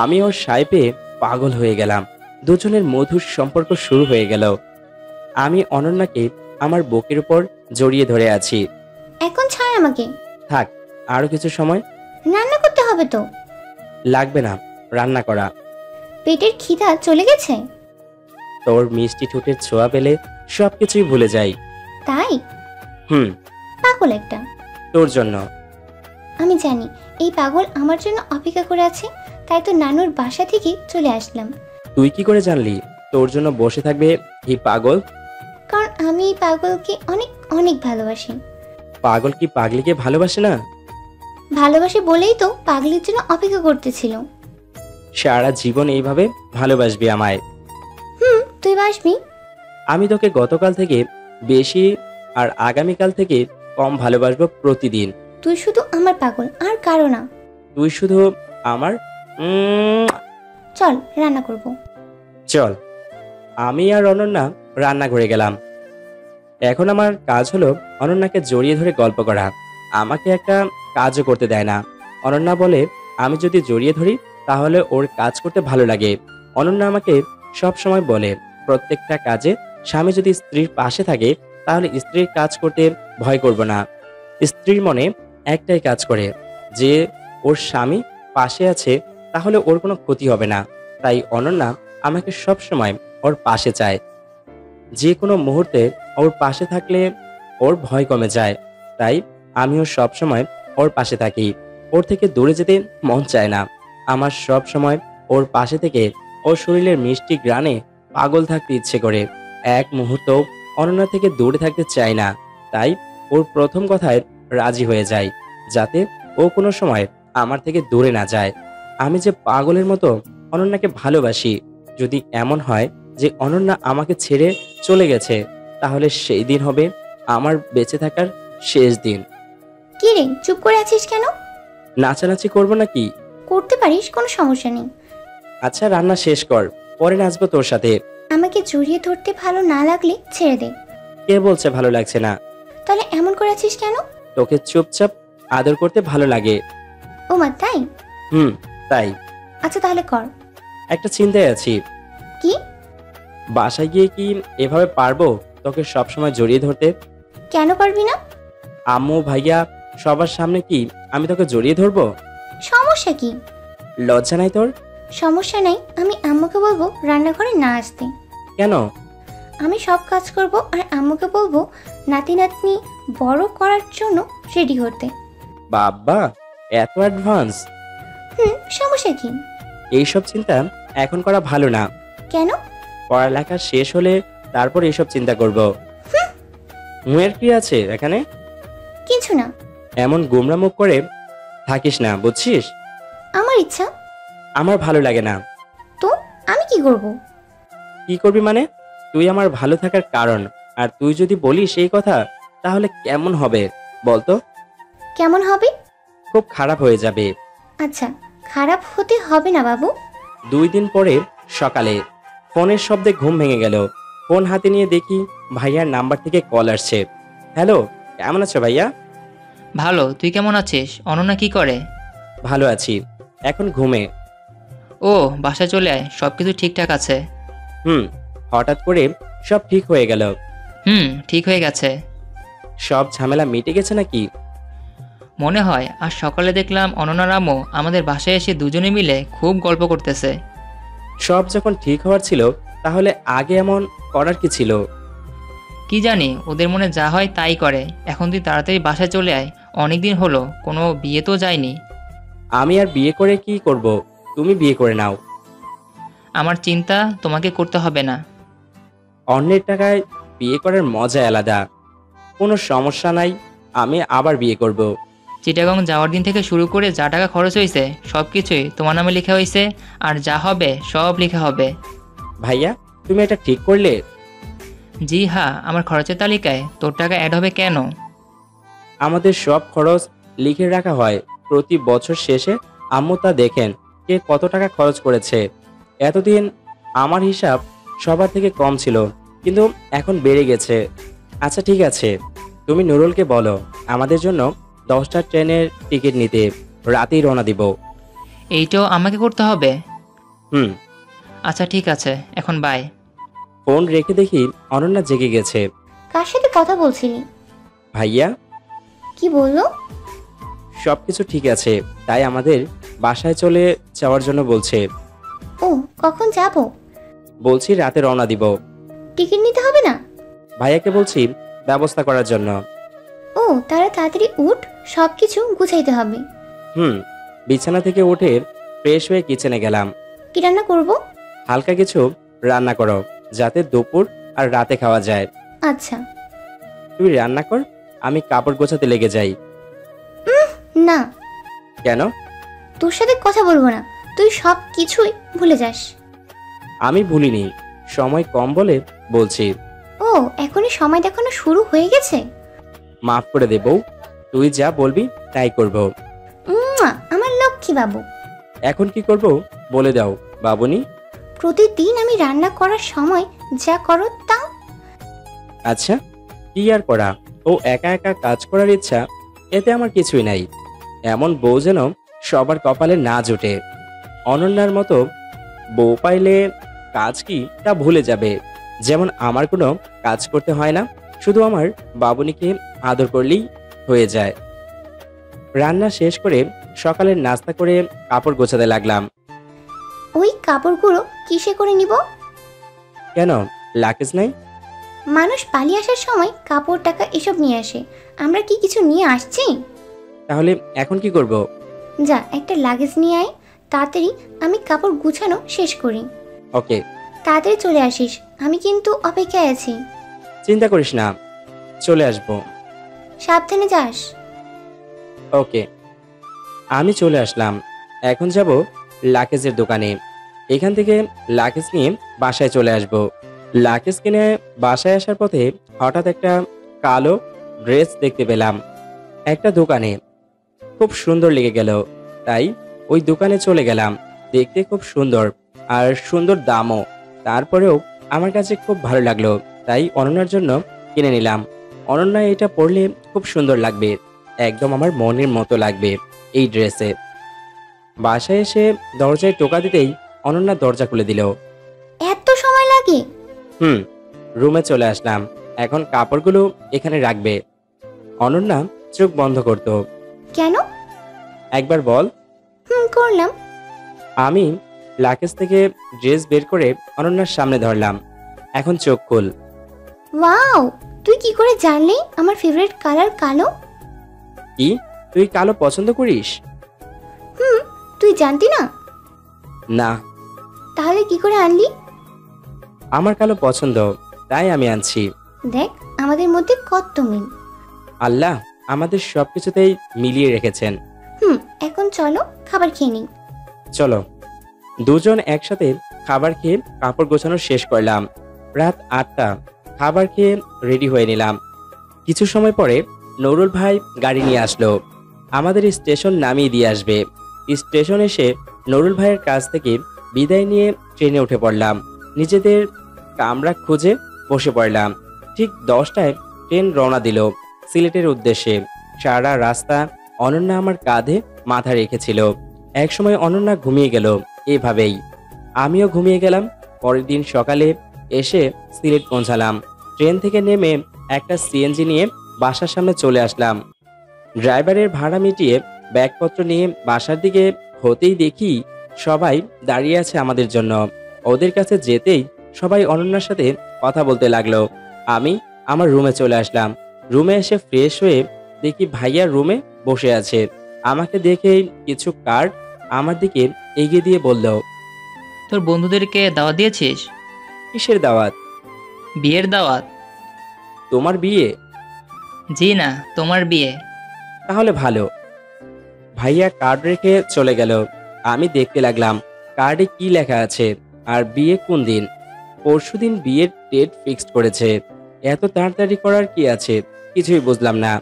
আমি ওর সাই পেয়ে পাগল হয়ে গেলাম। দুজনের মধুর সম্পর্ক শুরু হয়ে গেল। আমি অনন্যাকে আমার বুকের উপর জড়িয়ে ধরে আছি। এখন ছাড় আমাকে। থাক, আরো কিছু সময়। রান্না করতে হবে তো। লাগবে না রান্না করা। পেটের খিদা চলে গেছে? তোর মিষ্টি ঠোঁটের ছোঁয়া পেলে সবকিছুই ভুলে যাই। তাই? পাগল একটা। তোর জন্য। আমি জানি এই পাগল আমার জন্য অপেক্ষা করে আছে, তাই তো নানুর বাসা থেকে চলে আসলাম। তুই কি করে জানলি তোর জন্য বসে থাকবে এই পাগল? কারণ আমি এই পাগলকে অনেক অনেক ভালোবাসি। পাগল কি পাগলিকে ভালোবাসে না? ভালোবাসে বলেই তো পাগলির জন্য অপেক্ষা করতেছিল। সারা জীবন এইভাবে ভালোবাসবি আমায়? তুই বাসবি। আমি তোকে গতকাল থেকে বেশি আর আগামীকাল থেকে কম ভালোবাসবো প্রতিদিন। তুই শুধু আমার পাগল, আর কারো না। তুই শুধু আমার। চল রান্না করব। চল। আমি আর অনন্যা রান্নাঘরে গেলাম। এখন আমার কাজ হলো অনন্যাকে জড়িয়ে ধরে গল্প করা। আমাকে একটা কাজও করতে দেয় না। অনন্যা বলে আমি যদি জড়িয়ে ধরি তাহলে ওর কাজ করতে ভালো লাগে। অনন্যা আমাকে সব সময় বলে প্রত্যেকটা কাজে স্বামী যদি স্ত্রীর পাশে থাকে তাহলে স্ত্রীর কাজ করতে ভয় করব না। স্ত্রীর মনে একটাই কাজ করে যে ওর স্বামী পাশে আছে, তাহলে ওর কোনো ক্ষতি হবে না। তাই অনন্যা আমাকে সব সময় ওর পাশে চায়। যে কোনো মুহূর্তে ওর পাশে থাকলে ওর ভয় কমে যায়। তাই আমিও সব সময় ওর পাশে থাকি। ওর থেকে দূরে যেতে মন চায় না। আমার সব সময় ওর পাশে থেকে ওর শরীরের মিষ্টি গ্রানে পাগল থাকতে ইচ্ছে করে। এক মুহূর্ত অনন্যা থেকে দূরে থাকতে চায় না। তাই ওর প্রথম কথায় রাজি হয়ে যায় যাতে ও কোনো সময় আমার থেকে দূরে না যায়। আমি যে পাগলের মতো অনন্যাকে ভালোবাসি। যদি এমন হয় যে অনন্যা আমাকে ছেড়ে চলে গেছে, তাহলে সেই দিন হবে আমার বেঁচে থাকার শেষ দিন। কি রে, চুপ করে আছিস কেন? নাচানাচি করবো নাকি? করতে পারিস, কোনো সমস্যা নেই। আচ্ছা রান্না শেষ কর, পরে নাচবো তোর সাথে। আমাকে জড়িয়ে ধরতে ভালো না লাগলে ছেড়ে দে। কে বলছে ভালো লাগছে না? তাহলে এমন করে আছিস কেন? তোকে চুপচাপ আদর করতে ভালো লাগে। ওমা তাই? তাই। আচ্ছা তাহলে কর। একটা চিন্তায় আছি। কি? বাসায় গিয়ে কি এভাবে পারবো তোকে সবসময় জড়িয়ে ধরতে? কেন পারবি না? আম্মু ভাইয়া সবার সামনে কি আমি তোকে জড়িয়ে ধরবো? সমস্যা কি? লজ্জা নাই তোর? সমস্যা নাই, আমি আম্মুকে বলবো রান্নাঘরে না আসতে। কেন? আমি সব কাজ করব আর আম্মুকে বলবো নাতি নাতনি বড় করার জন্য রেডি হতে। বাবা এত অ্যাডভান্স! সমস্যা কি? এইসব চিন্তা এখন করা ভালো না। কেন? পড়ালেখা শেষ হলে তারপর এইসব চিন্তা করব। মুয়ের কি আছে এখানে? কিছু না। এমন গোমরা মুখ করে থাকিস না, বুঝছিস? আমার ইচ্ছা। আমার ভালো লাগে না। তো আমি কি করব? কি করবি মানে? তুই আমার ভালো থাকার কারণ, আর তুই যদি বলিস এই কথা তাহলে কেমন হবে বলতো? কেমন হবে? খুব খারাপ হয়ে যাবে। আচ্ছা খারাপ হতে হবে না বাবু। 2 দিন পরে সকালে ফোনের শব্দে ঘুম ভেঙে গেল। ফোন হাতে নিয়ে দেখি ভাইয়ার নাম্বার থেকে কল আসছে। হ্যালো, কেমন আছো ভাইয়া? ভালো, তুই কেমন আছিস? অনন্যা কি করে? ভালো আছি, এখন ঘুমে। ও বাসায় চলে আয়, সবকিছু ঠিকঠাক আছে। হঠাৎ করে সব ঠিক হয়ে গেল। ঠিক হয়ে গেছে। সব ঝামেলা মিটে গেছে নাকি? মনে হয়। আর সকালে দেখলাম অনন্যা রামও আমাদের বাসায় এসে দুজনে মিলে খুব গল্প করতেছে। সব যখন ঠিক হওয়ার ছিল তাহলে আগে এমন করার কি ছিল? কি জানি, ওদের মনে যা হয় তাই করে। এখন তুই তাড়াতাড়ি বাসায় চলে আয়, অনেকদিন হলো, কোনো বিয়ে তো যায়নি। আমি আর বিয়ে করে কি করব? তুমি বিয়ে করে নাও। আমার চিন্তা তোমাকে করতে হবে না। অন্যের টাকায় বিয়ে করার মজা আলাদা। কোনো সমস্যা নাই, আমি আবার বিয়ে করব। চিটাগং যাওয়ার দিন থেকে শুরু করে যা টাকা খরচ হয়েছে সব কিছুই তোমার নামে লেখা হয়েছে, আর যা হবে সব লেখা হবে। ভাইয়া তুমি এটা ঠিক করলে? জি হ্যাঁ, আমার খরচের তালিকায় তোর টাকা অ্যাড হবে কেন? আমাদের সব খরচ লিখে রাখা হয়। প্রতি বছর শেষে আম্মু তা দেখেন কে কত টাকা খরচ করেছে। এতদিন আমার হিসাব সবার থেকে কম ছিল, কিন্তু এখন বেড়ে গেছে। আচ্ছা ঠিক আছে, তুমি নুরুলকে বলো আমাদের জন্য 10টা ট্রেনের টিকিট নিতে, রাতেই রওনা দিব। এইটাও আমাকে করতে হবে? আচ্ছা ঠিক আছে, এখন বাই। ফোন রেখে দেখি অনন্যা জেগে গেছে। কার সাথে কথা বলছিলি? ভাইয়া। কি বললো? সবকিছু ঠিক আছে, তাই আমাদের বাসায় চলে যাওয়ার জন্য বলছে। ও কখন যাব? বলছি রাতে রওনা দিব। টিকিট নিতে হবে না? ভাইয়াকে বলছি ব্যবস্থা করার জন্য। ও তাড়াতাড়ি উঠ, সবকিছু গুছাইতে হবে। বিছানা থেকে উঠে ফ্রেশ হয়ে কিচেনে গেলাম। কি রান্না করব? হালকা কিছু রান্না করো, যাতে দুপুর আর রাতে খাওয়া যায়। আচ্ছা। তুই রান্না কর, আমি কাপড় গোছাতে লেগে যাই। না। কেন? তোর সাথে কথা বলবো না, তুই সব কিছুই ভুলে যাস। আমি ভুলিনি, সময় কম বলে বলছি। ও এখনই সময় দেখানো শুরু হয়ে গেছে? মাফ করে দেব, তুই যা বলবি তাই করব। আমার লক্ষ্মী বাবু। এখন কি করব বলে দাও বাবুনি। প্রতিদিন আমি রান্না করার সময় যা করো তা। আচ্ছা কি আর করা, ও একা একা কাজ করার ইচ্ছা, এতে আমার কিছুই নাই। এমন বউ যেন সবার কপালে না জোটে। অনন্যার মতো বউ পাইলে কাজ কি তা ভুলে যাবে। যেমন আমার কোনো কাজ করতে হয় না, শুধু আমার বাবুনিকে আদর করলেই হয়ে যায়। রান্না শেষ করে সকালের নাস্তা করে কাপড় গোছাতে লাগলাম। ওই কাপড়গুলো কিসে করে নিব? কেন, লাগেজ নাই? মানুষ পালিয়ে আসার সময় কাপড় টাকা এসব নিয়ে আসে, আমরা কি কিছু নিয়ে আসছি? তাহলে এখন কি করব? যা একটা লাগেজ নিয়ে আয়, তাড়াতাড়ি আমি কাপড় গুছানো শেষ করি। ওকে। তাড়াতাড়ি চলে আসিস, আমি কিন্তু অপেক্ষায় আছি। চিন্তা করিস না, চলে আসব। সাবধানে যাস। ওকে। আমি চলে আসলাম, এখন যাব লাগেজের দোকানে। এখান থেকে লাগেজ নিয়ে বাসায় চলে আসব। লাগেজ কিনে বাসায় আসার পথে হঠাৎ একটা কালো ড্রেস দেখতে পেলাম একটা দোকানে। খুব সুন্দর লেগে গেল, তাই ওই দোকানে চলে গেলাম। দেখতে খুব সুন্দর আর সুন্দর দামও। তারপরেও আমার কাছে খুব ভালো লাগলো, তাই অনন্যার জন্য কিনে নিলাম। অনন্যা এটা পরলে খুব সুন্দর লাগবে, একদম আমার মনের মতো লাগবে এই ড্রেসে। বাসায় এসে দরজায় টোকা দিতেই অনন্যা দরজা খুলে দিল। এত সময় লাগে? রুমে চলে আসলাম। এখন কাপড়গুলো এখানে রাখবে। অনন্যা চোখ বন্ধ করত। কেন? একবার বল। করলাম। আমি লাগেজ থেকে ড্রেস বের করে অনন্যার সামনে ধরলাম। এখন চোখ খুল। ওয়াও, তুই কি করে জানলি আমার ফেভারিট কালার কালো? কি, তুই কালো পছন্দ করিস? তুই জানতি না? না। তাহলে কি করে আনলি? আমার কালো পছন্দ, তাই আমি আনছি। দেখ আমাদের মধ্যে কত মিল। আল্লাহ আমাদের সবকিছুতেই মিলিয়ে রেখেছেন। এখন চলো খাবার খেয়ে নিই। চলো। দুজন একসাথে খাবার খেয়ে কাপড় গোছানো শেষ করলাম। রাত 8টা। খাবার খেয়ে রেডি হয়ে নিলাম। কিছু সময় পরে নুরুল ভাই গাড়ি নিয়ে আসলো। আমাদের স্টেশন নামিয়ে দিয়ে আসবে। স্টেশন এসে নুরুল ভাইয়ের কাছ থেকে বিদায় নিয়ে ট্রেনে উঠে পড়লাম। নিজেদের কামরা খুঁজে বসে পড়লাম। ঠিক 10টায় ট্রেন রওনা দিল সিলেটের উদ্দেশ্যে। সারা রাস্তা অনন্যা আমার কাঁধে মাথা রেখেছিল। একসময় অনন্যা ঘুমিয়ে গেল এভাবেই। আমিও ঘুমিয়ে গেলাম। পরের দিন সকালে এসে সিলেট পৌঁছালাম। ট্রেন থেকে নেমে একটা সিএনজি নিয়ে বাসার সামনে চলে আসলাম। ড্রাইভারের ভাড়া মিটিয়ে ব্যাগপত্র নিয়ে বাসার দিকে হতেই দেখি সবাই দাঁড়িয়ে আছে আমাদের জন্য। ওদের কাছে যেতেই সবাই অনন্যার সাথে কথা বলতে লাগলো। আমি আমার রুমে চলে আসলাম। রুমে এসে ফ্রেশ হয়ে দেখি ভাইয়া রুমে বসে আছে। আমাকে দেখে কিছু কার্ড আমার দিকে এগিয়ে দিয়ে বলল, তোর বন্ধুদেরকে দাওয়াত দিয়েছিস? কিসের দাওয়াত? বিয়ের দাওয়াত। তোমার বিয়ে? জি না, তোমার বিয়ে। তাহলে ভালো। ভাইয়া কার্ড রেখে চলে গেল। আমি দেখতে লাগলাম কার্ডে কি লেখা আছে আর বিয়ে কোন দিন। পরশুদিন বিয়ের ডেট ফিক্সড করেছে। এত তাড়াতাড়ি করার কি আছে কিছুই বুঝলাম না।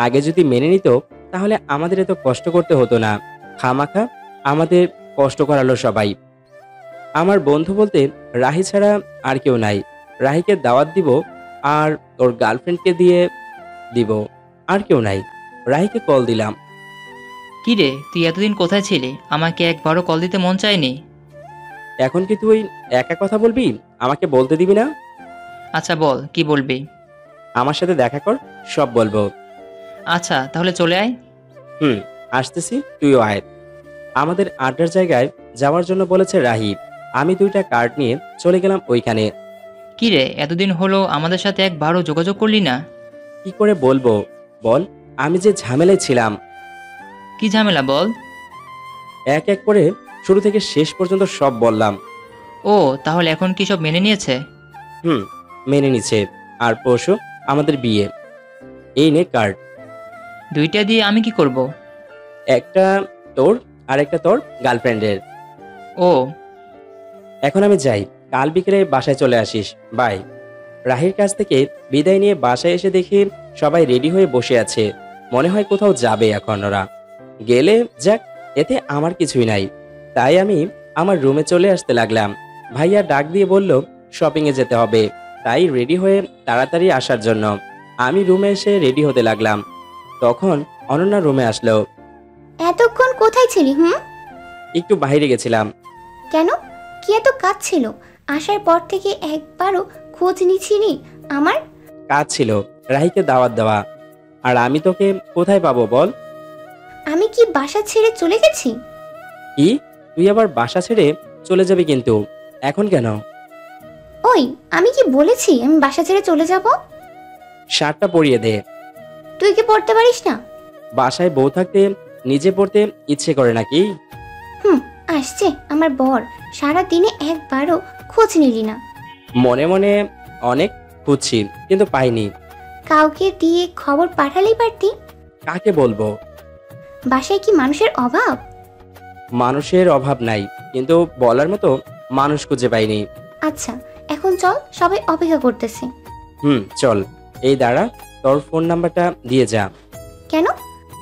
আগে যদি মেনে নিত তাহলে আমাদের এত কষ্ট করতে হতো না। খামাখা আমাদের কষ্ট করালো সবাই। আমার বন্ধু বলতে রাহি ছাড়া আর কেউ নাই। রাহিকে দাওয়াত দিব আর ওর গার্লফ্রেন্ডকে দিয়ে দিব, আর কেউ নাই। রাহিকে কল দিলাম। কি রে, তুই এতদিন কোথায় ছিলি? আমাকে একবারও কল দিতে মন চায়নি। এখন কি তুই একা কথা বলবি? আমাকে বলতে দিবি না? আচ্ছা বল, কি বলবি? আমার সাথে দেখা কর, সব বলবো। আচ্ছা তাহলে চলে আয়। আসতেছি, তুইও আয়। আমাদের আড্ডার জায়গায় যাওয়ার জন্য বলেছে রাহি। আমি 2টা কার্ড নিয়ে চলে গেলাম ওইখানে। কি রে, এতদিন হলো আমাদের সাথে একবারও যোগাযোগ করলি না? কি করে বলবো বল, আমি যে ঝামেলায় ছিলাম। কি ঝামেলা বল? এক এক করে শুরু থেকে শেষ পর্যন্ত সব বললাম। ও, তাহলে এখন কি সব মেনে নিয়েছে? মেনে নিছে। আর পরশু আমাদের বিয়ে। এই নে কার্ড। 2টা দিয়ে আমি কি করব? একটা তোর আর একটা তোর গার্লফ্রেন্ডের। ও, এখন আমি যাই, কাল বিকেলে বাসায় চলে আসিস। বাই। রাহির কাছ থেকে বিদায় নিয়ে বাসায় এসে দেখি সবাই রেডি হয়ে বসে আছে। মনে হয় কোথাও যাবে এখন ওরা। গেলে যাক, এতে আমার কিছুই নাই। তাই আমি আমার রুমে চলে আসতে লাগলাম। ভাইয়া ডাক দিয়ে বলল শপিংয়ে যেতে হবে, তাই রেডি হয়ে তাড়াতাড়ি আসার জন্য আমি রুমে এসে রেডি হতে লাগলাম। তখন অনন্যা রুমে আসলো। এতক্ষণ কোথায় ছিলি? একটু বাইরে গেছিলাম। কেন? কি এত কাজ ছিল? আসার পর থেকে একবারও খোঁজ নিছিলি আমার? কাজ ছিল, রাহিকে দাওয়াত দেওয়া। আর আমি তোকে কোথায় পাবো বল? আমি কি বাসা ছেড়ে চলে গেছি? কি, তুই আবার বাসা ছেড়ে চলে যাবি? কিন্তু এখন কেন? ওই, আমি কি বলেছি আমি বাসা ছেড়ে চলে যাব? শার্টটা পরিয়ে দে। তুই কি পড়তে পারিস না? বাসায় বউ থাকতে নিজে পড়তে ইচ্ছে করে নাকি? আসছে আমার বর, সারা দিনে একবারও খোঁজ নিলি না। মনে মনে অনেক খুঁজছি কিন্তু পাইনি। কাউকে দিয়ে খবর পাঠালেই পারতি। কাকে বলবো? বাসায় কি মানুষের অভাব? মানুষের অভাব নাই, কিন্তু বলার মতো মানুষ খুঁজে পাইনি। আচ্ছা এখন চল, সবাই অপেক্ষা করতেছে। চল। এই দাঁড়া, তোর ফোন নাম্বারটা দিয়ে যা। কেন?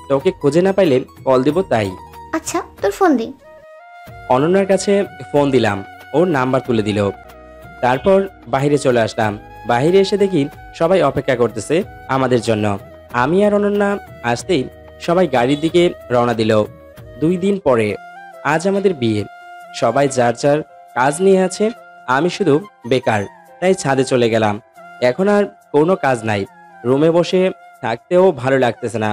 তোকে খুঁজে না পাইলে কল দিব তাই। আচ্ছা তোর ফোন দে। অনন্যার কাছে ফোন দিলাম, ওর নাম্বার তুলে দিল। তারপর বাইরে চলে আসলাম। বাইরে এসে দেখি সবাই অপেক্ষা করতেছে আমাদের জন্য। আমি আর অনন্যা আসতেই সবাই গাড়ির দিকে রওনা দিল। 2 দিন পরে আজ আমাদের বিয়ে। সবাই যার যার কাজ নিয়ে আছে, আমি শুধু বেকার, তাই ছাদে চলে গেলাম। এখন আর কোনো কাজ নাই, রুমে বসে থাকতেও ভালো লাগতেছে না।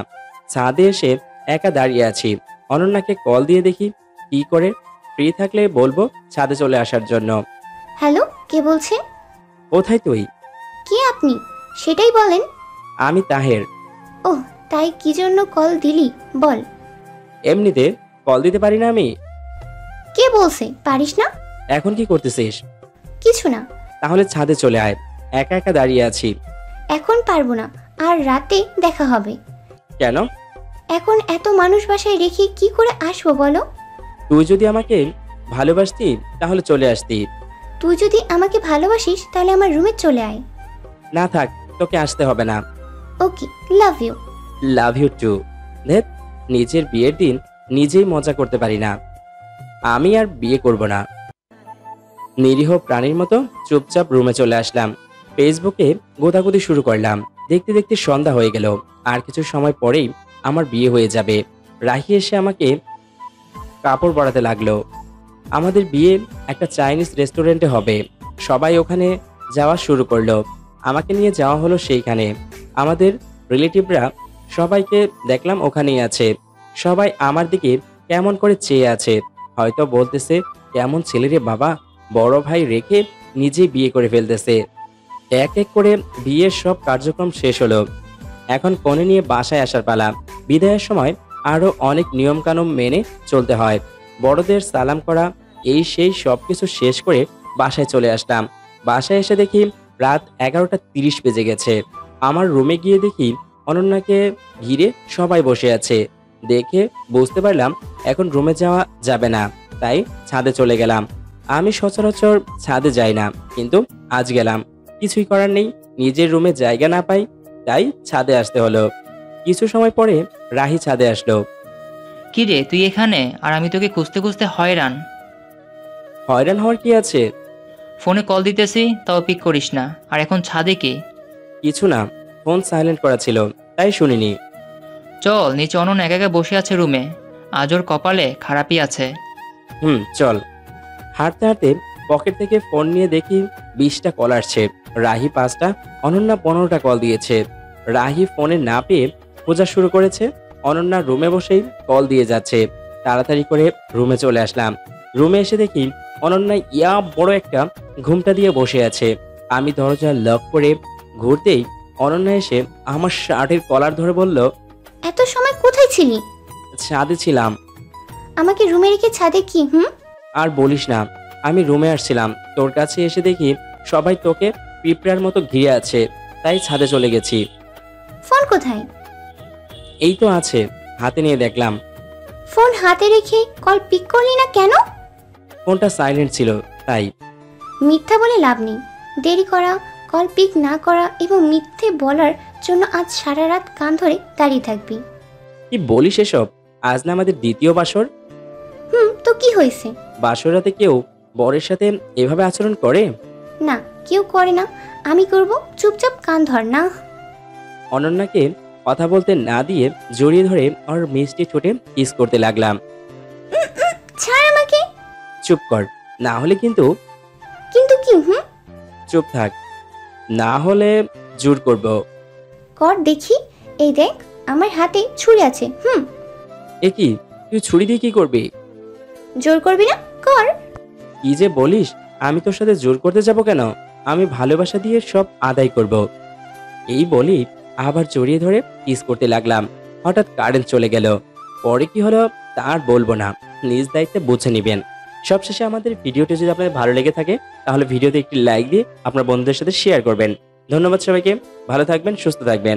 ছাদে এসে একা দাঁড়িয়ে আছি। অনন্যাকে কল দিয়ে দেখি কি করে, ফ্রি থাকলে বলবো ছাদে চলে আসার জন্য। হ্যালো, কে বলছে? কোথায় তুই? কে আপনি সেটাই বলেন। আমি তাহের। ওহ, তাই কি জন্য কল দিলি বল। এমনিতে কল দিতে পারি না আমি। কে বলছে পারিস না? এখন কি করতেছিস? কিছু না। তাহলে ছাদে চলে আয়, একা একা দাঁড়িয়ে আছি। এখন পারবো না, আর রাতে দেখা হবে। কেন? এখন এত মানুষ বাসায় রেখে কি করে আসবো বলো? তুই যদি আমাকে ভালোবাসতি তাহলে চলে আসতি। তুই যদি আমাকে ভালোবাসিস তাহলে আমার রুমে চলে আয়। না থাক, তোকে আসতে হবে না। Okay, love you. Love you too. দেখ, নিজের বিয়ের দিন নিজেই মজা করতে পারি না। আমি আর বিয়ে করব না। নিরীহ প্রাণীর মতো চুপচাপ রুমে চলে আসলাম। ফেসবুকে গোদাগুদি শুরু করলাম। দেখতে দেখতে সন্ধ্যা হয়ে গেল। আর কিছু সময় পরেই আমার বিয়ে হয়ে যাবে। রাহি এসে আমাকে কাপড় পরাতে লাগলো। আমাদের বিয়ে একটা চাইনিজ রেস্টুরেন্টে হবে। সবাই ওখানে যাওয়া শুরু করলো। আমাকে নিয়ে যাওয়া হলো সেইখানে। আমাদের রিলেটিভরা সবাইকে দেখলাম ওখানেই আছে। সবাই আমার দিকে কেমন করে চেয়ে আছে, হয়তো বলতেছে কেমন ছেলে রে বাবা, বড় ভাই রেখে নিজেই বিয়ে করে ফেলতেছে। এক এক করে বিয়ের সব কার্যক্রম শেষ হলো। এখন কনে নিয়ে বাসায় আসার পালা। বিদায়ের সময় আরো অনেক নিয়ম কানুন মেনে চলতে হয়। বড়দের সালাম করা, এই সেই সবকিছু শেষ করে বাসায় চলে আসলাম। বাসায় এসে দেখি রাত 11:30 বেজে গেছে। আমার রুমে গিয়ে দেখি অনন্যাকে ঘিরে সবাই বসে আছে। দেখে বুঝতে পারলাম এখন রুমে যাওয়া যাবে না, তাই ছাদে চলে গেলাম। আমি সচরাচর ছাদে যাই না, কিন্তু আজ গেলাম। কিছুই করার নেই, নিজের রুমে জায়গা না পাই, তাই ছাদে আসতে হলো। কিছু সময় পরে রাহি ছাদে আসলো। কি রে তুই এখানে, আর আমি তোকে খুঁজতে খুঁজতে হয়রান। হয়রান হওয়ার কি আছে? ফোনে কল দিতেছি তাও পিক করিস না, আর এখন ছাদে কি? কিছু না, ফোন সাইলেন্ট করা ছিল তাই শুনিনি। চল নিচে, অনন একা একা বসে আছে রুমে, আজ ওর কপালে খারাপই আছে। চল। হাঁটতে হাঁটতে পকেট থেকে ফোন নিয়ে দেখি 20টা কল আসছে। রাহি 5টা, অনন্যা 15টা কল দিয়েছে। রাহি ফোনে না পেয়ে খোঁজা শুরু করেছে। অনন্যা রুমে বসেই কল দিয়ে যাচ্ছে। তাড়াতাড়ি করে রুমে চলে আসলাম। রুমে এসে দেখি অনন্যা ইয়া বড় একটা ঘুমটা দিয়ে বসে আছে। আমি দরজা লক করে ঘুরতেই অনন্যা এসে আমার শার্টের কলার ধরে বলল, এত সময় কোথায় ছিলি? ছাদে ছিলাম। আমাকে রুমে রেখে ছাদে কি? আর বলিস না, আমি রুমে আসছিলাম, তোর কাছে এসে দেখি সবাই তোকে পিঁপড়ার মতো ঘিরে আছে, তাই ছাদে চলে গেছি। ফোন কোথায়? এই তো আছে, হাতে নিয়ে দেখলাম। ফোন হাতে রেখে কল পিক করলি না কেন? ফোনটা সাইলেন্ট ছিল তাই। মিথ্যা বলে লাভ নেই। দেরি করা, কল পিক না করা এবং মিথ্যে বলার জন্য আজ সারা রাত কান ধরে দাঁড়িয়ে থাকবি। কি বলিস এসব? আজ না আমাদের দ্বিতীয় বাসর। তো কি হয়েছে? বাসর রাতে কেউ বরের সাথে এভাবে আচরণ করে না? কেউ করে না, আমি করব। চুপচাপ কান ধর না। অনন্যাকে কথা বলতে না দিয়ে জড়িয়ে ধরে ওর মিষ্টি ঠোঁটে কিস করতে লাগলাম। ছাড় আমাকে। চুপ কর, না হলে কিন্তু। কিন্তু কি? চুপ থাক, না হলে জোর করব। কর দেখি। এই দেখ, আমার হাতে ছুরি আছে। এ কি, তুই ছুরি দিয়ে কি করবি? জোর করবি না? কর। কি যে বলিস, আমি তোর সাথে জোর করতে যাব কেন? আমি ভালোবাসা দিয়ে সব আদায় করব। এই বলি আবার জড়িয়ে ধরে কিস করতে লাগলাম। হঠাৎ কারেন্ট চলে গেল। পরে কি হলো তার বলবো না, নিজ দায়িত্বে বুঝে নিবেন। সবশেষে আমাদের ভিডিওটি যদি আপনাদের ভালো লেগে থাকে তাহলে ভিডিওতে একটি লাইক দিয়ে আপনার বন্ধুদের সাথে শেয়ার করবেন। ধন্যবাদ সবাইকে, ভালো থাকবেন, সুস্থ থাকবেন।